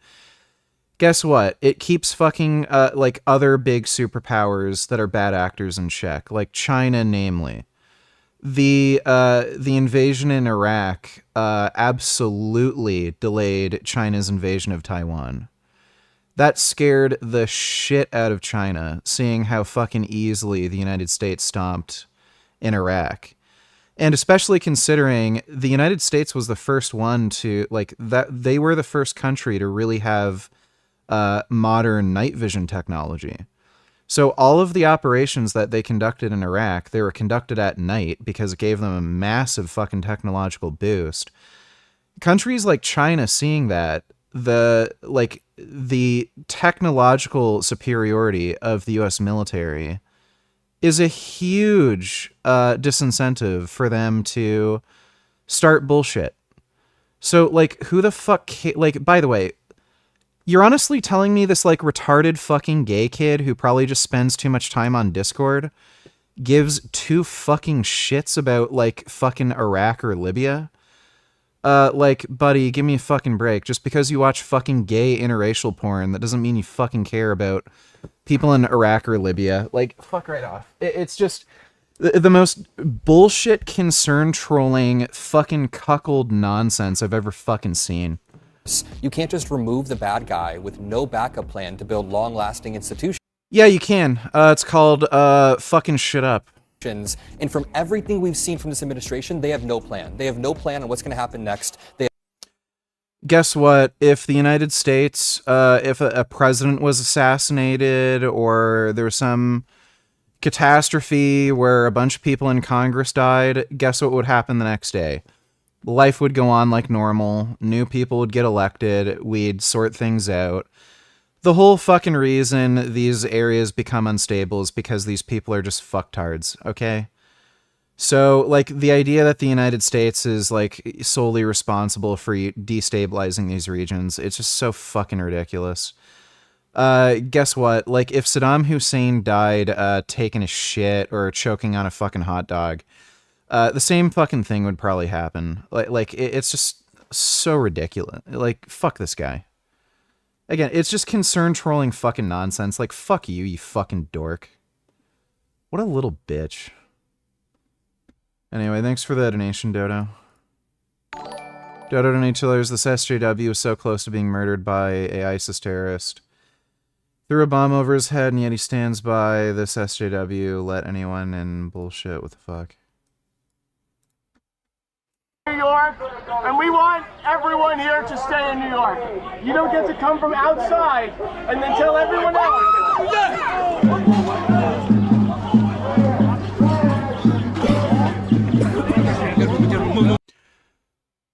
Guess what? It keeps fucking, like, other big superpowers that are bad actors in check, like China, namely. The invasion in Iraq absolutely delayed China's invasion of Taiwan. That scared the shit out of China, seeing how fucking easily the United States stomped in Iraq. And especially considering the United States was the first one to, like, that they were the first country to really have modern night vision technology. So all of the operations that they conducted in Iraq, they were conducted at night because it gave them a massive fucking technological boost. Countries like China seeing that, the technological superiority of the US military is a huge disincentive for them to start bullshit. So, like, who the fuck like, by the way, you're honestly telling me this, like, retarded fucking gay kid who probably just spends too much time on Discord gives two fucking shits about, like, fucking Iraq or Libya? Like, buddy, give me a fucking break. Just because you watch fucking gay interracial porn, that doesn't mean you fucking care about people in Iraq or Libya. Like, fuck right off. It's just the most bullshit, concern trolling, fucking cuckold nonsense I've ever fucking seen. You can't just remove the bad guy with no backup plan to build long-lasting institutions. Yeah, you can. It's called, fucking shit up. And from everything we've seen from this administration, they have no plan. They have no plan on what's going to happen next. Guess what? If the United States, if a president was assassinated or there was some catastrophe where a bunch of people in Congress died, guess what would happen the next day? Life would go on like normal. New people would get elected. We'd sort things out. The whole fucking reason these areas become unstable is because these people are just fucktards, okay? So, like, the idea that the United States is, like, solely responsible for destabilizing these regions, it's just so fucking ridiculous. Guess what? Like, if Saddam Hussein died taking a shit or choking on a fucking hot dog, the same fucking thing would probably happen. It's just so ridiculous. Like, fuck this guy. Again, it's just concern trolling fucking nonsense. Like, fuck you, you fucking dork. What a little bitch. Anyway, thanks for the donation, Dodo. Dodo donates, this SJW is so close to being murdered by a ISIS terrorist. Threw a bomb over his head, and yet he stands by this SJW. Let anyone in bullshit. What the fuck? New York, and we want everyone here to stay in New York. You don't get to come from outside and then tell everyone else.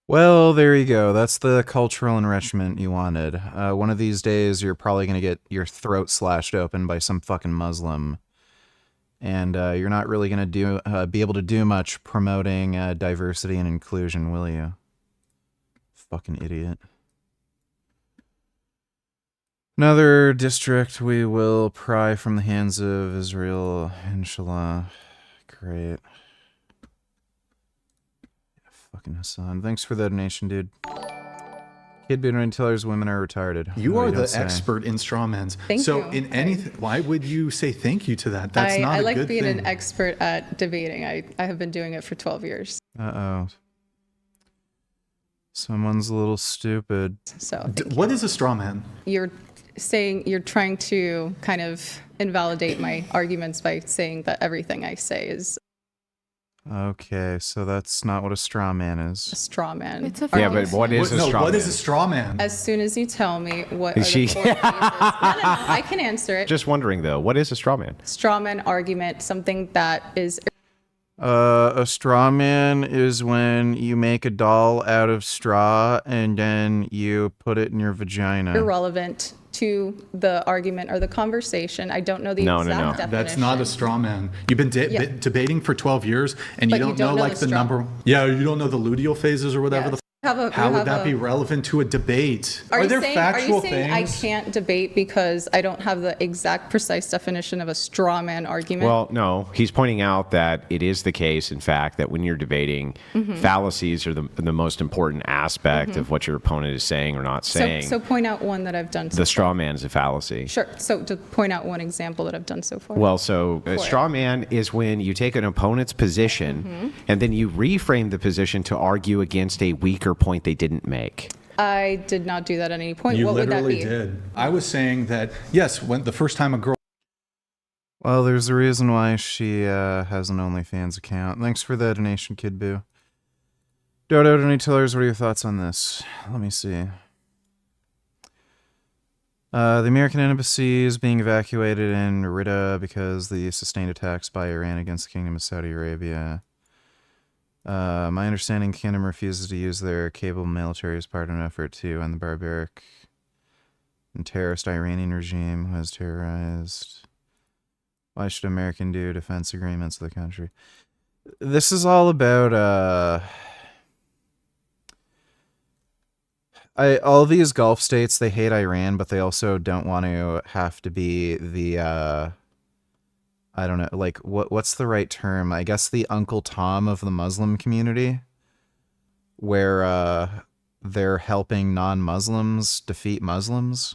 Well, there you go. That's the cultural enrichment you wanted. One of these days, you're probably going to get your throat slashed open by some fucking Muslim. And you're not really going to be able to do much promoting diversity and inclusion, will you? Fucking idiot. Another district we will pry from the hands of Israel, inshallah. Great. Fucking Hassan. Thanks for the donation, dude. Kid Bitcoin tellers women are retarded. You are don't the say. expert in strawmans. Thank so you. in anything, why would you say thank you to that? That's not I a like good being thing. an expert at debating. I have been doing it for 12 years. Uh-oh. Someone's a little stupid. So What is a straw man? you're trying to kind of invalidate my arguments by saying that everything I say is Okay, so that's not what a straw man is. a straw man. It's a Yeah, but what is a straw What man? is a straw man? As soon as you tell me what Is are the she- 4 phases, no, I can answer it. Just wondering though, what is a straw man? Straw man argument, something that is A straw man is when you make a doll out of straw and then you put it in your vagina. irrelevant to the argument or the conversation. I don't know the exact definition. That's not a straw man. You've been Yeah. debating for 12 years, and But you don't know like the the straw- number. Yeah, you don't know the luteal phases or whatever. Yes. How would that be relevant to a debate? Are you there saying, factual things? I can't debate because I don't have the exact precise definition of a straw man argument? Well, no, he's pointing out that it is the case, in fact, that when you're debating, Mhm. fallacies are the most important aspect Mhm. of what your opponent is saying or not saying. So point out one that I've done so The straw man is a fallacy. Sure. So to point out one example that I've done so far. Well, so a For it. straw man is when you take an opponent's position Mhm. and then you reframe the position to argue against a weaker point they didn't make. I did not do that at any point. You What would that literally be? did. I was saying that yes, when the first time a girl. Well, there's a reason why she has an OnlyFans account. Thanks for the donation, Kid Boo. Dodo, donate tellers, what are your thoughts on this? Let me see. The American embassy is being evacuated in Merida because the sustained attacks by Iran against the Kingdom of Saudi Arabia. My understanding, the kingdom refuses to use their capable military as part of an effort to end the barbaric and terrorist Iranian regime who has terrorized. Why should American do defense agreements with the country? This is all about all these Gulf states, they hate Iran, but they also don't want to have to be the I don't know, like what's the right term? I guess the Uncle Tom of the Muslim community, where they're helping non-Muslims defeat Muslims.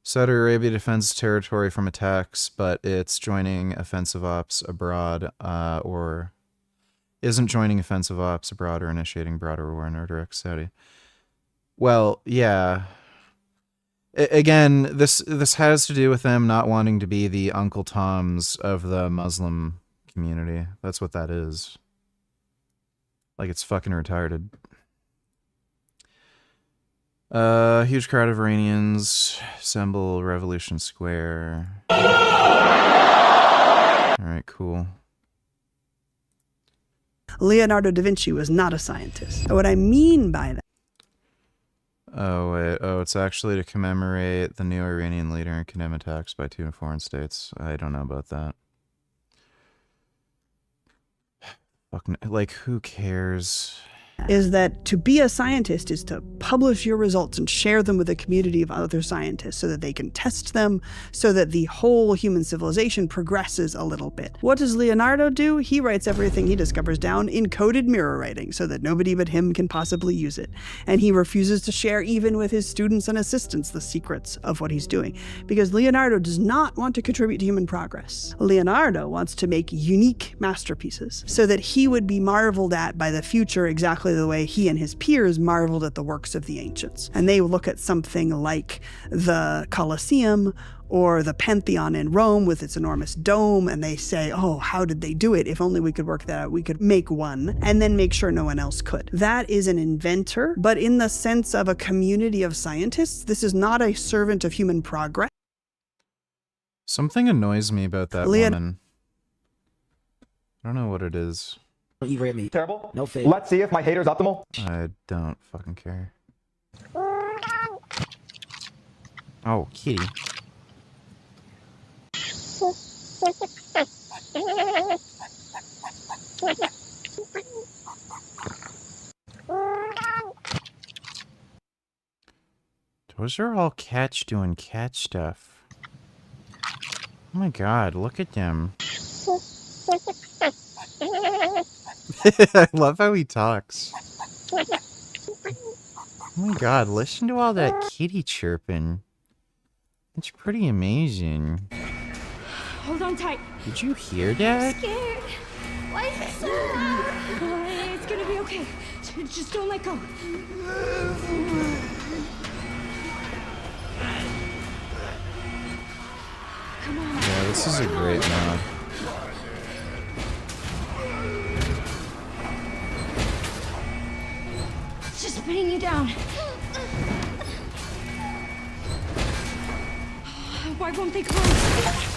Saudi Arabia defends territory from attacks, but it's joining offensive ops abroad, or isn't joining offensive ops abroad or initiating broader war in order direct Saudi. Well, yeah. Again, this has to do with them not wanting to be the Uncle Toms of the Muslim community. That's what that is. Like, it's fucking retarded. Huge crowd of Iranians assemble Revolution Square. Alright, cool. Leonardo da Vinci was not a scientist. What I mean by that. Oh, wait. Oh, it's actually to commemorate the new Iranian leader and condemn attacks by 2 foreign states. I don't know about that. Fucking, like, who cares? Is that to be a scientist is to publish your results and share them with a community of other scientists so that they can test them, so that the whole human civilization progresses a little bit. What does Leonardo do? He writes everything he discovers down in coded mirror writing so that nobody but him can possibly use it. And he refuses to share even with his students and assistants the secrets of what he's doing, because Leonardo does not want to contribute to human progress. Leonardo wants to make unique masterpieces so that he would be marveled at by the future exactly the way he and his peers marveled at the works of the ancients. And they look at something like the Colosseum or the Pantheon in Rome with its enormous dome, and they say, oh, how did they do it? If only we could work that out, we could make one and then make sure no one else could. That is an inventor, but in the sense of a community of scientists, this is not a servant of human progress. Something annoys me about that woman. I don't know what it is. You rate me. Terrible? No fake. Let's see if my hater's optimal. I don't fucking care. Oh, kitty. Those are all cats doing cat stuff. Oh my god, look at them. I love how he talks. Oh my god, listen to all that kitty chirping. It's pretty amazing. Hold on tight. Did you hear I'm that? scared. Why is it so loud? It's gonna be okay. Just don't let go. Come on. Yeah, this is a great mod. It's just spinning you down. Why won't they close?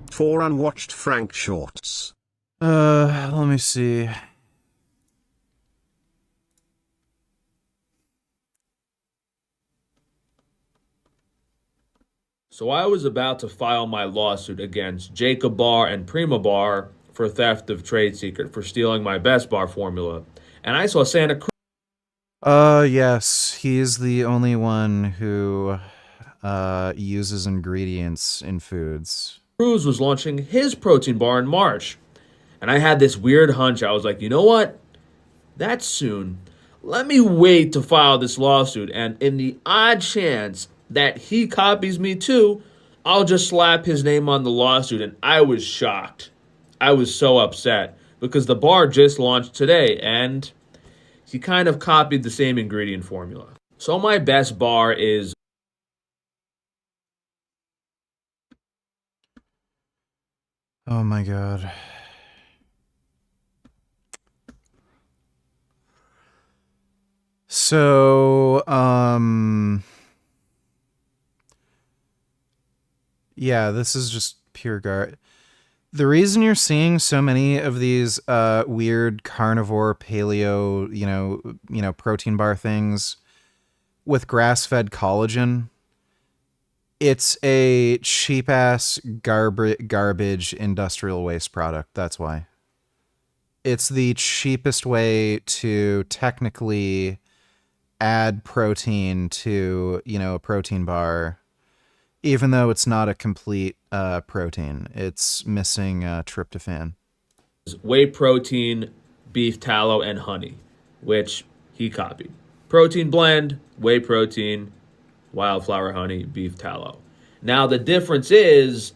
For unwatched Frank shorts. Let me see. So I was about to file my lawsuit against Jacob Bar and Prima Bar for theft of trade secret for stealing my Best Bar formula. And I saw Santa Cruz Yes, he's the only one who uses ingredients in foods. was launching his protein bar in March. And I had this weird hunch. I was like, you know what? That's soon. Let me wait to file this lawsuit. And in the odd chance that he copies me too, I'll just slap his name on the lawsuit. And I was shocked. I was so upset because the bar just launched today and he kind of copied the same ingredient formula. So my best bar is Oh my god. So, yeah, this is just pure The reason you're seeing so many of these weird carnivore paleo, you know, protein bar things with grass-fed collagen, it's a cheap-ass garbage industrial waste product. That's why. It's the cheapest way to technically add protein to, you know, a protein bar, even though it's not a complete protein. It's missing tryptophan. whey protein, beef tallow, and honey, which he copied. Protein blend, whey protein, wildflower honey, beef tallow. Now the difference is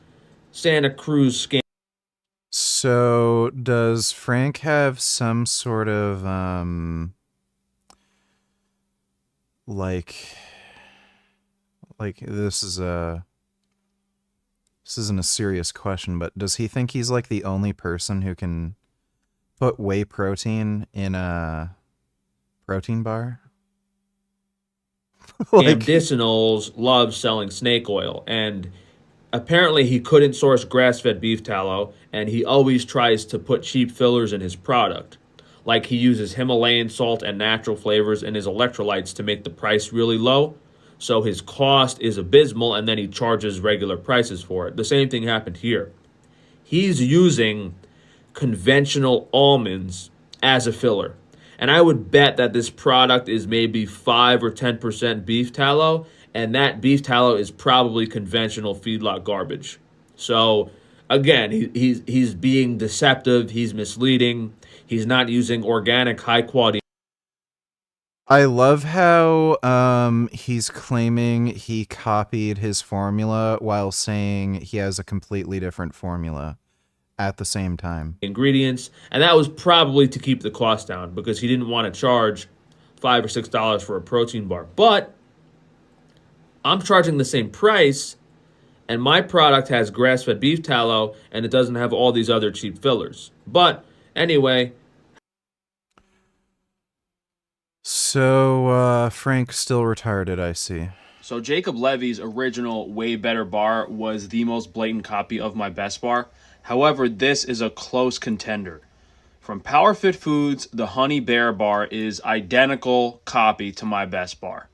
Santa Cruz scan. So does Frank have some sort of like this isn't a serious question, but does he think he's like the only person who can put whey protein in a protein bar? Medicinals love selling snake oil, and apparently he couldn't source grass-fed beef tallow, and he always tries to put cheap fillers in his product. Like he uses Himalayan salt and natural flavors in his electrolytes to make the price really low. So his cost is abysmal, and then he charges regular prices for it. The same thing happened here. He's using conventional almonds as a filler. And I would bet that this product is maybe 5 or 10% beef tallow, and that beef tallow is probably conventional feedlot garbage. So again, he's being deceptive, he's misleading, he's not using organic, high quality. I love how he's claiming he copied his formula while saying he has a completely different formula at the same time. Ingredients, and that was probably to keep the cost down because he didn't want to charge $5 or $6 for a protein bar. But I'm charging the same price, And my product has grass-fed beef tallow, and it doesn't have all these other cheap fillers. But anyway. So, Frank's still retarded, I see. So Jacob Levy's original Way Better bar was the most blatant copy of my best bar. However, this is a close contender. From PowerFit Foods, the Honey Bear bar is identical copy to my best bar.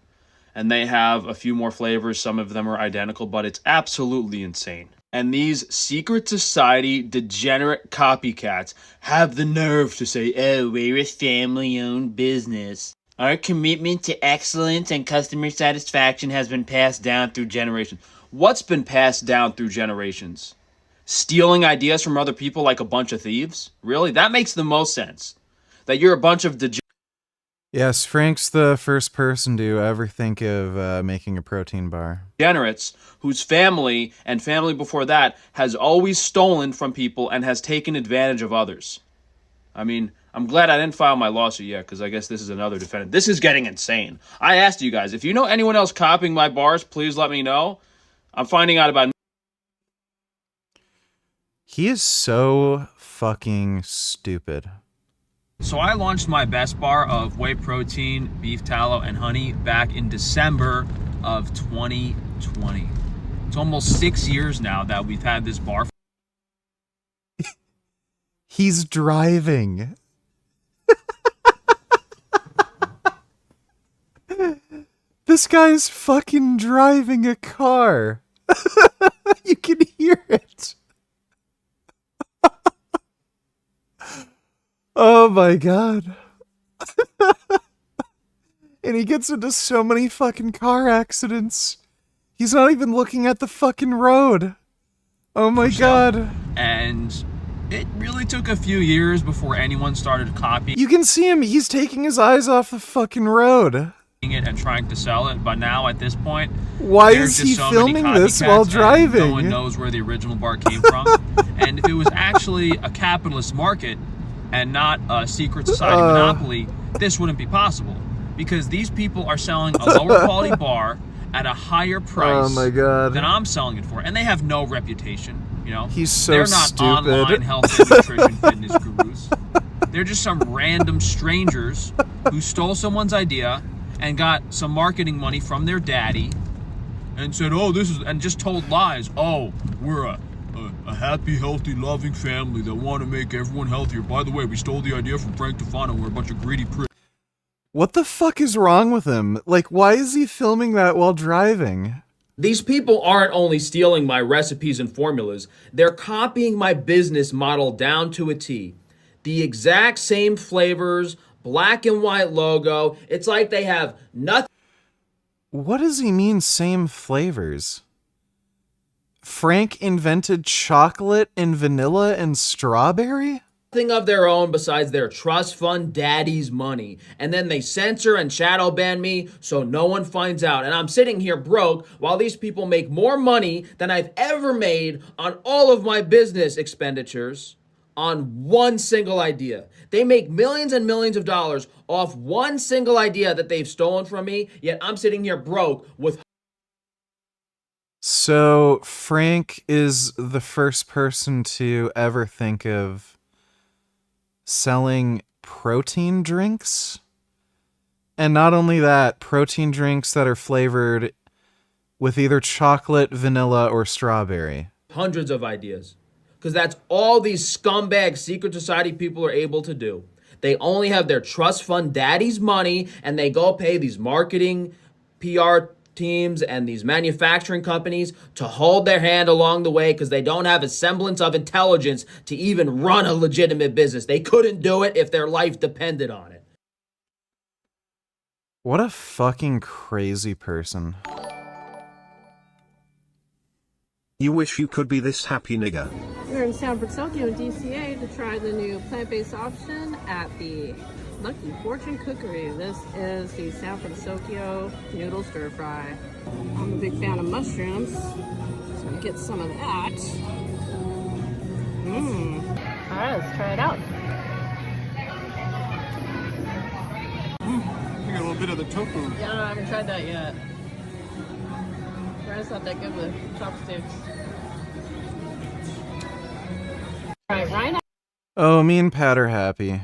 And they have a few more flavors. Some of them are identical, but it's absolutely insane. And these secret society degenerate copycats have the nerve to say, oh, we're a family-owned business. Our commitment to excellence and customer satisfaction has been passed down through generations. What's been passed down through generations? Stealing ideas from other people like a bunch of thieves? Really? That makes the most sense. That you're a bunch of Yes, Frank's the first person to ever think of making a protein bar. degenerates whose family and family before that has always stolen from people and has taken advantage of others. I mean, I'm glad I didn't file my lawsuit yet, because I guess this is another defendant. This is getting insane. I asked you guys, if you know anyone else copying my bars, please let me know. I'm finding out about... He is so fucking stupid. So I launched my best bar of whey protein, beef tallow, and honey back in December of 2020. It's almost 6 years now that we've had this bar. He's driving. This guy's fucking driving a car. You can hear it. Oh my god. And he gets into so many fucking car accidents. He's not even looking at the fucking road. Oh my god. And it really took a few years before anyone started copying You can see him, he's taking his eyes off the fucking road. it and trying to sell it, but now at this point, Why there's is he just so filming many this copycats while and driving? No one knows where the original bar came from. And if it was actually a capitalist market and not a secret society monopoly, this wouldn't be possible, because these people are selling a lower quality bar at a higher price than I'm selling it for, and they have no reputation. You know, He's so they're not stupid. online health and nutrition fitness gurus. They're just some random strangers who stole someone's idea and got some marketing money from their daddy and said, oh, this is, and just told lies. Oh, we're a happy, healthy, loving family that want to make everyone healthier. By the way, we stole the idea from Frank Tufano. We're a bunch of greedy pricks. What the fuck is wrong with him? Like, why is he filming that while driving? These people aren't only stealing my recipes and formulas, they're copying my business model down to a T. The exact same flavors, black and white logo. It's like they have nothing. What does he mean, same flavors? Frank invented chocolate and vanilla and strawberry? Of their own besides their trust fund daddy's money, and then they censor and shadow ban me so no one finds out, and I'm sitting here broke while these people make more money than I've ever made on all of my business expenditures on one single idea. They make millions and millions of dollars off one single idea that they've stolen from me, yet I'm sitting here broke with... So Frank is the first person to ever think of selling protein drinks? And not only that, protein drinks that are flavored with either chocolate, vanilla, or strawberry. Hundreds of ideas. Because that's all these scumbag secret society people are able to do. They only have their trust fund daddy's money, and they go pay these marketing, PR teams and these manufacturing companies to hold their hand along the way, because they don't have a semblance of intelligence to even run a legitimate business. They couldn't do it if their life depended on it. What a fucking crazy person. You wish you could be this happy nigga. We're in San Francisco, DCA, to try the new plant-based option at the Lucky Fortune Cookery. This is the San Francisco noodle stir fry. I'm a big fan of mushrooms, so I get some of that. All right, let's try it out. You got a little bit of the tofu. Yeah, I haven't tried that yet. Paris not that good with chopsticks. Alright, Ryan. Oh, me and Pat are happy.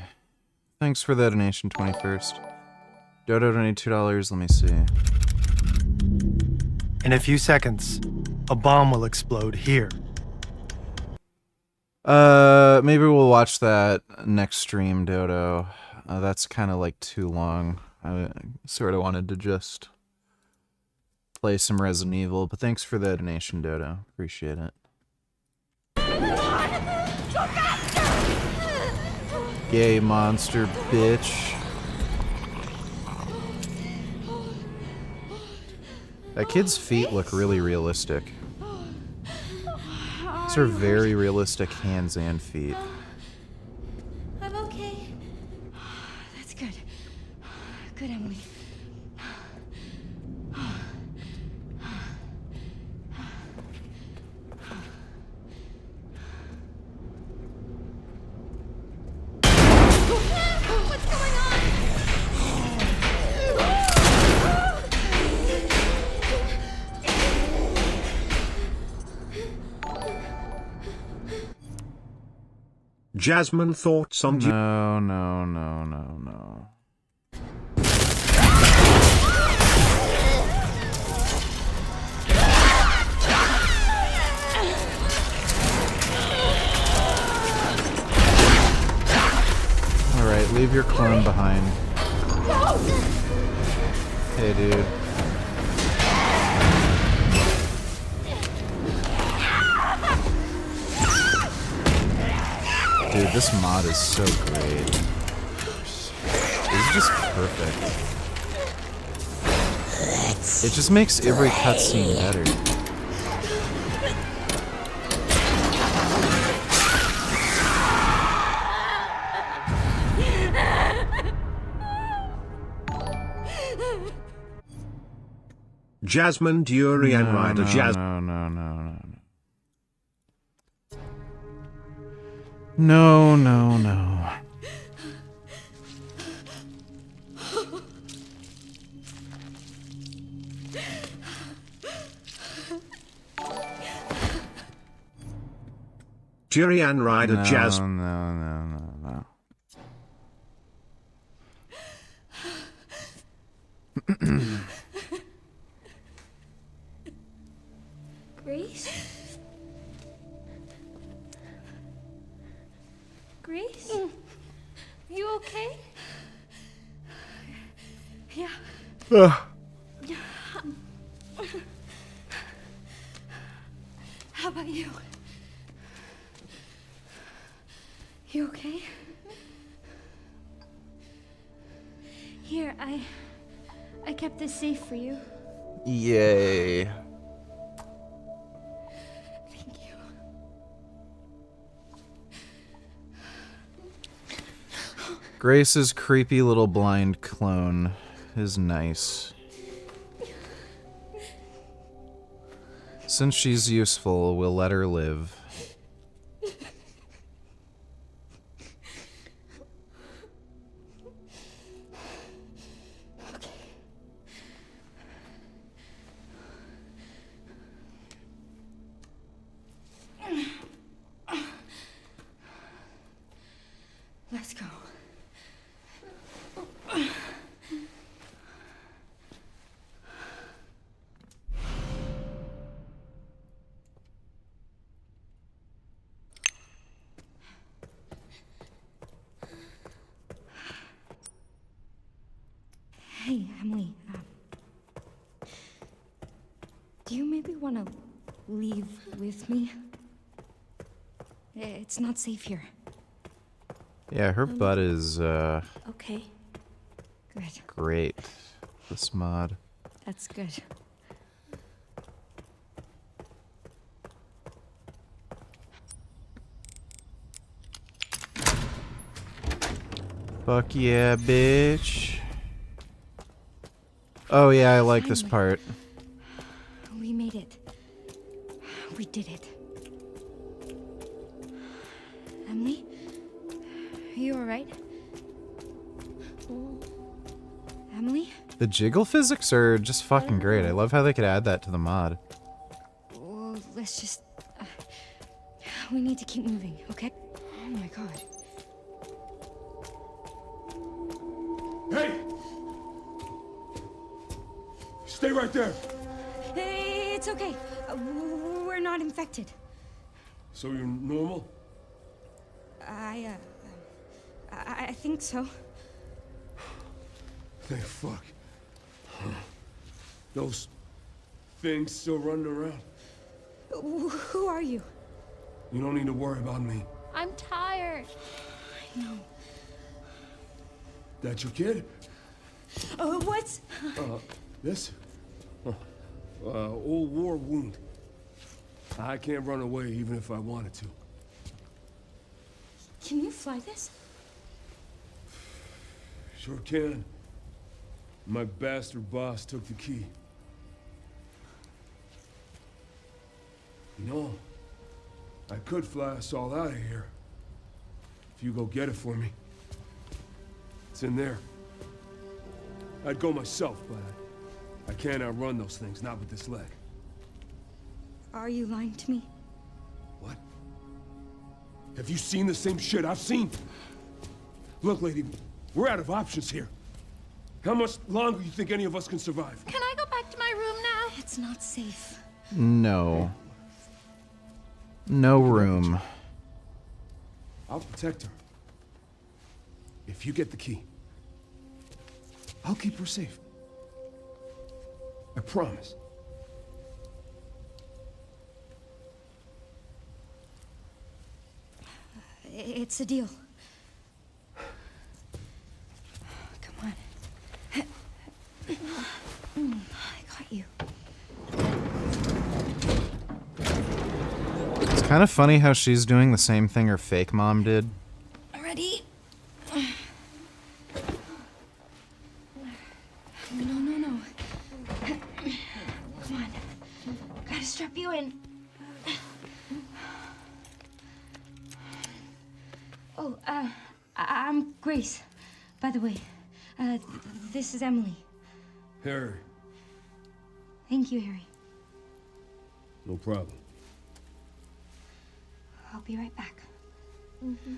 Thanks for the donation, 21st. Dodo donated $2, let me see. In a few seconds, a bomb will explode here. Maybe we'll watch that next stream, Dodo. That's kind of like too long. I sort of wanted to just play some Resident Evil, but thanks for the donation, Dodo. Appreciate it. Gay monster bitch. That kid's feet look really realistic. These are very realistic hands and feet. I'm okay. That's good. Good, Emily. What's going on? Jasmine, thoughts on No. Alright, leave your clone behind. Hey, dude. Dude, this mod is so great. It's just perfect. It just makes every cutscene better. Jasmine, Dury, and Ryder. No. Dury and Ryder, Jazz. No. Grace? Grace? Are you okay? Yeah. How about you? You okay? Here, I kept this safe for you. Yay. Thank you. Grace's creepy little blind clone is nice. Since she's useful, we'll let her live. Let's go. Hey, Emily. Do you maybe want to leave with me? It's not safe here. Yeah, her butt is, Okay. Good. great. This mod. That's good. Fuck yeah, bitch. Oh yeah, I like this part. We made it. We did it. Emily? Are you alright? Emily? The jiggle physics are just fucking great. I love how they could add that to the mod. let's just... we need to keep moving, okay? Oh my god. Hey! Stay right there. It's okay. We're not infected. So you're normal? I think so. Thank fuck. Those things still running around. Who are you? You don't need to worry about me. I'm tired. I know. That your kid? What's... This? Old war wound. I can't run away even if I wanted to. Can you fly this? Sure can. My bastard boss took the key. You know, I could fly us all out of here. If you go get it for me. It's in there. I'd go myself, but I can't outrun those things, not with this leg. Are you lying to me? What? Have you seen the same shit I've seen? Look, lady, we're out of options here. How much longer do you think any of us can survive? Can I go back to my room now? It's not safe. No. No room. I'll protect her. If you get the key, I'll keep her safe. I promise. It's a deal. Come on. I got you. It's kind of funny how she's doing the same thing her fake mom did. Ready? No. Come on. Gotta strap you in. Oh, I'm Grace, by the way. This is Emily. Harry. Thank you, Harry. No problem. I'll be right back. Mm-hmm.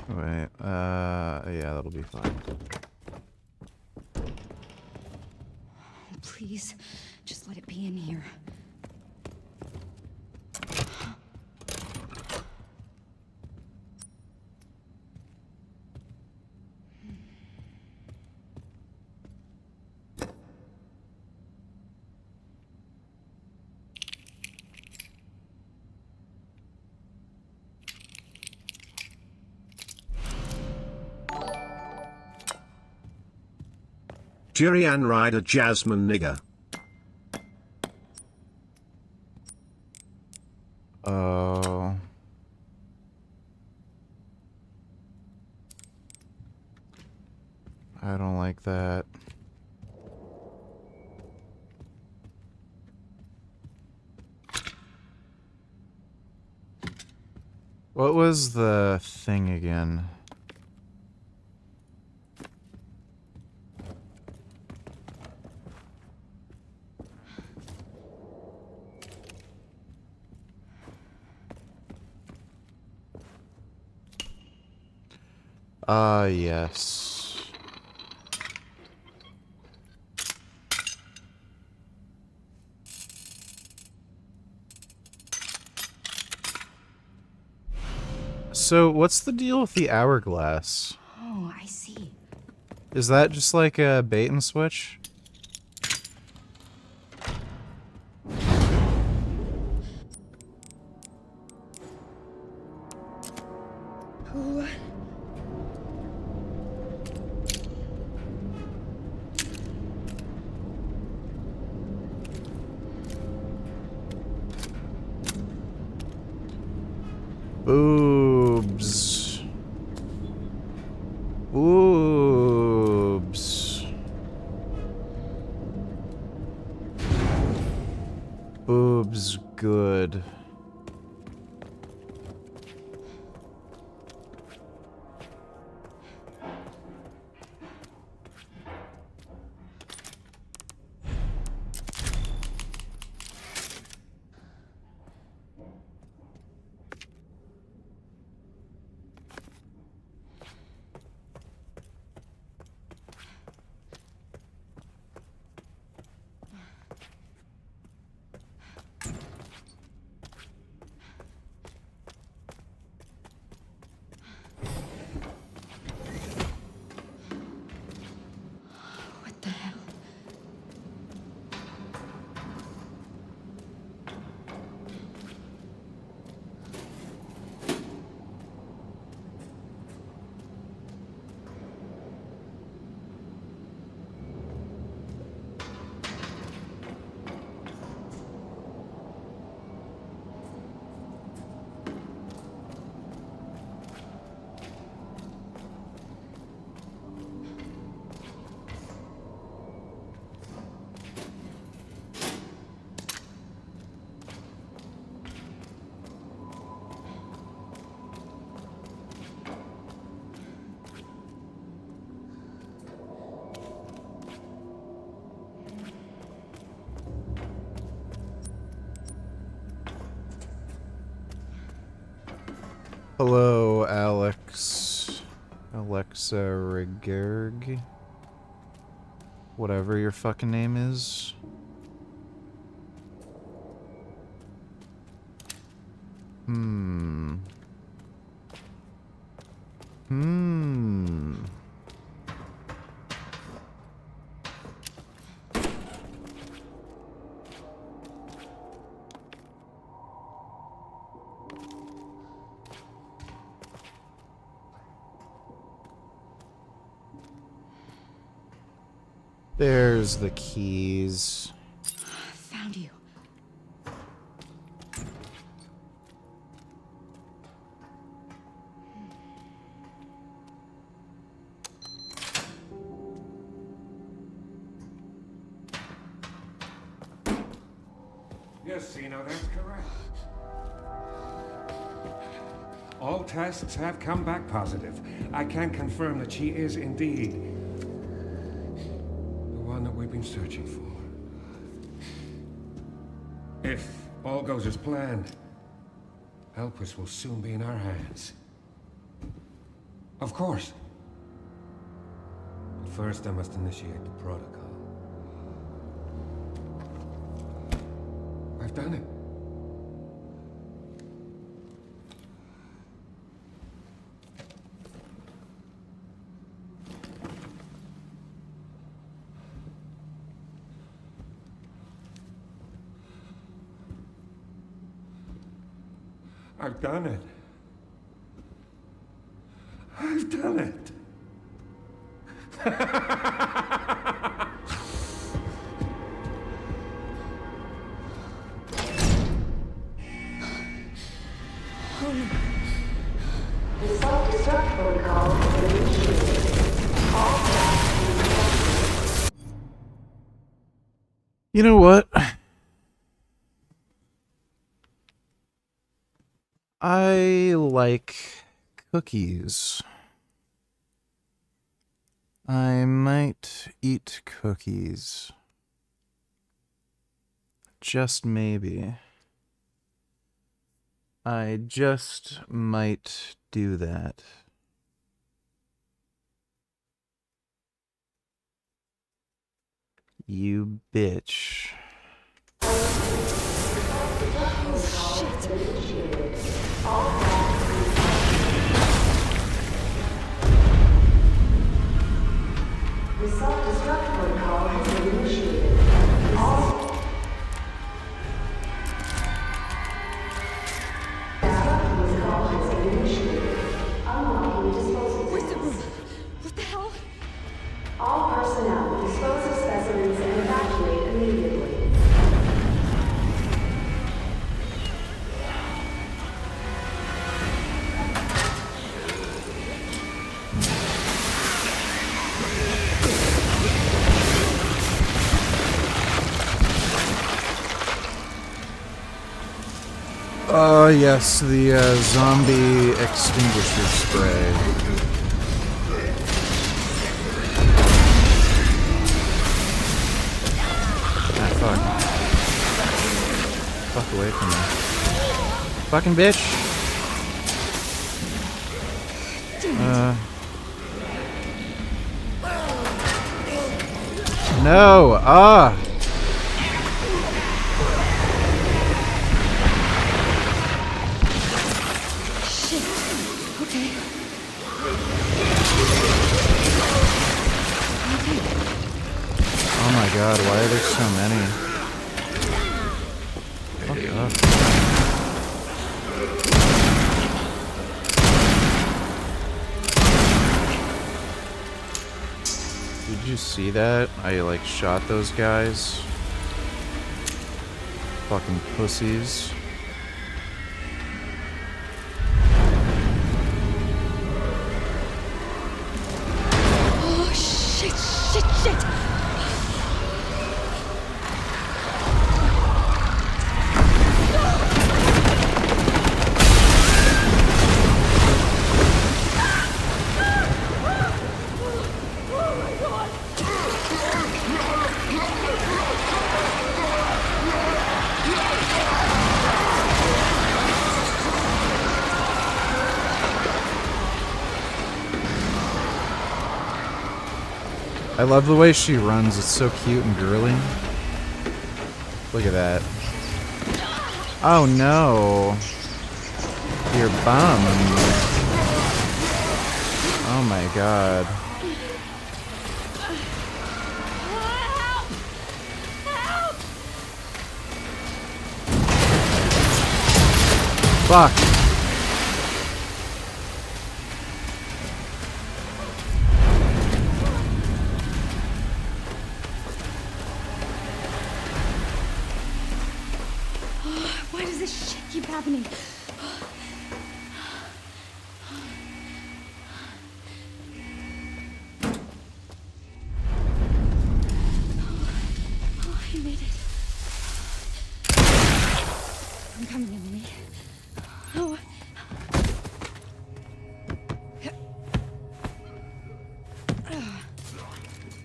Wait, yeah, that'll be fine. Please, just let it be in here. Jirian Ryder Jasmine nigger. Oh. I don't like that. What was the thing again? Yes. So, what's the deal with the hourglass? Oh, I see. Is that just like a bait and switch? Boobs. Boobs. Boobs good. What the hell? Hello, Alex. Alexa Regerg. Whatever your fucking name is. Hmm. There's the keys. Found you. Yes, Zeno, that's correct. All tests have come back positive. I can confirm that she is indeed the one that we've been searching for. If all goes as planned, Elpis will soon be in our hands. Of course. But first, I must initiate the protocol. I've done it. I've done it. I've done it. The self-destruct protocol has been initiated. All You know what? I like cookies. I might eat cookies. Just maybe. I just might do that. You bitch. The self-destruct protocol has been initiated. All destruct protocol has been initiated. Oh yes, the zombie extinguisher spray. Ah, fuck. Fuck away from me. Fucking bitch! No! Ah! Shit. Okay. Oh my god, why are there so many? Fuck up. Did you see that? I like shot those guys. Fucking pussies. Oh, shit, shit, shit. I love the way she runs, it's so cute and girly. Look at that. Oh no. You're bummed. Oh my god. Fuck. Why does this shit keep happening? Oh, I made it. I'm coming, Emily. Oh.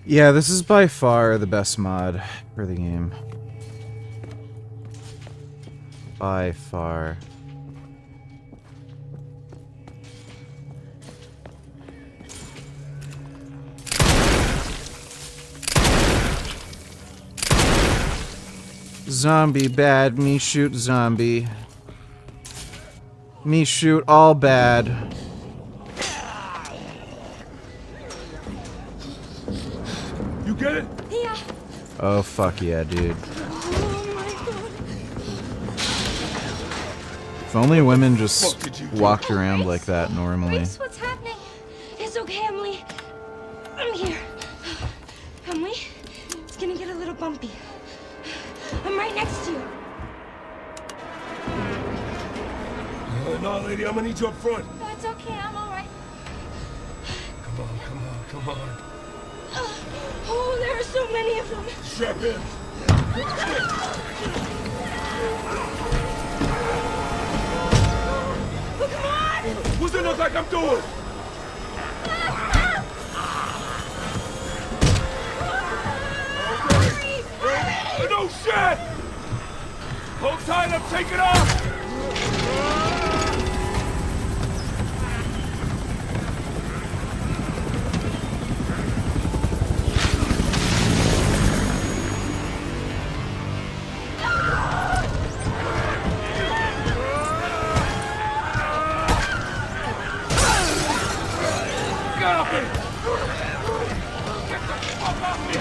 Yeah, this is by far the best mod for the game. By far. Zombie bad, me shoot zombie. Me shoot all bad. You get it? Yeah. Oh fuck yeah, dude. Oh my god. If only women just walked around like that normally. Grace, what's happening? It's okay, Emily. I'm here. Emily, it's gonna get a little bumpy. I'm right next to you. No, lady, I'm gonna need you up front. That's okay, I'm alright. Come on, come on, come on. Oh, there are so many of them. Strap in. Oh, come on! What's it look like I'm doing? No shit! Hold tight, I'm taking off! Get off me! Get the fuck off me!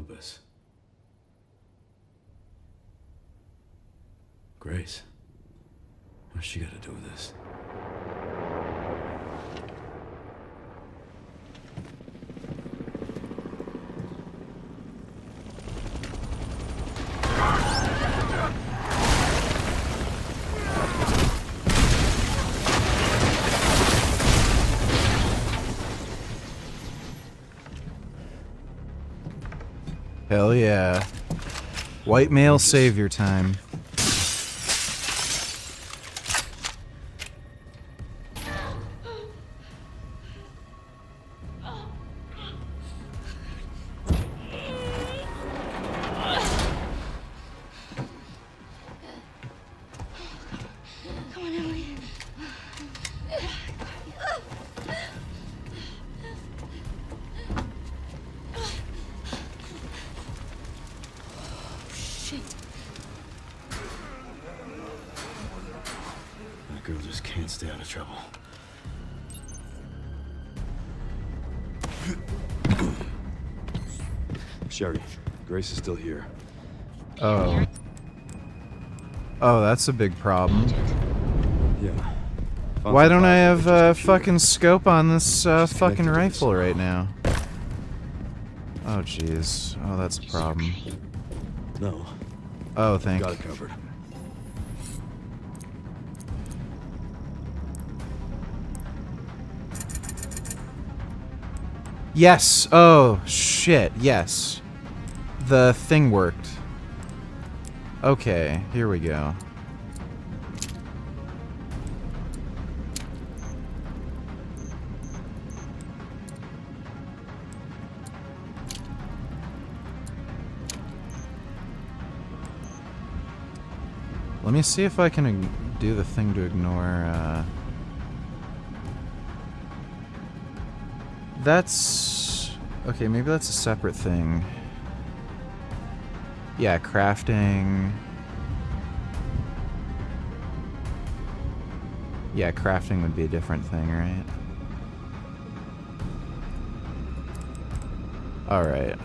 Anubis. Grace. What's she got to do with this? Hell yeah. White male savior time. Come on, Emily. Shit. That girl just can't stay out of trouble. Sherry, Grace is still here. Oh. Oh, that's a big problem. Yeah. Why don't I have a fucking scope on this fucking rifle right now? Oh jeez. Oh, that's a problem. No. Oh, thank Got it covered. Yes. Oh shit. Yes. The thing worked. Okay, here we go. Let me see if I can do the thing to ignore, That's... Okay, maybe that's a separate thing. Yeah, crafting... Yeah, crafting would be a different thing, right? Alright.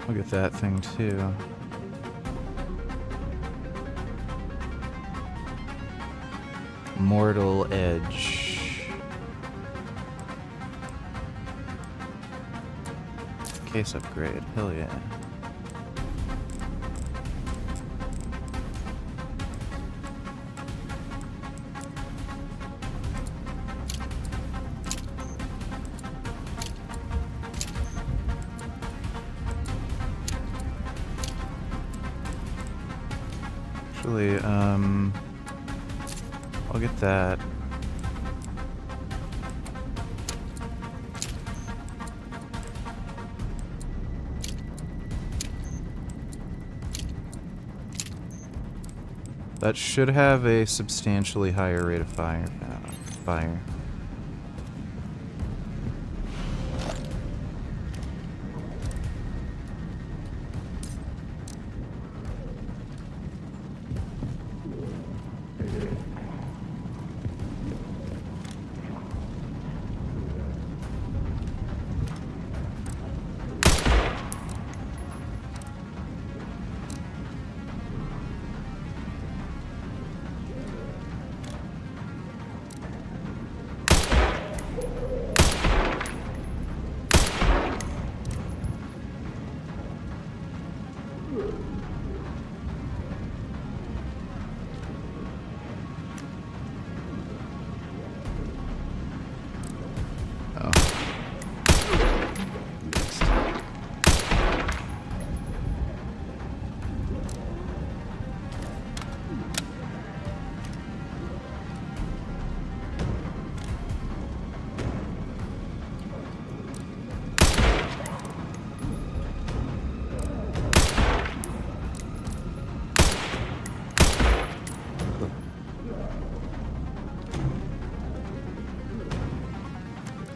I'll get that thing too. Mortal Edge. Case upgrade. Hell yeah. Actually, I'll get that. That should have a substantially higher rate of fire.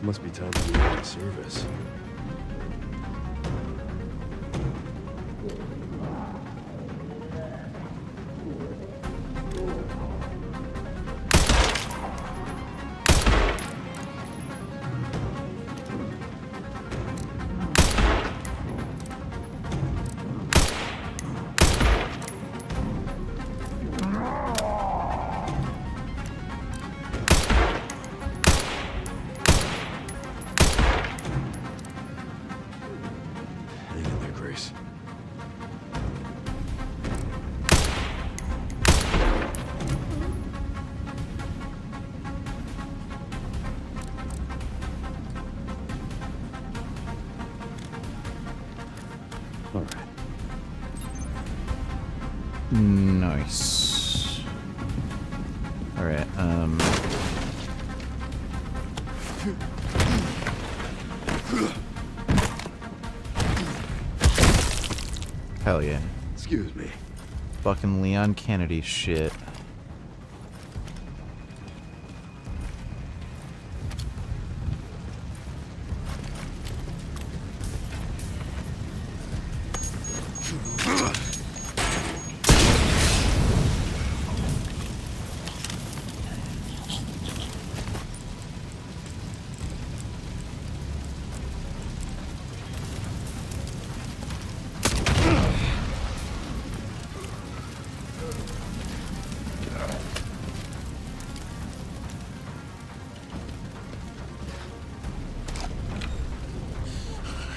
Must be time to move to service. Hang in there, Grace. All right. Nice. All right. Hell yeah. Excuse me. Fucking Leon Kennedy shit.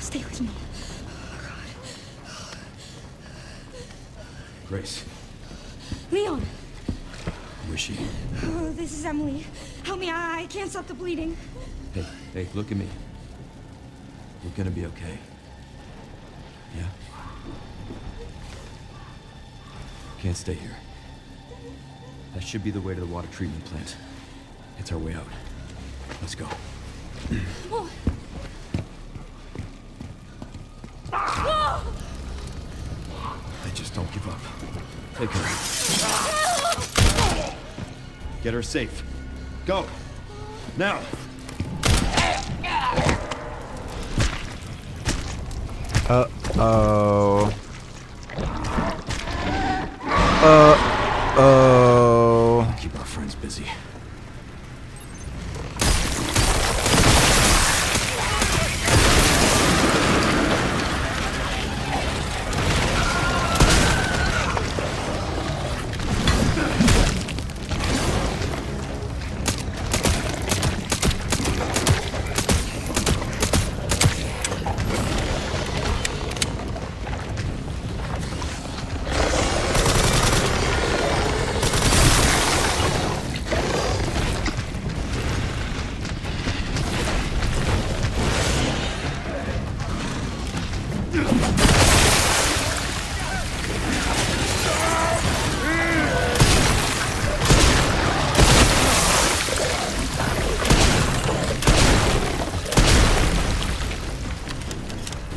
Stay with me. Grace, Leon! where's she? Oh, this is Emily. Help me, I can't stop the bleeding. Hey, look at me. We're gonna be okay. Yeah? Can't stay here. That should be the way to the water treatment plant. It's our way out. Let's go. Whoa. Whoa. They just don't give up. Take her. Get her safe. Go! Now! Uh-oh. Uh-oh. Keep our friends busy.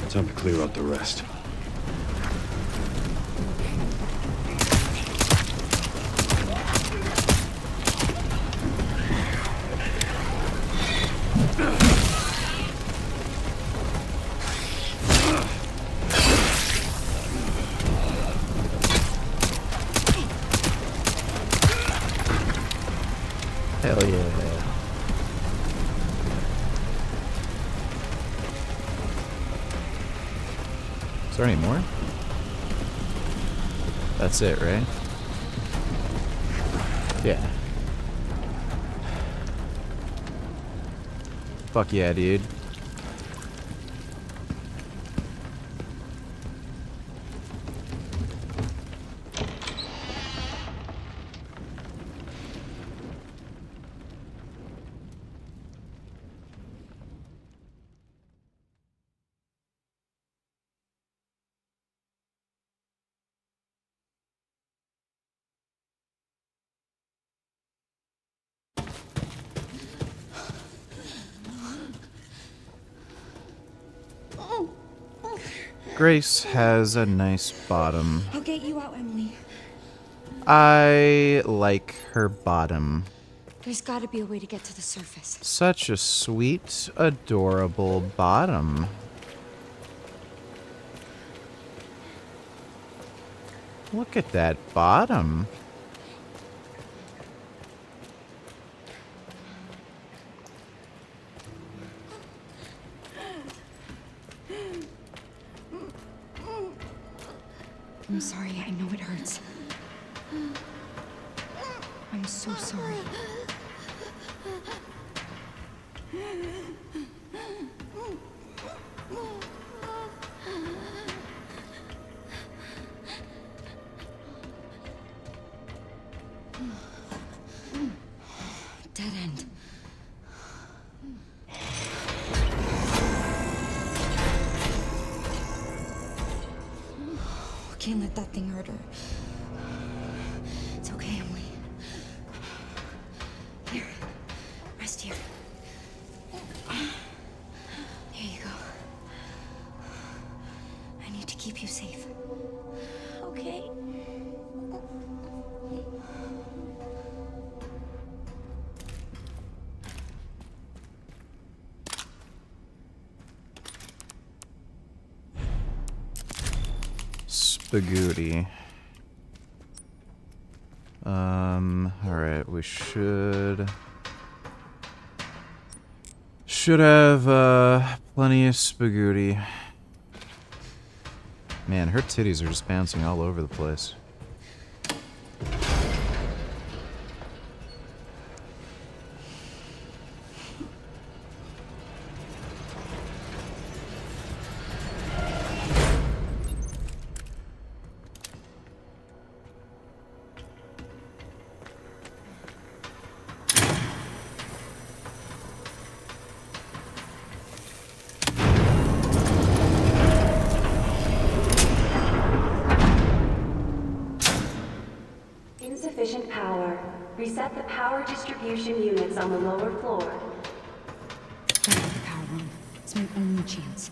Time to clear out the rest. Hell yeah. Is there any more? That's it, right? Yeah. Fuck yeah, dude. Grace has a nice bottom. I'll get you out, Emily. I like her bottom. There's gotta be a way to get to the surface. Such a sweet, adorable bottom. Look at that bottom. I'm sorry, I know it hurts. I'm so sorry. Dead end. Can't let that thing hurt her. It's okay, Emily. Here, rest here. Here you go. I need to keep you safe. Okay. Spaghetti. Alright, we should have plenty of spaghetti. Man, her titties are just bouncing all over the place. Insufficient power. Reset the power distribution units on the lower floor. Get out of the power room. It's my only chance.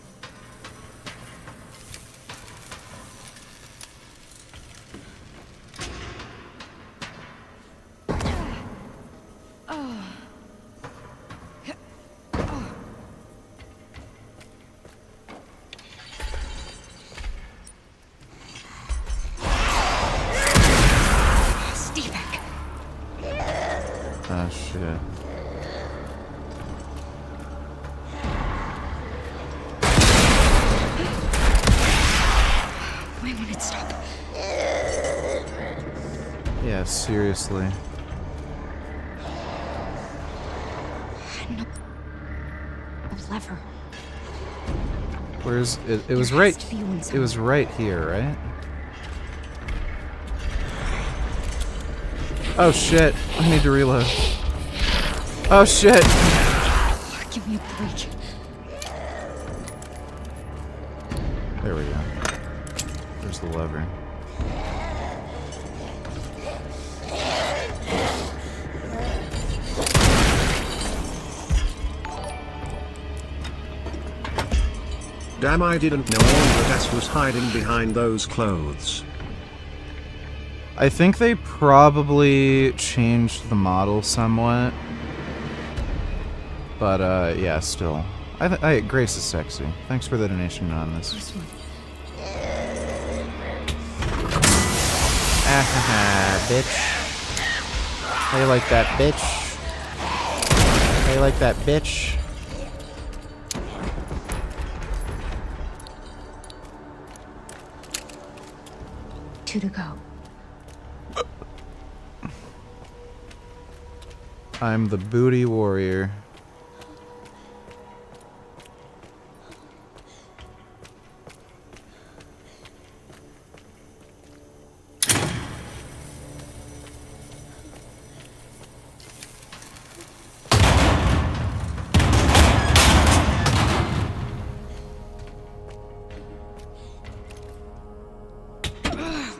Ah, shit. Why won't it stop? Yeah, seriously. No. A lever. Where's it? It was right. It was right here, right? Oh shit! I need to reload. Oh shit! Give me a break. There we go. There's the lever. Damn, I didn't know all the gas was hiding behind those clothes. I think they probably changed the model somewhat. But, yeah, still. Grace is sexy. Thanks for the donation on this. Ah, bitch. How you like that, bitch? How you like that, bitch? Two to go. I'm the booty warrior.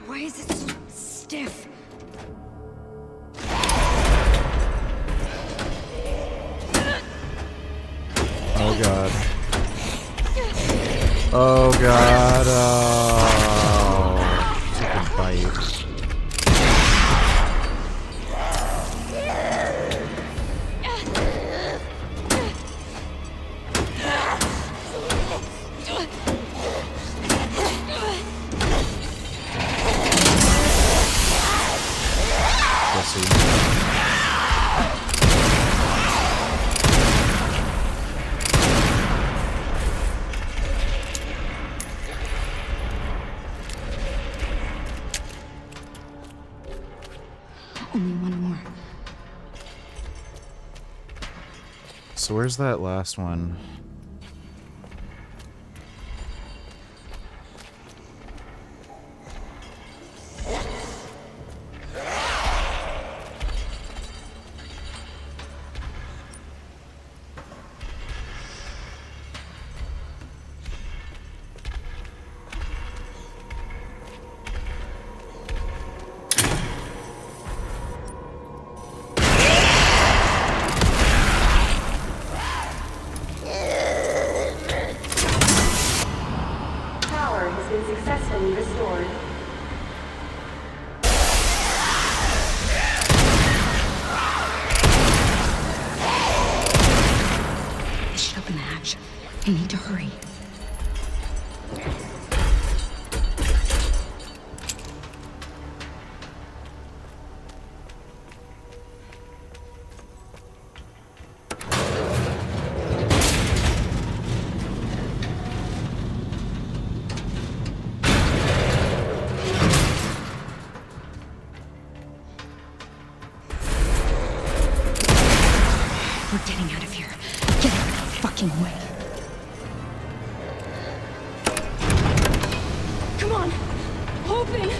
Why is it so stiff? Oh god. Oh god. Oh. Take a bite. Only one more. So where's that last one? Power has been successfully restored. This should open the hatch. I need to hurry. We're getting out of here. Get out of the fucking way. Come on. Open.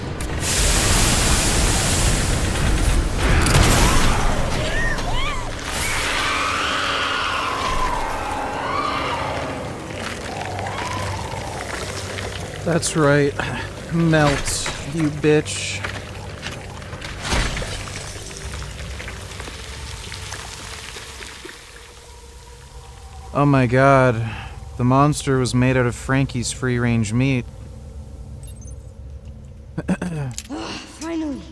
That's right. Melt, you bitch. Oh my god. The monster was made out of Frankie's free-range meat. Finally.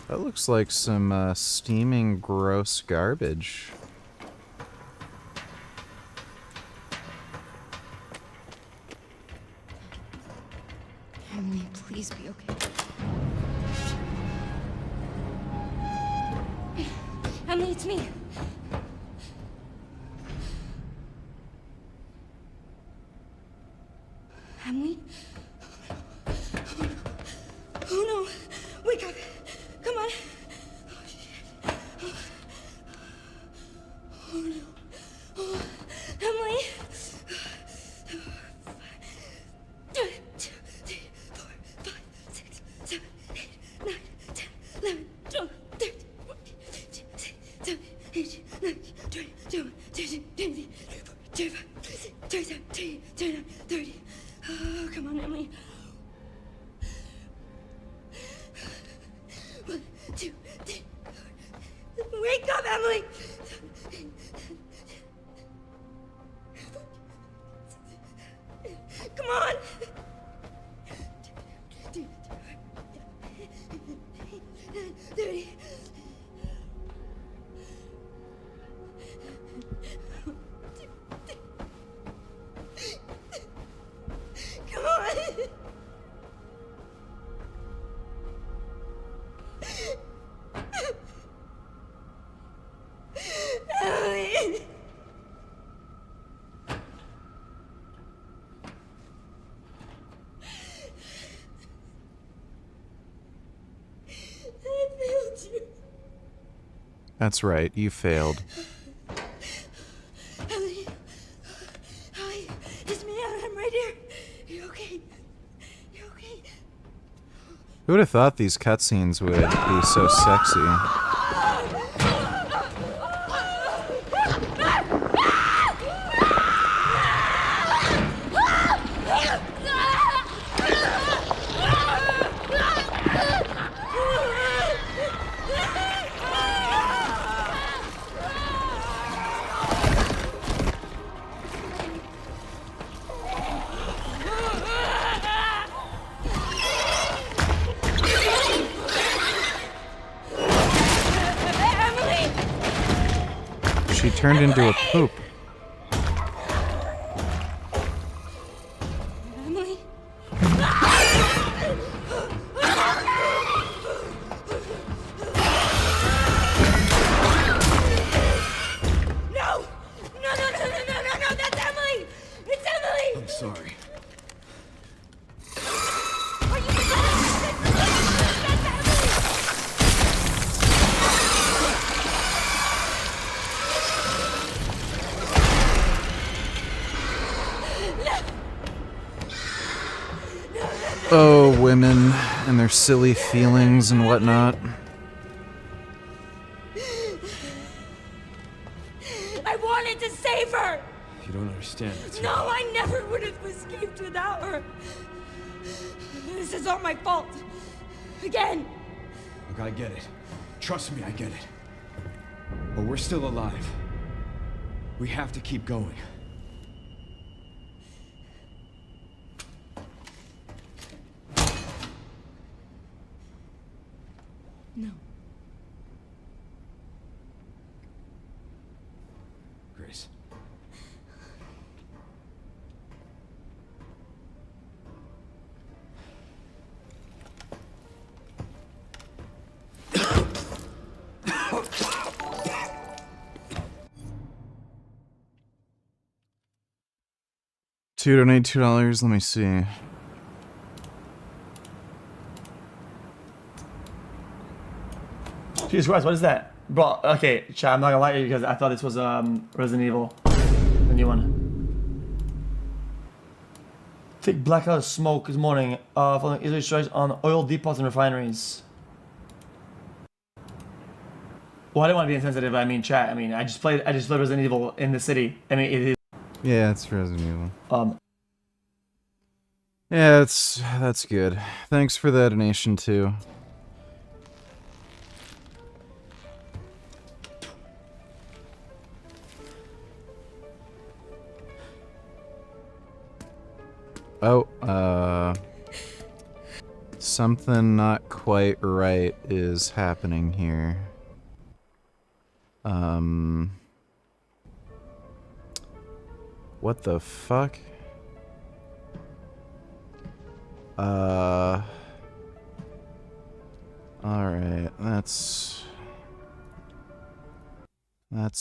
That looks like some steaming gross garbage. Emily, please be okay. Emily, it's me. Emily? Oh no! Wake up! Come on! Oh shit! Oh no! Oh, Emily! 1, 2, 3, 4, 5, 6, 7, 8, 9, 10, 11, 12, 13, 14, 15, 16, 17, 18, 19, 20, 21, 22, 23, 24, 25, 26, 27, 28, 29, 30. Oh, come on, Emily. 1, 2, 3, 4. Wake up, Emily! Come on! 30. Come on! Emily! I failed you. That's right, you failed. Emily! Emily! It's me, I'm right here. You okay? You okay? Who would have thought these cutscenes would be so sexy? She turned into a poop. Emily? No! No, that's Emily! It's Emily! I'm sorry. Oh, women and their silly feelings and whatnot. I wanted to save her! You don't understand. No, I never would have escaped without her. This is all my fault. Again. Look, I get it. Trust me, I get it. But we're still alive. We have to keep going. No. Grace. Donate $2. Let me see. Jesus Christ, what is that? Bro, okay, chat, I'm not gonna lie to you because I thought this was Resident Evil. The new one. Thick black cloud of smoke this morning following Israeli strikes on oil depots and refineries. Well, I didn't want to be insensitive, but I mean, chat, I mean, I just played Resident Evil in the city. I mean, it is... Yeah, it's Resident Evil. Yeah, that's good. Thanks for the donation too. Oh, something not quite right is happening here. What the fuck? Alright, that's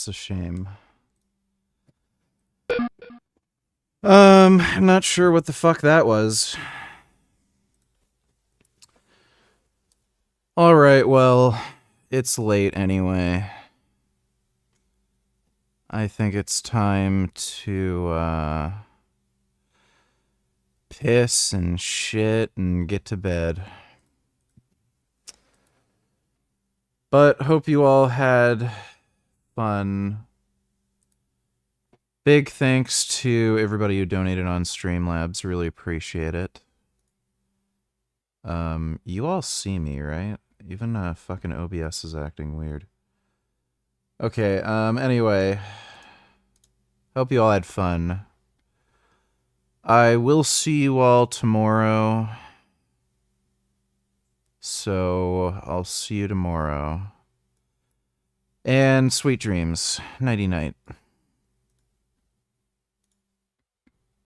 a shame. Not sure what the fuck that was. Alright, well, it's late anyway. I think it's time to, piss and shit and get to bed. But hope you all had fun. Big thanks to everybody who donated on Streamlabs. Really appreciate it. You all see me, right? Even fucking OBS is acting weird. Okay, anyway. Hope you all had fun. I will see you all tomorrow. So, I'll see you tomorrow. And sweet dreams. Nighty-night.